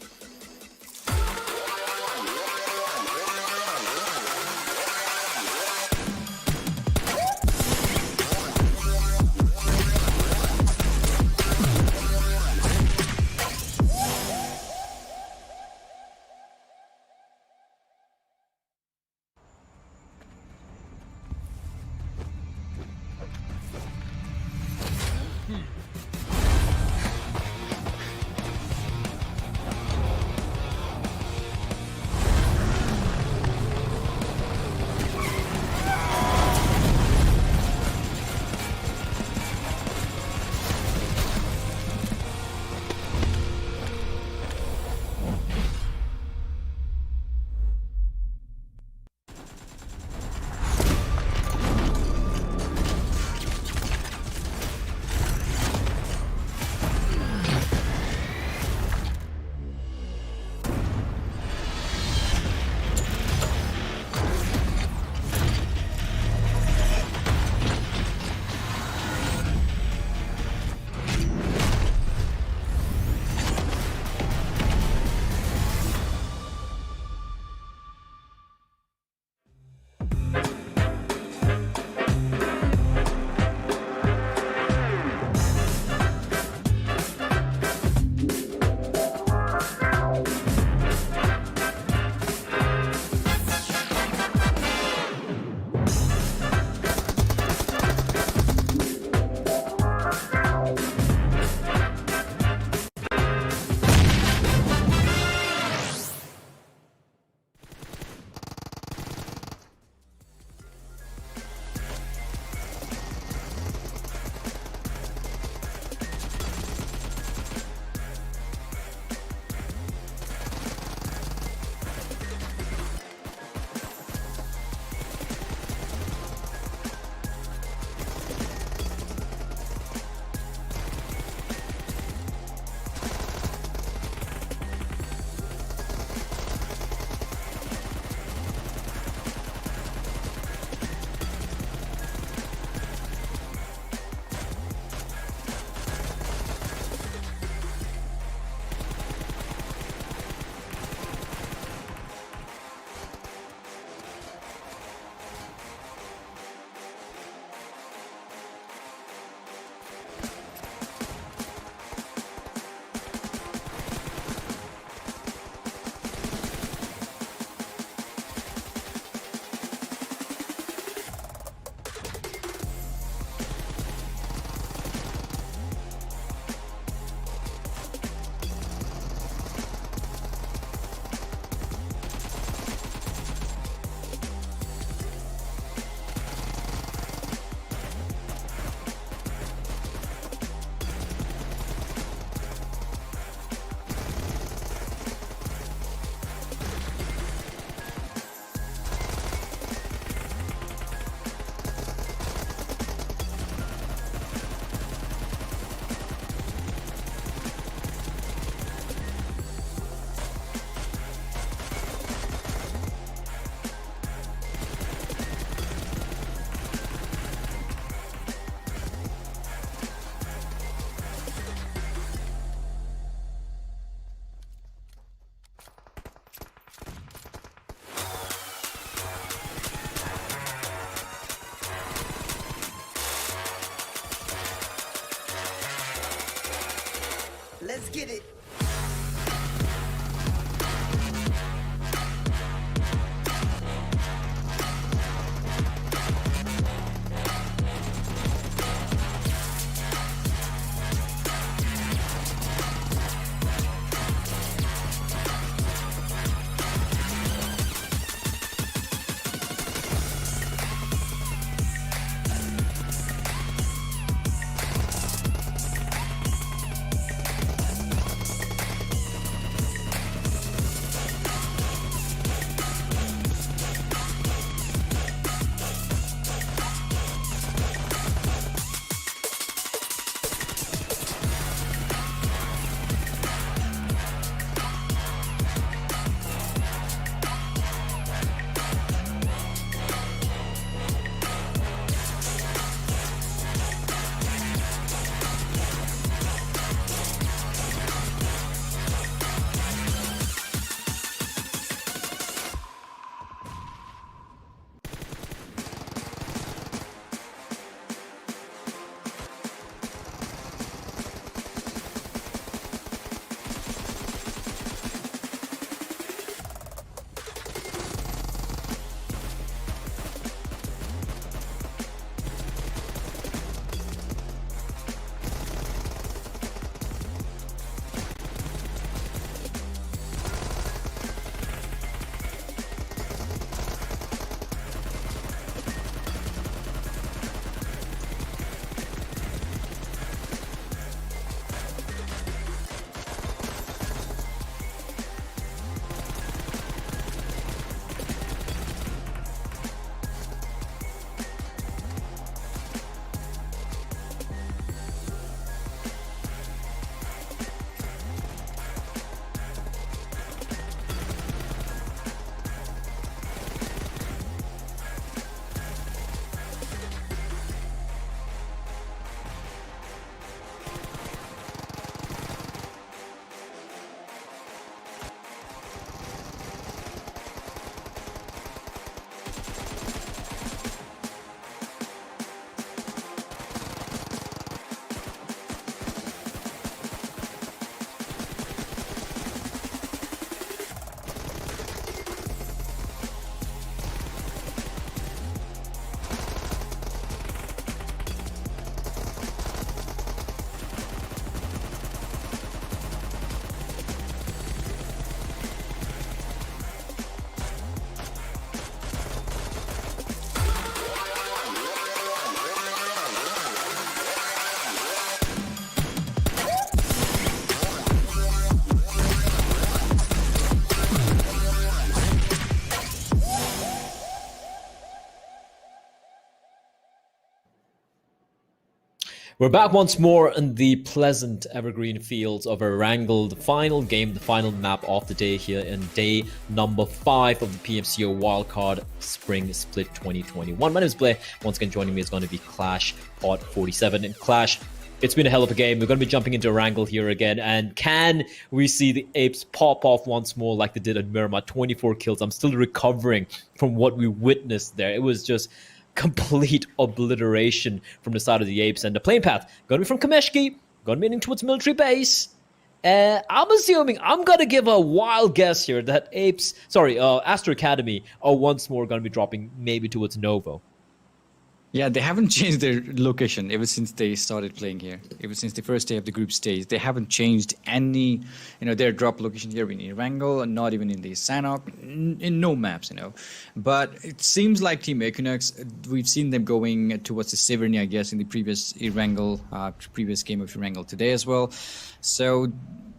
Let's get it. We're back once more in the pleasant evergreen fields of Erangel, the final game, the final map of the day here in day number 5 of the PMCO Wildcard Spring Split 2021. My name is Blair. Once again, joining me is going to be Clash Pod 47. And Clash, it's been a hell of a game. We're going to be jumping into Erangel here again. And can we see the Apes pop off once more like they did at Miramar? 24 kills. I'm still recovering from what we witnessed there. It was just complete obliteration from the side of the Apes. And the plane path going to be from Kameshki, going to be heading towards military base. I'm assuming, I'm going to give a wild guess here that Astro Academy are once more going to be dropping maybe towards Novo. Yeah, they haven't changed their location ever since they started playing here. Ever since the first day of the group stage, they haven't changed any, their drop location here in Erangel, and not even in the Sanhok, in no maps, But it seems like Team Equinox, we've seen them going towards the Severny, I guess, in the previous Erangel, previous game of Erangel today as well. So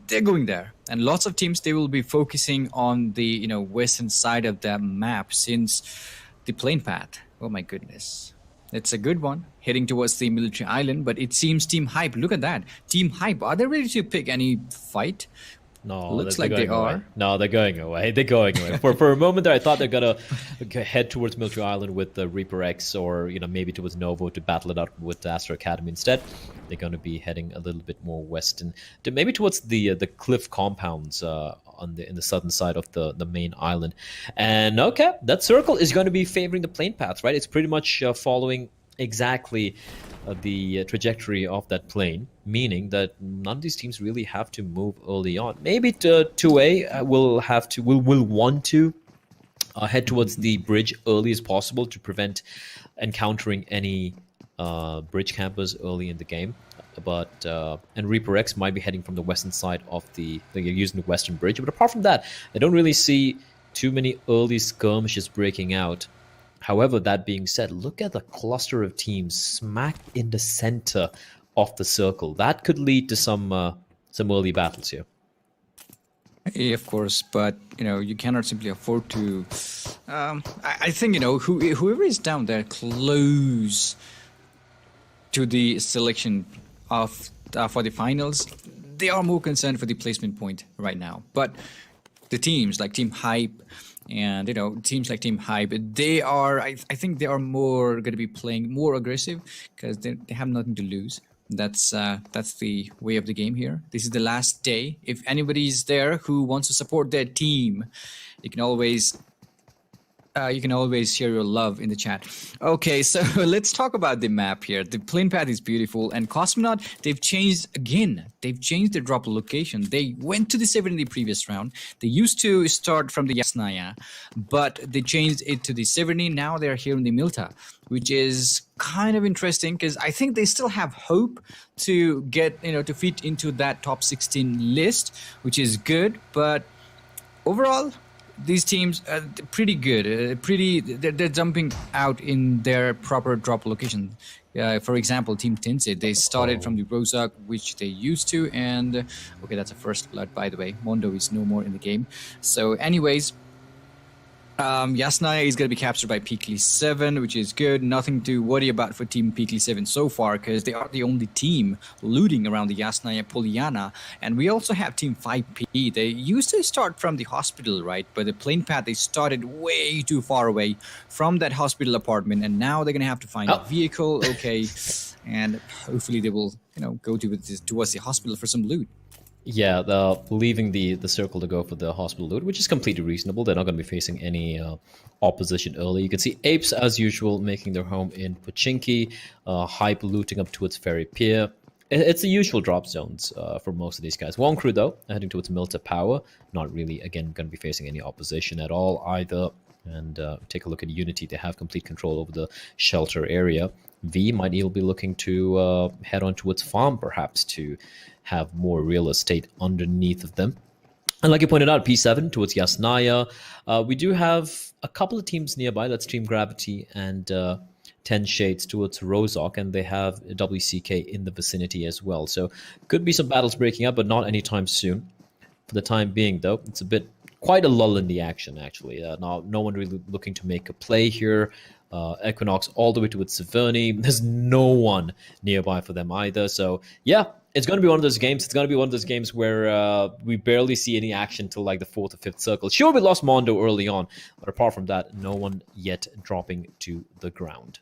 they're going there. And lots of teams, they will be focusing on the, western side of the map since the plane path. Oh my goodness. It's a good one, heading towards the military island, but it seems Team Hype, look at that. Team Hype, are they ready to pick any fight? No, looks like they are. No, they're going away. They're going away. For a moment there, I thought they're gonna head towards Military Island with the Reaper X, or maybe towards Novo to battle it out with the Astro Academy. Instead, they're going to be heading a little bit more western, maybe towards the cliff compounds in the southern side of the main island. And okay, that circle is going to be favoring the plane paths, right? It's pretty much following exactly the trajectory of that plane, meaning that none of these teams really have to move early on. Maybe 2A will want to head towards the bridge early as possible to prevent encountering any bridge campers early in the game. But and Reaper X might be heading from the western side of they're using the western bridge. But apart from that, I don't really see too many early skirmishes breaking out. However, that being said, look at the cluster of teams smack in the center of the circle. That could lead to some early battles here. Yeah, of course, but you cannot simply afford to. I think whoever is down there close to the selection of for the finals, they are more concerned for the placement point right now. But the teams like Team Hype and teams like Team Hype, they are. I think they are more going to be playing more aggressive because they have nothing to lose. That's the way of the game here. This is the last day. If anybody's there who wants to support their team, you can always share your love in the chat. Okay, so let's talk about the map here. The plane path is beautiful, and Cosmonaut, they've changed again. They've changed their drop location. They went to the 7 in the previous round. They used to start from the Yasnaya, but they changed it to the 70. Now they're here in the Milta, which is kind of interesting because I think they still have hope to get, to fit into that top 16 list, which is good. But overall, these teams are pretty good. They're jumping out in their proper drop location. For example, Team Tensei, they started from the Rozak, which they used to, and okay, that's a first blood, by the way. Mondo is no more in the game. So, anyways. Yasnaya is going to be captured by PeaklySeven, which is good. Nothing to worry about for Team PeaklySeven so far because they are the only team looting around the Yasnaya Poliana. And we also have Team 5P. They used to start from the hospital, right? But the plane path, they started way too far away from that hospital apartment. And now they're going to have to find a vehicle. Okay. And hopefully they will, go towards the hospital for some loot. Yeah, leaving the circle to go for the hospital loot, which is completely reasonable. They're not going to be facing any opposition early. You can see Apes, as usual, making their home in Pochinki. Hype looting up towards Ferry Pier. It's the usual drop zones for most of these guys. Wonkru, though, heading towards Milta Power. Not really, again, going to be facing any opposition at all either. And take a look at Unity. They have complete control over the shelter area. V might even be looking to head on towards Farm, perhaps, to have more real estate underneath of them. And like you pointed out, P7 towards Yasnaya. We do have a couple of teams nearby. That's Team Gravity and 10 Shades towards Rozok, and they have WCK in the vicinity as well. So could be some battles breaking up, but not anytime soon. For the time being, though, it's quite a lull in the action, actually. No one really looking to make a play here. Equinox all the way towards Severny. There's no one nearby for them either. So, yeah, it's going to be one of those games. It's going to be one of those games where we barely see any action till like the 4th or 5th circle. Sure, we lost Mondo early on, but apart from that, no one yet dropping to the ground.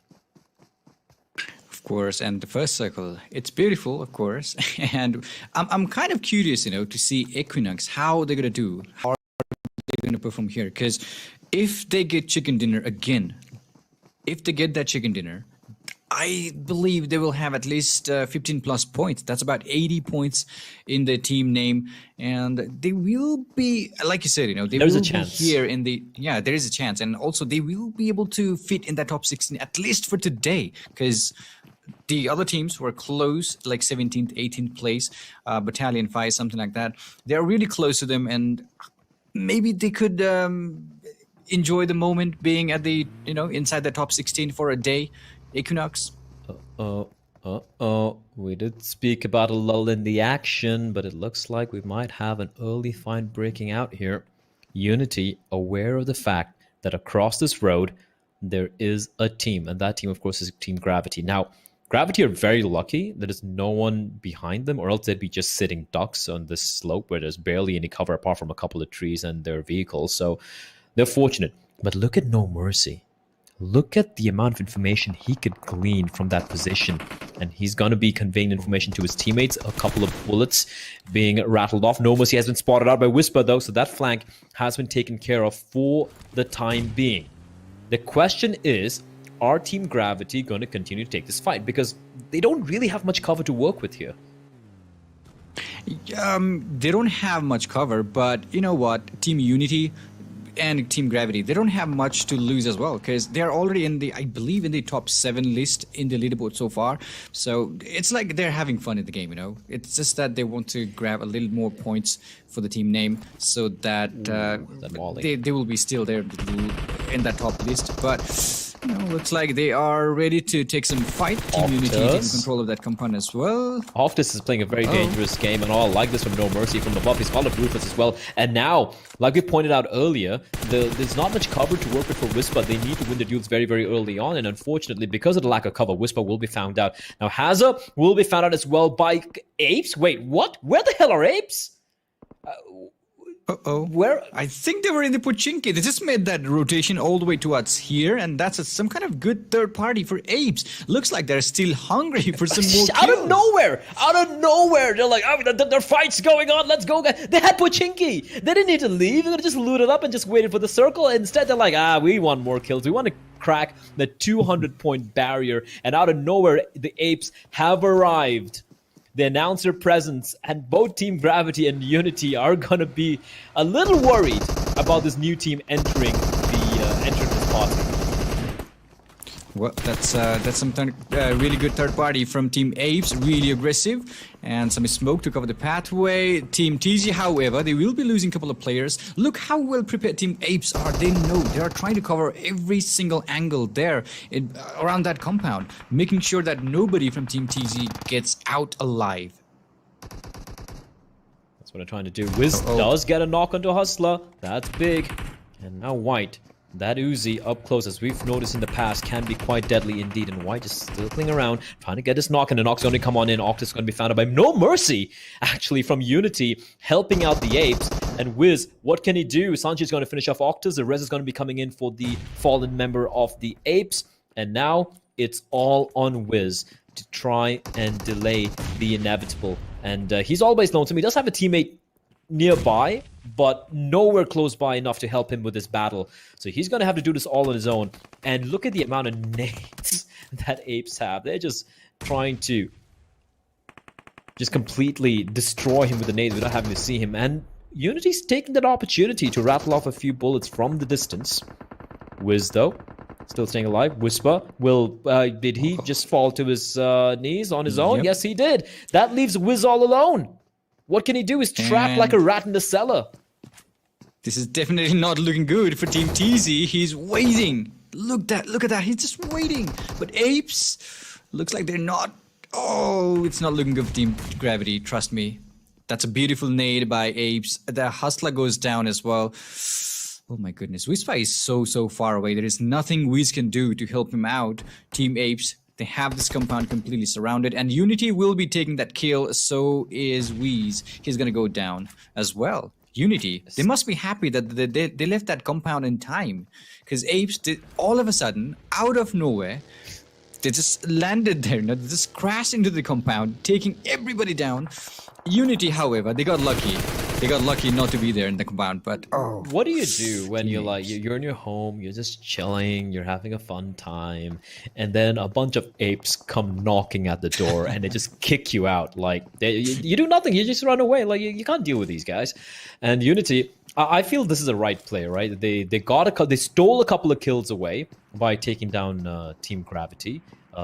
Of course, and the first circle, it's beautiful, of course. And I'm kind of curious, to see Equinox, how they're going to do, how are they going to perform here. Because if they get chicken dinner again, if they get that chicken dinner, I believe they will have at least 15 plus points. That's about 80 points in the team name. And they will be, like you said, they There's will a chance. be here in the, yeah, there is a chance. And also they will be able to fit in that top 16, at least for today. Because the other teams were close, like 17th, 18th place, Battalion 5, something like that. They're really close to them. And maybe they could enjoy the moment being at the, inside the top 16 for a day. Equinox. We did speak about a lull in the action, but it looks like we might have an early find breaking out here. Unity, aware of the fact that across this road, there is a team, and that team, of course, is Team Gravity. Now, Gravity are very lucky that there's no one behind them, or else they'd be just sitting ducks on this slope where there's barely any cover apart from a couple of trees and their vehicles. So they're fortunate. But look at No Mercy. Look at the amount of information he could glean from that position. And he's going to be conveying information to his teammates. A couple of bullets being rattled off. No Mercy has been spotted out by Whisper, though, so that flank has been taken care of for the time being. The question is, are Team Gravity going to continue to take this fight? Because they don't really have much cover to work with here. They don't have much cover, but you know what? Team Unity and Team Gravity, they don't have much to lose as well, because they're already in the, I believe, in the top 7 list in the leaderboard so far. So it's like they're having fun in the game, you know. It's just that they want to grab a little more points for the team name, so that they will be still there in that top list. But you know, looks like they are ready to take some fight. Team Unity taking control of that compound as well. Optus is playing a very dangerous game, and all like this from No Mercy from the buff. He's followed Rufus as well. And now, like we pointed out earlier, there's not much cover to work with for Whisper. They need to win the duels very, very early on, and unfortunately, because of the lack of cover, Whisper will be found out. Now, Hazza will be found out as well by Apes. Wait, what? Where the hell are Apes? Where? I think they were in the Pochinki. They just made that rotation all the way towards here, and that's some kind of good third party for Apes. Looks like they're still hungry for some more kills. Out of nowhere, they're like, oh, there are fights going on, let's go. They had Pochinki. They didn't need to leave. They could have just looted up and just waited for the circle. Instead, they're like, we want more kills. We want to crack the 200-point barrier. And out of nowhere, the Apes have arrived. They announce their presence, and both Team Gravity and Unity are going to be a little worried about this new team entering the entrance spot. Well, that's some really good third party from Team Apes, really aggressive, and some smoke to cover the pathway. Team TG, however, they will be losing a couple of players. Look how well prepared Team Apes are. They know they are trying to cover every single angle there around that compound, making sure that nobody from Team TG gets out alive. That's what they're trying to do. Wiz does get a knock onto Hustler. That's big. And now White. That Uzi up close, as we've noticed in the past, can be quite deadly indeed. And White is still circling around, trying to get this knock, and the knock's going to come on in. Octus is going to be found out by No Mercy, actually, from Unity, helping out the Apes. And Wiz, what can he do? Sanchi is going to finish off Octus. The res is going to be coming in for the fallen member of the Apes. And now it's all on Wiz to try and delay the inevitable. And he's always lonesome. He does have a teammate nearby, but nowhere close by enough to help him with this battle. So he's going to have to do this all on his own. And look at the amount of nades that Apes have. They're just trying to just completely destroy him with the nades without having to see him. And Unity's taking that opportunity to rattle off a few bullets from the distance. Wiz, though, still staying alive. Whisper did he just fall to his knees on his own? Yep. Yes, he did. That leaves Wiz all alone. What can he do? He's trapped like a rat in the cellar. This is definitely not looking good for Team TZ. He's waiting. Look at that. He's just waiting. But Apes, looks like they're not. Oh, it's not looking good for Team Gravity. Trust me. That's a beautiful nade by Apes. The Hustler goes down as well. Oh my goodness. Whisper is so far away. There is nothing Wiz can do to help him out. Team Apes, they have this compound completely surrounded, and Unity will be taking that kill. So is Wiz. He's gonna go down as well. Unity, they must be happy that they left that compound in time, because Apes did all of a sudden, out of nowhere, they just landed there. They just crashed into the compound, taking everybody down. Unity, however, they got lucky. They got lucky not to be there in the compound, but what do you do when you're like, you're in your home, you're just chilling, you're having a fun time, and then a bunch of apes come knocking at the door and they just kick you out? Like, you do nothing, you just run away. Like, you can't deal with these guys. And Unity, I feel this is a right play, right? They stole a couple of kills away by taking down Team Gravity,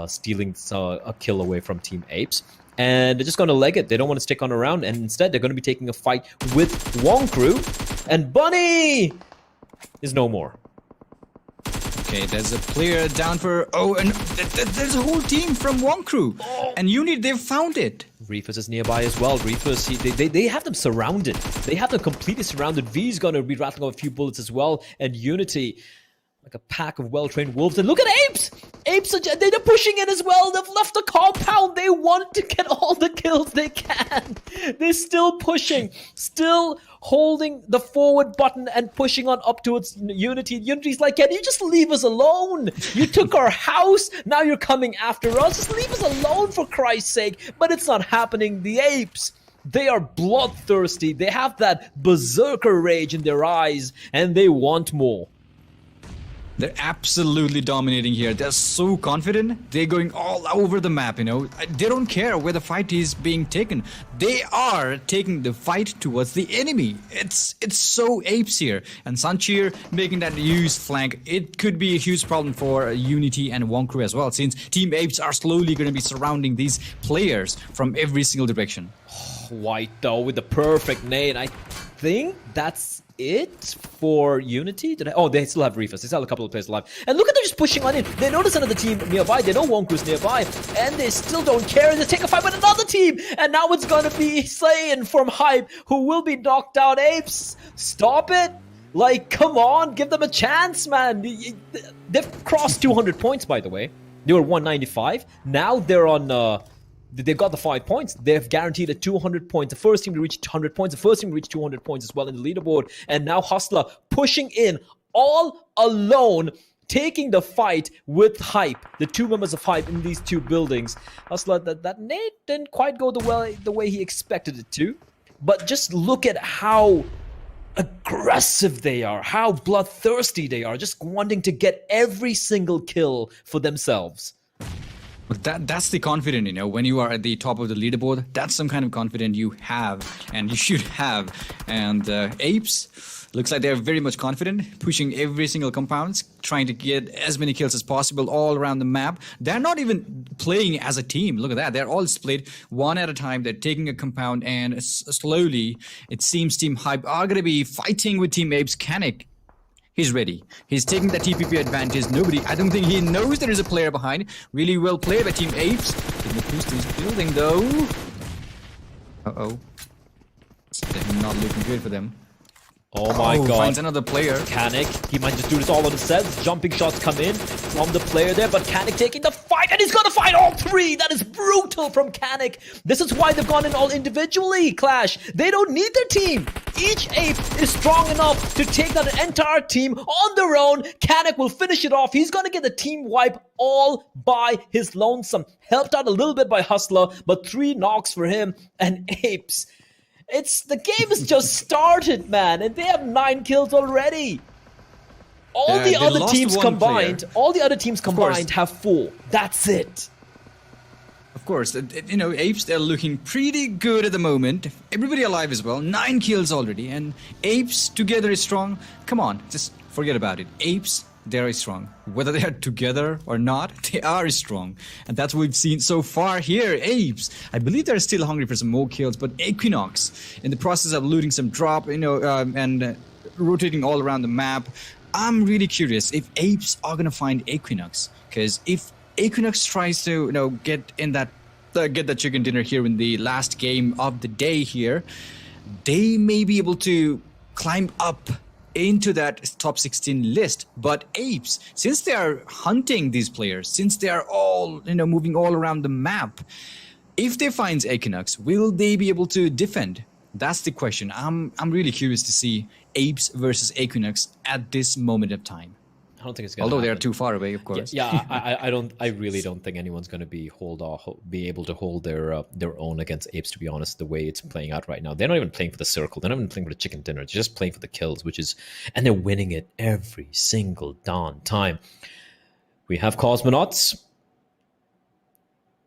stealing a kill away from Team Apes. And they're just going to leg it. They don't want to stick on around. And instead, they're going to be taking a fight with Wonkru. And Bunny is no more. Okay, there's a player down for... Oh, and there's a whole team from Wonkru. Oh. And Unity, they've found it. Reefus is nearby as well. Reefus, they have them surrounded. They have them completely surrounded. V's going to be rattling off a few bullets as well. And Unity... like a pack of well-trained wolves. And look at Apes! Apes are they're pushing in as well. They've left the compound. They want to get all the kills they can. They're still pushing, still holding the forward button and pushing on up towards Unity. Unity's like, can you just leave us alone? You took our house. Now you're coming after us. Just leave us alone, for Christ's sake. But it's not happening. The Apes, they are bloodthirsty. They have that berserker rage in their eyes, and they want more. They're absolutely dominating here. They're so confident. They're going all over the map, you know. They don't care where the fight is being taken. They are taking the fight towards the enemy. It's so apes here. And Sanchir making that huge flank. It could be a huge problem for Unity and Wonkru as well, since Team Apes are slowly going to be surrounding these players from every single direction. White though with the perfect nade. I think that's it for Unity. Oh, they still have Reefers. They still have a couple of players alive. And look at them just pushing on in. They notice another team nearby. They know Wonkru's nearby. And they still don't care. They take a fight with another team. And now it's going to be Saiyan from Hype who will be knocked out. Apes, stop it. Like, come on. Give them a chance, man. They've crossed 200 points, by the way. They were 195. Now they're on... They've got the 5 points. They've guaranteed a 200 points. The first team to reach 100 points. The first team to reach 200 points as well in the leaderboard. And now Hustler pushing in all alone, taking the fight with Hype. The two members of Hype in these two buildings. Hustler, that nade didn't quite go the way he expected it to. But just look at how aggressive they are. How bloodthirsty they are. Just wanting to get every single kill for themselves. But that's the confidence, you know, when you are at the top of the leaderboard, that's some kind of confidence you have and you should have. And Apes, looks like they're very much confident, pushing every single compound, trying to get as many kills as possible all around the map. They're not even playing as a team. Look at that. They're all split one at a time. They're taking a compound and slowly, it seems Team Hype are going to be fighting with Team Apes. Kangaroo. He's ready. He's taking the TPP advantage. I don't think he knows there is a player behind. Really well played by Team Apes. Taking a boost to his building though. Uh-oh. It's not looking good for them. Oh my god. Finds another player. Kangaroo, he might just do this all on himself. Jumping shots come in from the player there, but Kangaroo taking the fight, and he's gonna fight all three. That is brutal from Kangaroo. This is why they've gone in all individually, Clash. They don't need their team. Each ape is strong enough to take down an entire team on their own. Kangaroo will finish it off. He's gonna get the team wipe all by his lonesome. Helped out a little bit by Hustler, but 3 knocks for him and Apes. The game has just started, man, and they have 9 kills already. All the other teams combined have 4. That's it. Of course, you know, Apes, they're looking pretty good at the moment. Everybody alive as well. 9 kills already, and Apes together is strong. Come on, just forget about it. Apes, they're strong. Whether they are together or not, they are strong. And that's what we've seen so far here. Apes, I believe they're still hungry for some more kills, but Equinox, in the process of looting some drop, you know, and rotating all around the map, I'm really curious if Apes are going to find Equinox. Because if Equinox tries to, you know, get the chicken dinner here in the last game of the day here, they may be able to climb up into that top 16 list. But Apes, since they are hunting these players, since they are all, you know, moving all around the map, if they find Equinox, will they be able to defend? That's the question. I'm really curious to see Apes versus Equinox at this moment of time. I don't think it's going to Although they're too far away, of course. Yeah, I really don't think anyone's going to be able to hold their own against Apes, to be honest, the way it's playing out right now. They're not even playing for the circle. They're not even playing for the chicken dinner. They're just playing for the kills, and they're winning it every single darn time. We have Cosmonauts.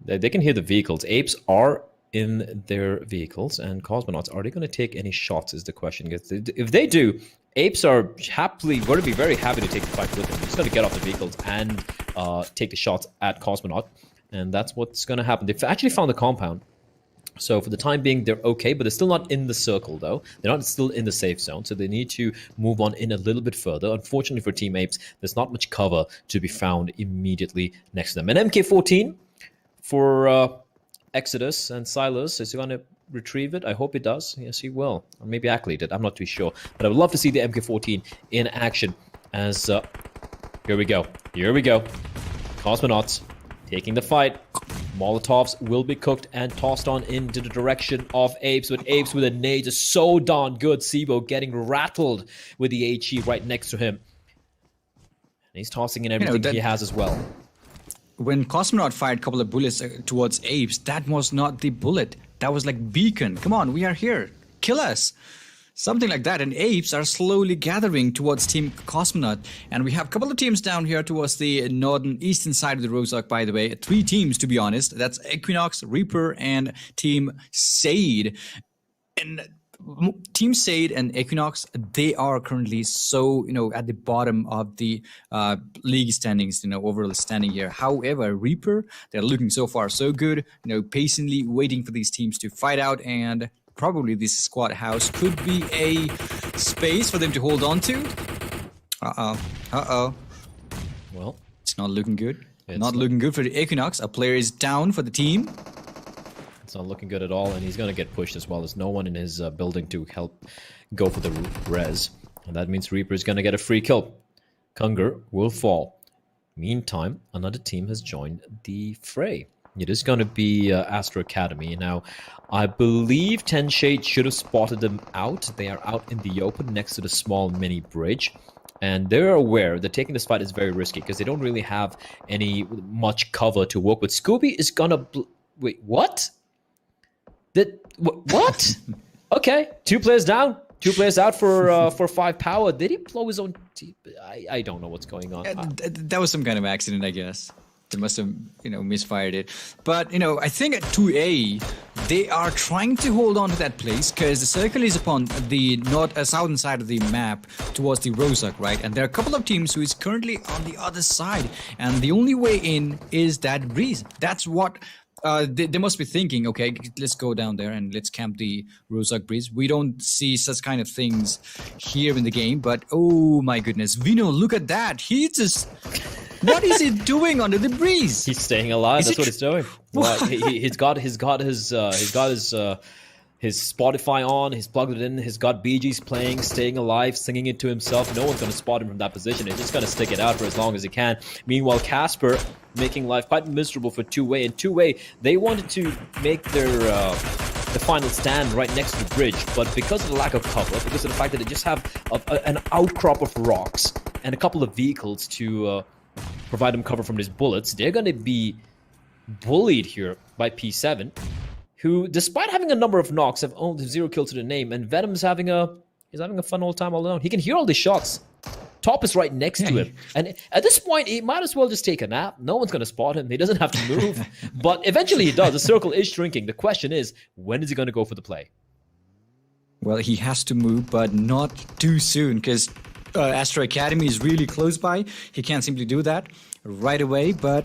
They can hear the vehicles. Apes are in their vehicles, and Cosmonauts, are they going to take any shots is the question. If they do, Apes are going to be very happy to take the fight with them. They're just going to get off the vehicles and take the shots at Cosmonaut, and that's what's going to happen. They've actually found the compound, so for the time being, they're okay, but they're still not in the circle, though. They're not still in the safe zone, so they need to move on in a little bit further. Unfortunately for Team Apes, there's not much cover to be found immediately next to them. An MK14 for Exodus and Silas. Is he going to retrieve it? I hope it does. Yes, he will. Or maybe Ackley did. I'm not too sure. But I would love to see the MK14 in action as... here we go. Cosmonauts taking the fight. Molotovs will be cooked and tossed on into the direction of Apes. But Apes with a nade is so darn good. Sibo getting rattled with the HE right next to him. And he's tossing in everything he has as well. When Cosmonaut fired a couple of bullets towards Apes, that was not the bullet. That was like beacon. Come on, we are here. Kill us. Something like that, and apes are slowly gathering towards Team Cosmonaut. And we have a couple of teams down here towards the northern eastern side of the Rozhok, by the way. 3 teams, to be honest. That's Equinox, Reaper, and Team Sade. And Team Sade and Equinox, they are currently so, at the bottom of the league standings, overall standing here. However, Reaper, they're looking so far so good, patiently waiting for these teams to fight out, and probably this squad house could be a space for them to hold on to. Well, it's not looking good. Not looking good for the Equinox. A player is down for the team. It's not looking good at all, and he's going to get pushed as well. There's no one in his building to help go for the res. And that means Reaper is going to get a free kill. Kangaroo will fall. Meantime, another team has joined the fray. It is going to be Astro Academy. Now, I believe 10 Shade should have spotted them out. They are out in the open next to the small mini bridge. And they're aware that taking this fight is very risky because they don't really have much cover to work with. Scooby is going to... Wait, what? What? Okay, 2 players down. 2 players out for 5 power. Did he blow his own team? I don't know what's going on. That was some kind of accident, I guess. They must have, misfired it. But, I think at 2A, they are trying to hold on to that place because the circle is upon the southern side of the map towards the Rozhok, right? And there are a couple of teams who is currently on the other side. And the only way in is that breeze. That's what... They must be thinking, okay, let's go down there and let's camp the Rozhok breeze. We don't see such kind of things here in the game, but oh my goodness, Vino, look at that. He just... What is he doing under the breeze? He's staying alive. That's what he's doing. Well, he's got his Spotify on. He's plugged it in. He's got BGs playing, staying alive, singing it to himself. No one's going to spot him from that position. He's just going to stick it out for as long as he can. Meanwhile, Casper making life quite miserable for 2A. And 2A, they wanted to make their the final stand right next to the bridge, but because of the lack of cover, because of the fact that they just have an outcrop of rocks and a couple of vehicles to provide them cover from these bullets, they're going to be bullied here by P7, who, despite having a number of knocks, have only 0 kills to the name, and Venom's having a fun old time all alone. He can hear all the shots. Top is right next to him, and at this point, he might as well just take a nap. No one's going to spot him. He doesn't have to move, but eventually he does. The circle is shrinking. The question is, when is he going to go for the play? Well, he has to move, but not too soon, because Astro Academy is really close by. He can't simply do that right away, but...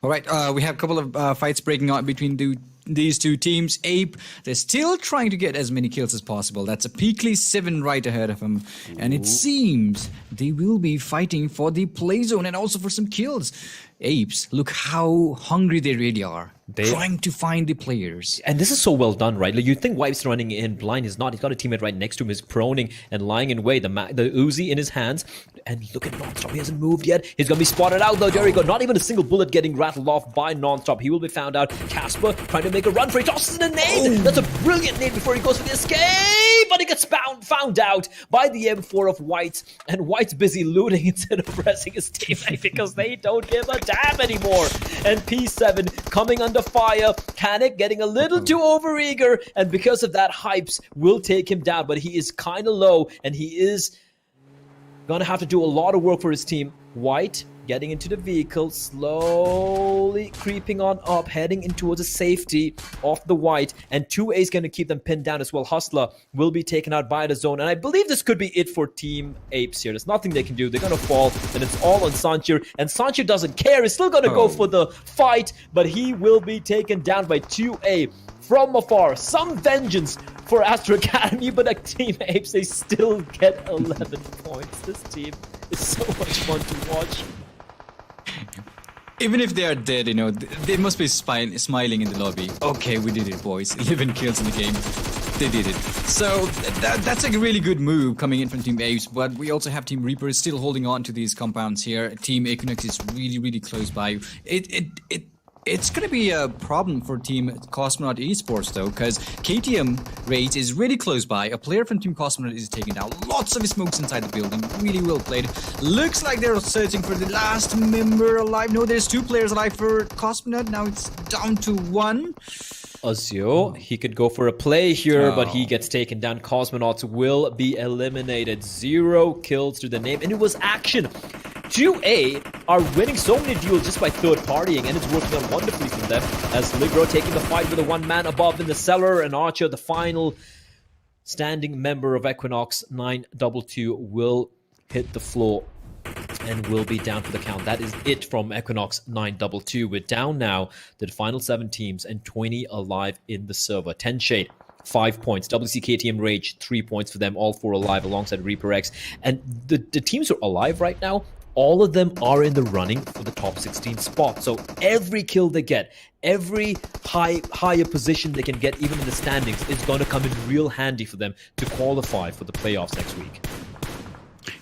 All right, we have a couple of fights breaking out between these 2 teams. Ape, they're still trying to get as many kills as possible. That's a PeaklySeven right ahead of him. Ooh. And it seems they will be fighting for the play zone and also for some kills. Apes, look how hungry they really are. Trying to find the players. And this is so well done, right? Like, you'd think Wipe's running in blind. He's not. He's got a teammate right next to him. He's proning and lying in wait. The Uzi in his hands. And look at Nonstop. He hasn't moved yet. He's going to be spotted out, though. There we go. Not even a single bullet getting rattled off by Nonstop. He will be found out. Casper trying to make a run for it. Tosses in a nade. That's a brilliant nade before he goes for the escape. But he gets found out by the M4 of White. And White's busy looting instead of pressing his teammate because they don't give a damn anymore. And P7 coming under fire. Panic getting a little too overeager, and because of that, Hypes will take him down, but he is kind of low, and he is gonna have to do a lot of work for his team. White getting into the vehicle, slowly creeping on up, heading in towards the safety of the White, and 2A is going to keep them pinned down as well. Hustler will be taken out by the zone, and I believe this could be it for Team Apes here. There's nothing they can do. They're going to fall, and it's all on Sanchir, and Sanchir doesn't care. He's still going to go for the fight, but he will be taken down by 2A from afar. Some vengeance for Astro Academy, but like Team Apes, they still get 11 points. This team is so much fun to watch. Even if they are dead, they must be smiling in the lobby. Okay, we did it, boys. 11 kills in the game. They did it. So that's a really good move coming in from Team Apes, but we also have Team Reaper still holding on to these compounds here. Team Equinox is really, really close by. It's going to be a problem for Team Cosmonaut Esports, though, because KTM Rage is really close by. A player from Team Cosmonaut is taken down. Lots of smokes inside the building. Really well played. Looks like they're searching for the last member alive. No, there's 2 players alive for Cosmonaut. Now it's down to 1. Azio, he could go for a play here, but he gets taken down. Cosmonauts will be eliminated. 0 kills to the name, and it was action. 2A are winning so many deals just by third partying, and it's working out wonderfully for them, as Ligro taking the fight with a 1-man above in the cellar, and Archer, the final standing member of Equinox 922, will hit the floor and will be down for the count. That is it from Equinox 922. We're down now to the final 7 teams and 20 alive in the server. 10 Shade, 5 points. WCKTM Rage, 3 points for them. All 4 alive alongside Reaper X. And the teams who are alive right now, all of them are in the running for the top 16 spot. So every kill they get, every higher position they can get, even in the standings, is going to come in real handy for them to qualify for the playoffs next week.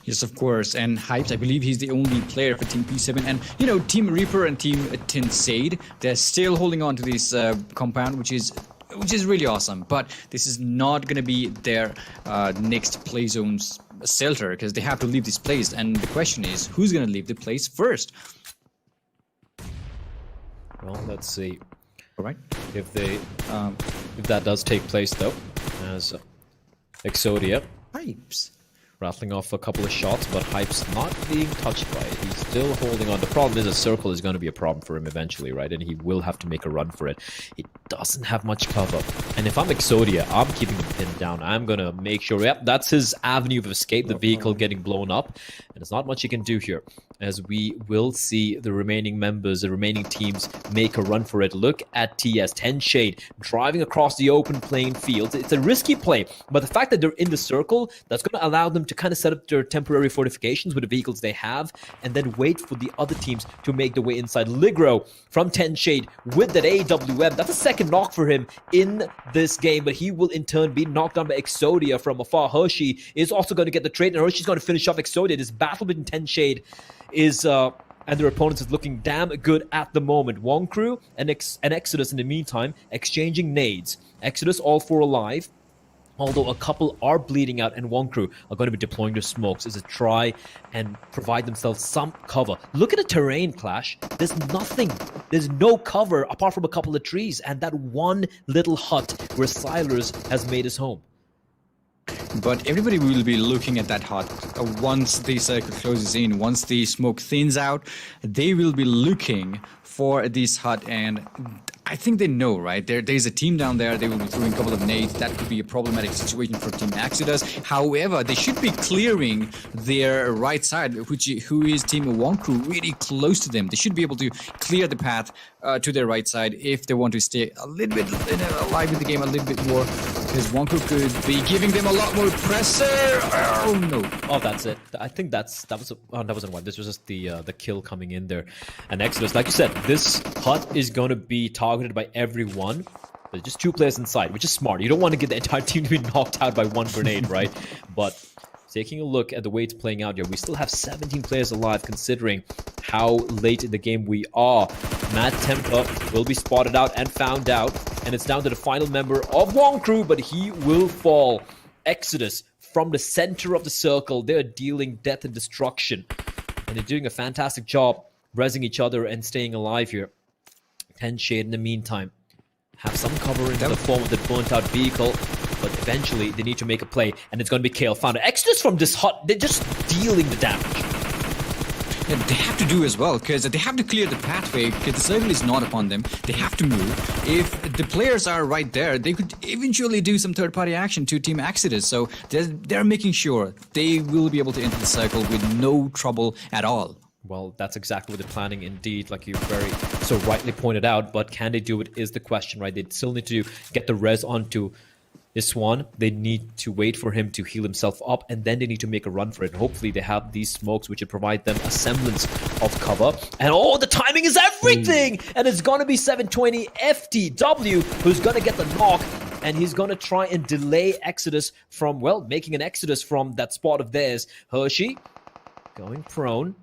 Yes, of course. And Hypes, I believe he's the only player for Team P7. And, you know, Team Reaper and Team Tinsade, they're still holding on to this compound, which is really awesome. But this is not going to be their next play zone's shelter, because they have to leave this place. And the question is, who's going to leave the place first? Well, let's see. All right. If that does take place, though, as Exodia Hypes rattling off a couple of shots, but Hype's not being touched by it. He's still holding on. The problem is a circle is going to be a problem for him eventually, right? And he will have to make a run for it. He doesn't have much cover. And if I'm Exodia, I'm keeping him pinned down. I'm going to make sure, yep, that's his avenue of escape, the vehicle getting blown up. And there's not much he can do here, as we will see the remaining members, the remaining teams make a run for it. Look at TS, 10 Shade, driving across the open playing field. It's a risky play, but the fact that they're in the circle, that's going to allow them to kind of set up their temporary fortifications with the vehicles they have, and then wait for the other teams to make their way inside. Ligro from 10 Shade with that AWM. That's a second knock for him in this game, but he will in turn be knocked down by Exodia from afar. Hershey is also going to get the trade, and Hershey's going to finish off Exodia. This battle between 10 Shade is and their opponents is looking damn good at the moment. Wonkru and Exodus in the meantime exchanging nades. Exodus all 4 alive, although a couple are bleeding out, and Wonkru are going to be deploying their smokes as a try and provide themselves some cover. Look at the terrain, Clash. There's nothing. There's no cover apart from a couple of trees and that one little hut where Silers has made his home. But everybody will be looking at that hut once the circle closes in, once the smoke thins out. They will be looking for this hut, and I think they know, right? There's a team down there. They will be throwing a couple of nades. That could be a problematic situation for Team Exodus. However, they should be clearing their right side, who is Team Wonkru, really close to them. They should be able to clear the path to their right side if they want to stay a little bit alive in the game a little bit more, because Wonkru could be giving them a lot more pressure. Oh no! Oh, that's it. I think that wasn't one. This was just the kill coming in there. And Exodus, like you said, this hut is going to be targeted by everyone. There's just 2 players inside, which is smart. You don't want to get the entire team to be knocked out by 1 grenade, right? But taking a look at the way it's playing out here, we still have 17 players alive, considering how late in the game we are. Mad Temper will be spotted out and found out, and it's down to the final member of Wonkru, but he will fall. Exodus from the center of the circle. They're dealing death and destruction, and they're doing a fantastic job rezzing each other and staying alive here. 10 Shade in the meantime have some cover in the form of the burnt out vehicle, but eventually they need to make a play, and it's going to be Kale found. Exodus from this hut, they're just dealing the damage. Yeah, they have to do as well, because they have to clear the pathway, because the circle is not upon them. They have to move. If the players are right there, they could eventually do some third-party action to Team Exodus, so they're making sure they will be able to enter the circle with no trouble at all. Well, that's exactly what they're planning indeed, like you very so rightly pointed out, but can they do it is the question, right? They still need to get the res onto this one. They need to wait for him to heal himself up, and then they need to make a run for it. And hopefully they have these smokes which would provide them a semblance of cover. And oh, the timing is everything! And it's going to be 720 FTW who's going to get the knock, and he's going to try and delay Exodus from, well, making an Exodus from that spot of theirs. Hershey going prone.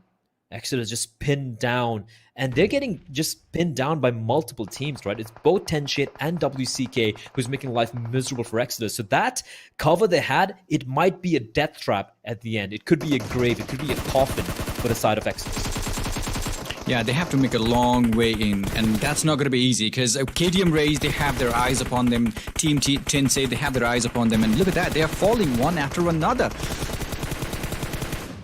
Exodus just pinned down, and they're getting just pinned down by multiple teams, right? It's both 10 Shade and WCK who's making life miserable for Exodus. So that cover they had, it might be a death trap at the end. It could be a grave, it could be a coffin for the side of Exodus. Yeah, they have to make a long way in, and that's not going to be easy because KTM Rays, they have their eyes upon them. Team Tensei, they have their eyes upon them, and look at that, they are falling one after another.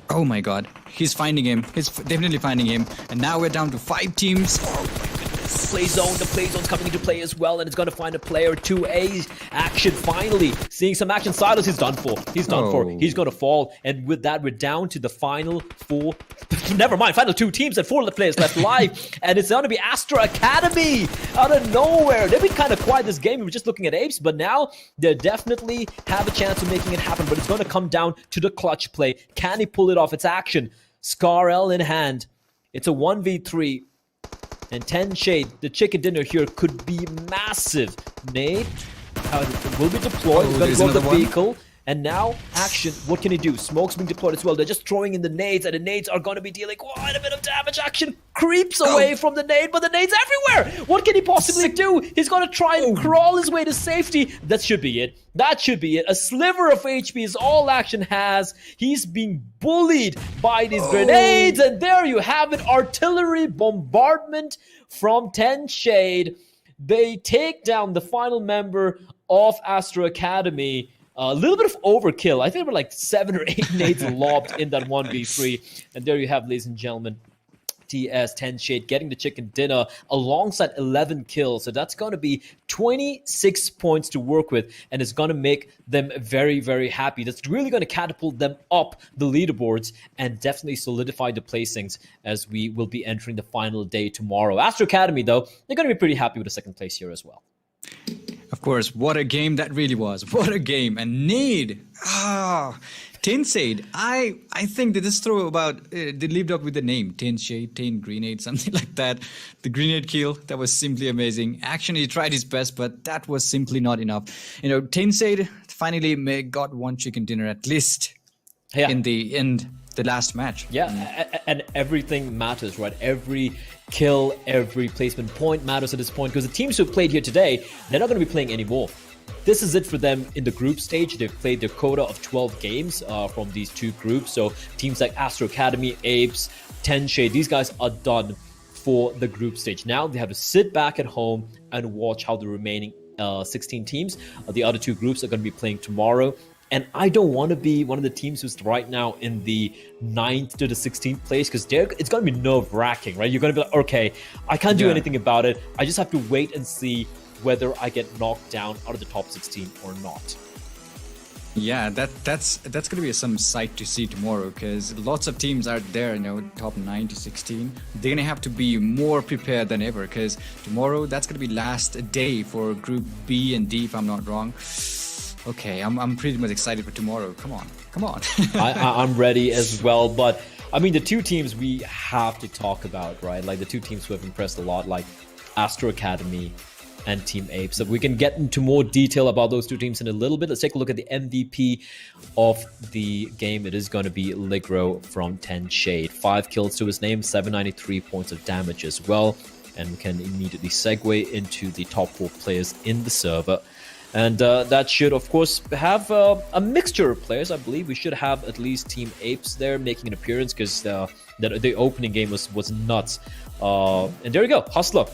Oh my god, he's finding him. He's definitely finding him, and now we're down to 5 teams. Play zone, the play zone's coming into play as well, and it's going to find a player. 2A action finally. Seeing some action. Silas is done for. He's done for. He's going to fall. And with that, we're down to the final 4. Never mind, final 2 teams and 4 of the players left live. And it's going to be Astra Academy out of nowhere. They've been kind of quiet this game. We were just looking at Apes, but now they definitely have a chance of making it happen. But it's going to come down to the clutch play. Can he pull it off? It's action. Scar L in hand. It's a 1v3. And 10 Shade, the chicken dinner here could be massive. Nade will be deployed. He's going to go to the vehicle. And now, action. What can he do? Smoke's being deployed as well. They're just throwing in the nades, and the nades are going to be dealing quite a bit of damage. Action creeps away from the nade, but the nade's everywhere. What can he possibly do? He's going to try and crawl his way to safety. That should be it. That should be it. A sliver of HP is all action has. He's being bullied by these grenades, and there you have it. Artillery bombardment from 10 Shade. They take down the final member of Astra Academy. A little bit of overkill. I think there were like 7 or 8 nades lobbed in that 1v3. And there you have, ladies and gentlemen, TS 10 Shade getting the chicken dinner alongside 11 kills. So that's going to be 26 points to work with, and it's going to make them very, very happy. That's really going to catapult them up the leaderboards and definitely solidify the placings as we will be entering the final day tomorrow. Astra Academy, though, they're going to be pretty happy with the second place here as well. Of course, what a game that really was. What a game. And Nade. Tensei. I think that this throw about, they lived up with the name. 10 Shade, 10 Grenade, something like that. The grenade kill, that was simply amazing. Action, he tried his best, but that was simply not enough. You know, Tensei finally got one chicken dinner at least in the last match. Yeah, and everything matters, right? Every kill, every placement point matters at this point, because the teams who played here today, they're not going to be playing anymore. This is it for them in the group stage. They've played their quota of 12 games from these 2 groups. So teams like Astro Academy, Apes, 10 Shade, these guys are done for the group stage. Now they have to sit back at home and watch how the remaining 16 teams, the other 2 groups, are going to be playing tomorrow. And I don't want to be one of the teams who's right now in the 9th to the 16th place, because it's going to be nerve-wracking, right? You're going to be like, okay, I can't do anything about it. I just have to wait and see whether I get knocked down out of the top 16 or not. Yeah, that's going to be some sight to see tomorrow, because lots of teams are there, you know, top 9 to 16. They're going to have to be more prepared than ever, because tomorrow, that's going to be last day for Group B and D, if I'm not wrong. Okay, I'm pretty much excited for tomorrow. Come on. I'm ready as well, but I mean, the 2 teams we have to talk about, right? Like the 2 teams who have impressed a lot, like Astro Academy and Team Apes. So we can get into more detail about those 2 teams in a little bit. Let's take a look at the MVP of the game. It is going to be Ligro from 10 Shade. 5 kills to his name, 793 points of damage as well. And we can immediately segue into the top 4 players in the server. And that should, of course, have a mixture of players. I believe we should have at least Team Apes there making an appearance, because the opening game was nuts. And there you go, Hustler.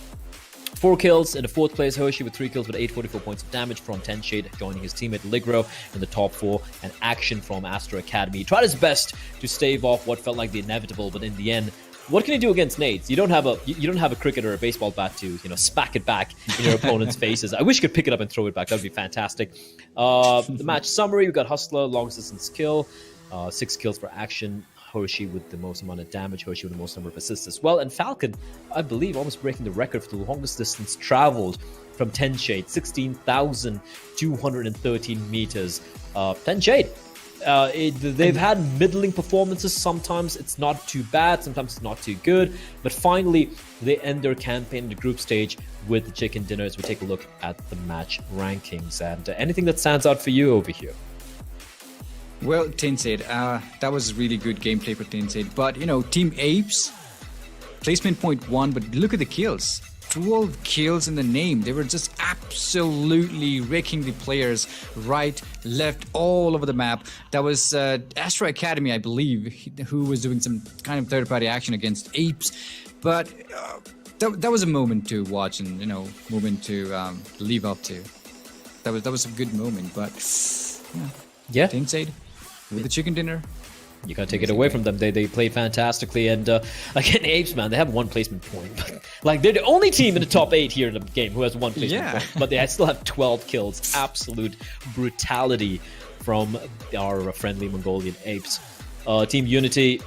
4 kills. In the 4th place, Hershey with 3 kills with 844 points of damage from 10 Shade, joining his teammate Ligro in the top 4. And Action from Astro Academy. He tried his best to stave off what felt like the inevitable, but in the end, what can you do against nades? You don't have a cricket or a baseball bat to, you know, smack it back in your opponent's faces. I wish you could pick it up and throw it back. That would be fantastic. The match summary: we got Hustler, long distance kill, 6 kills for Action. Hershey with the most amount of damage. Hershey with the most number of assists as well. And Falcon, I believe, almost breaking the record for the longest distance traveled from 10 Shade, 16,213 meters. 10 Shade. They've had middling performances. Sometimes it's not too bad, sometimes it's not too good, but finally they end their campaign in the group stage with the chicken dinner as we take a look at the match rankings. And anything that stands out for you over here? Well, Tensei, that was really good gameplay for Tensei, but you know, Team Apes, placement point 1, but look at the kills. 12 kills in the name. They were just absolutely wrecking the players right, left, all over the map. That was Astro Academy, I believe, who was doing some kind of third-party action against Apes. But that was a moment to watch and moment to live up to. That was a good moment. But Yeah. Tencade with the chicken dinner. You can't take it away from them. They play fantastically, and again, Apes, man, they have one placement point. Like, they're the only team in the top 8 here in the game who has one placement point, but they still have 12 kills. Absolute brutality from our friendly Mongolian Apes. Team Unity,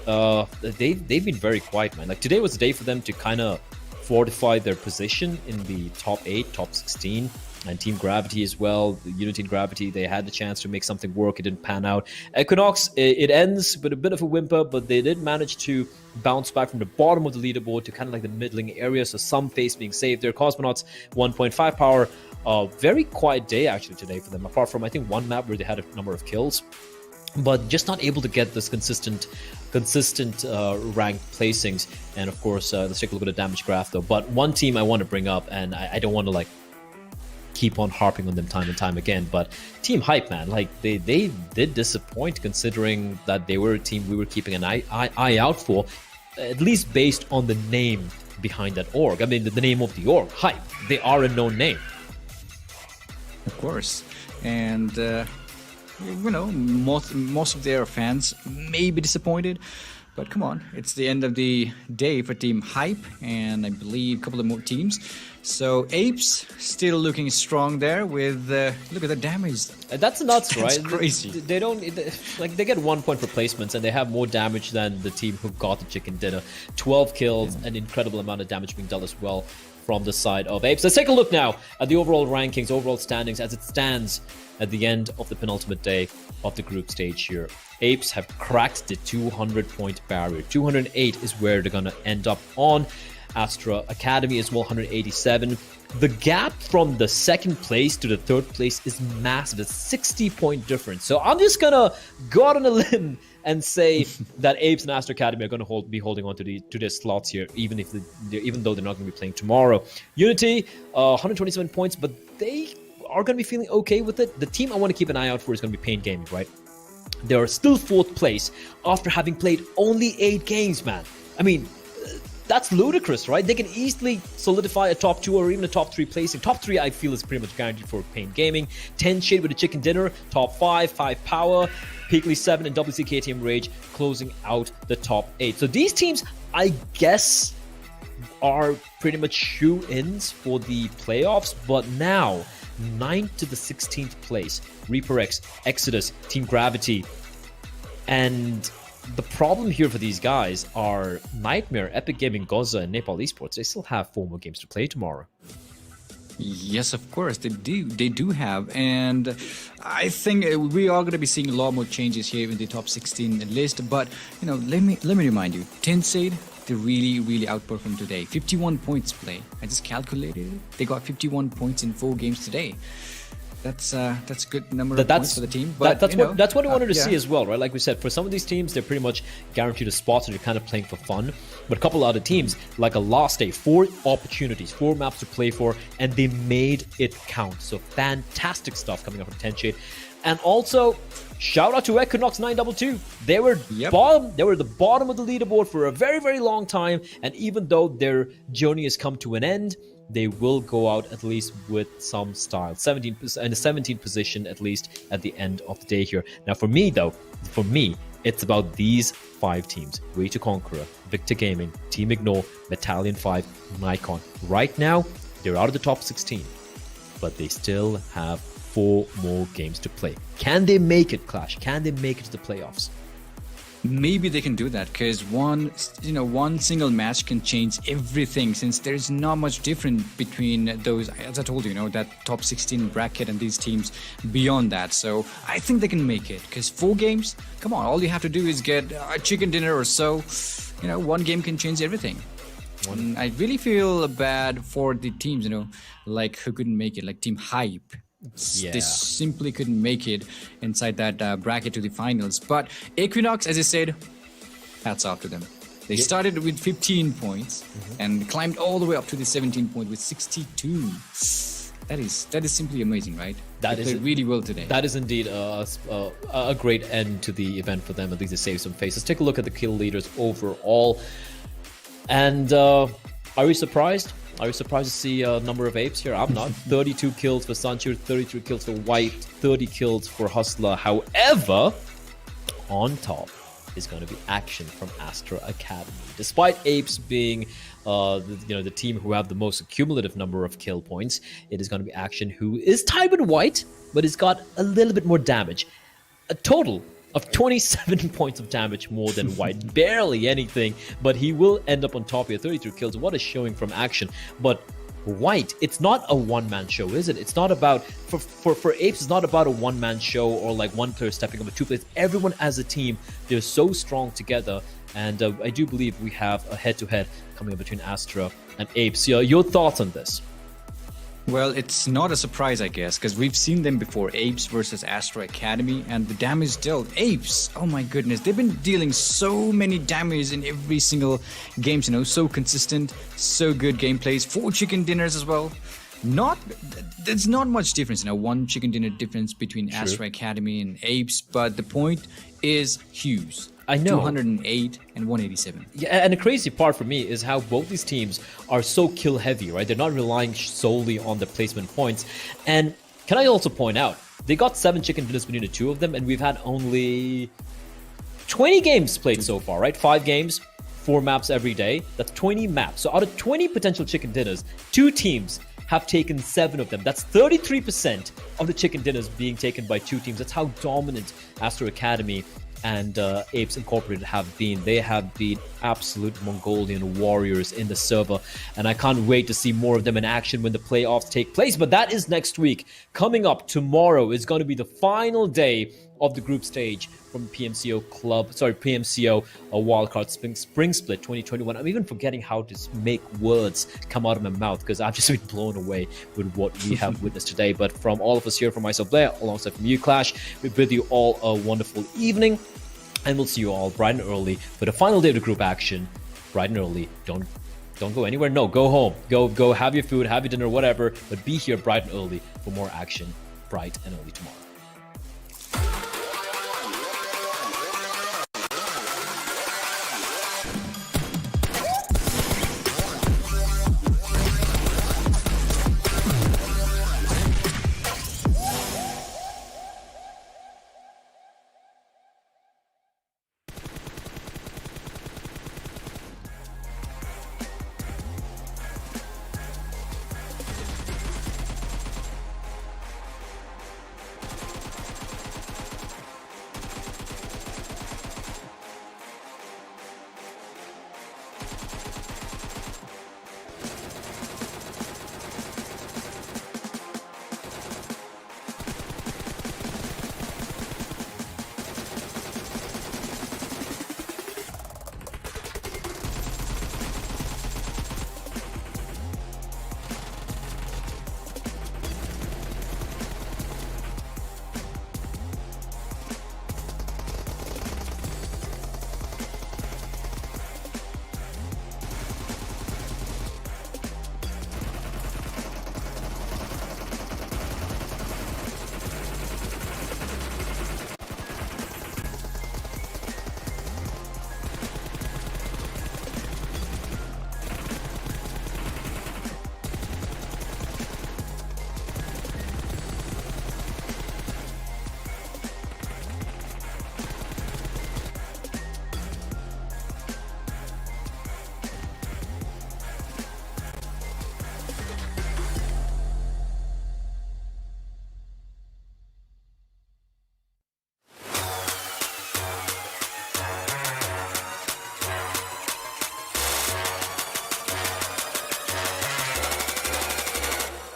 they've been very quiet, man. Like, today was the day for them to kind of fortify their position in the top 8, top 16. And Team Gravity as well, the Unity and Gravity, they had the chance to make something work. It didn't pan out. Equinox, it ends with a bit of a whimper, but they did manage to bounce back from the bottom of the leaderboard to kind of like the middling area. So some face being saved there. Cosmonauts, 1.5 power. Very quiet day actually today for them, apart from I think one map where they had a number of kills. But just not able to get this consistent ranked placings. And of course, let's take a look at the damage graph though. But one team I want to bring up, and I don't want to like keep on harping on them time and time again, but Team Hype, man, like they did disappoint considering that they were a team we were keeping an eye out for, at least based on the name behind that org. I mean, the name of the org, Hype. They are a known name. Of course. And most of their fans may be disappointed, but come on, it's the end of the day for Team Hype, and I believe a couple of more teams. So Apes still looking strong there with look at the damage. That's nuts, right? That's crazy. They don't like they get 1 point for placements, and they have more damage than the team who got the chicken dinner. 12 kills, an incredible amount of damage being dealt as well from the side of Apes. Let's take a look now at the overall rankings, overall standings as it stands at the end of the penultimate day of the group stage here. Apes have cracked the 200-point barrier. 208 is where they're going to end up on. Astra Academy as well, 187. The gap from the second place to the third place is massive. It's 60-point difference. So I'm just going to go out on a limb and say that Apes and Astra Academy are going to be holding on to their slots here, even though they're not going to be playing tomorrow. Unity, 127 points, but they are going to be feeling okay with it. The team I want to keep an eye out for is going to be Pain Gaming, right? They are still 4th place after having played only 8 games, man. I mean, that's ludicrous, right? They can easily solidify a top 2 or even a top 3 placing. Top 3, I feel, is pretty much guaranteed for Pain Gaming. 10 Shade with a chicken dinner. Top 5, 5 Power. PeaklySeven and WCKTM Rage closing out the top 8. So these teams, I guess, are pretty much shoe-ins for the playoffs. But now, 9th to the 16th place. Reaper X, Exodus, Team Gravity. And the problem here for these guys are Nightmare, EpicGaming, Goza, and Nepal Esports. They still have 4 more games to play tomorrow. Yes, of course, they do have. And I think we are going to be seeing a lot more changes here in the top 16 list. But, let me remind you, Tencade, they really outperformed today. 51 points play. I just calculated it. They got 51 points in 4 games today. That's a good number of points for the team. But that's what we wanted to see as well, right? Like we said, for some of these teams, they're pretty much guaranteed a spot, so they're kind of playing for fun. But a couple of other teams, like a Last Day, 4 opportunities, 4 maps to play for, and they made it count. So fantastic stuff coming up from Tenshade. And also, shout out to Equinox 922. They were bottom. They were the bottom of the leaderboard for a very, very long time. And even though their journey has come to an end, they will go out at least with some style. 17% in the 17th position at least at the end of the day here. Now for me, it's about these 5 teams. Way to Conqueror, Victor Gaming, Team Ignore, Battalion 5, Nikon. Right now, they're out of the top 16, but they still have 4 more games to play. Can they make it, Clash? Can they make it to the playoffs? Maybe they can do that, because one single match can change everything, since there's not much different between those, as I told you, that top 16 bracket and these teams beyond that. So I think they can make it, because 4 games, come on, all you have to do is get a chicken dinner or so. 1 game can change everything. And I really feel bad for the teams, like who couldn't make it, like Team Hype. Yeah. They simply couldn't make it inside that bracket to the finals. But Equinox, as I said, hats off to them. They started with 15 points and climbed all the way up to the 17 point with 62. That is simply amazing, right? They played really well today. That is indeed a great end to the event for them. At least they saved some face. Let's take a look at the kill leaders overall. And are we surprised? Are you surprised to see a number of apes here? I'm not. 32 kills for Sancho, 33 kills for White, 30 kills for Hustler. However, on top is going to be action from Astra Academy. Despite apes being the team who have the most cumulative number of kill points, it is going to be action who is tied with White, but has got a little bit more damage. A total of 27 points of damage more than White. Barely anything, but he will end up on top here. 33 kills. What a showing from action. But White, it's not a one-man show, is it? It's not about, for apes, it's not about a one-man show or like one player stepping up with two players. Everyone as a team, they're so strong together. And I do believe we have a head-to-head coming up between Astra and apes. Your thoughts on this? Well, it's not a surprise, I guess, because we've seen them before, Apes versus Astra Academy, and the damage dealt. Apes, oh my goodness, they've been dealing so many damage in every single game, so consistent, so good gameplays, 4 chicken dinners as well. There's not much difference, 1 chicken dinner difference between Astra Academy and Apes, but the point is huge. I know. 208 and 187. Yeah, and the crazy part for me is how both these teams are so kill heavy, right? They're not relying solely on the placement points. And can I also point out, they got 7 chicken dinners between the two of them, and we've had only 20 games played so far, right? 5 games, 4 maps every day. That's 20 maps. So out of 20 potential chicken dinners, 2 teams have taken 7 of them. That's 33% of the chicken dinners being taken by 2 teams. That's how dominant Astra Academy and Apes Incorporated have been. They have been absolute Mongolian warriors in the server, and I can't wait to see more of them in action when the playoffs take place. But that is next week. Coming up tomorrow is going to be the final day of the group stage from PMCO Wildcard Spring Split 2021. I'm even forgetting how to make words come out of my mouth because I've just been blown away with what we have witnessed today. But from all of us here, from myself Blair, alongside from you, Clash, we bid you all a wonderful evening, and we'll see you all bright and early for the final day of the group action. Bright and early. Don't go anywhere. No, go home. Go have your food, have your dinner, whatever. But be here bright and early for more action bright and early tomorrow.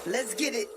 Let's get it.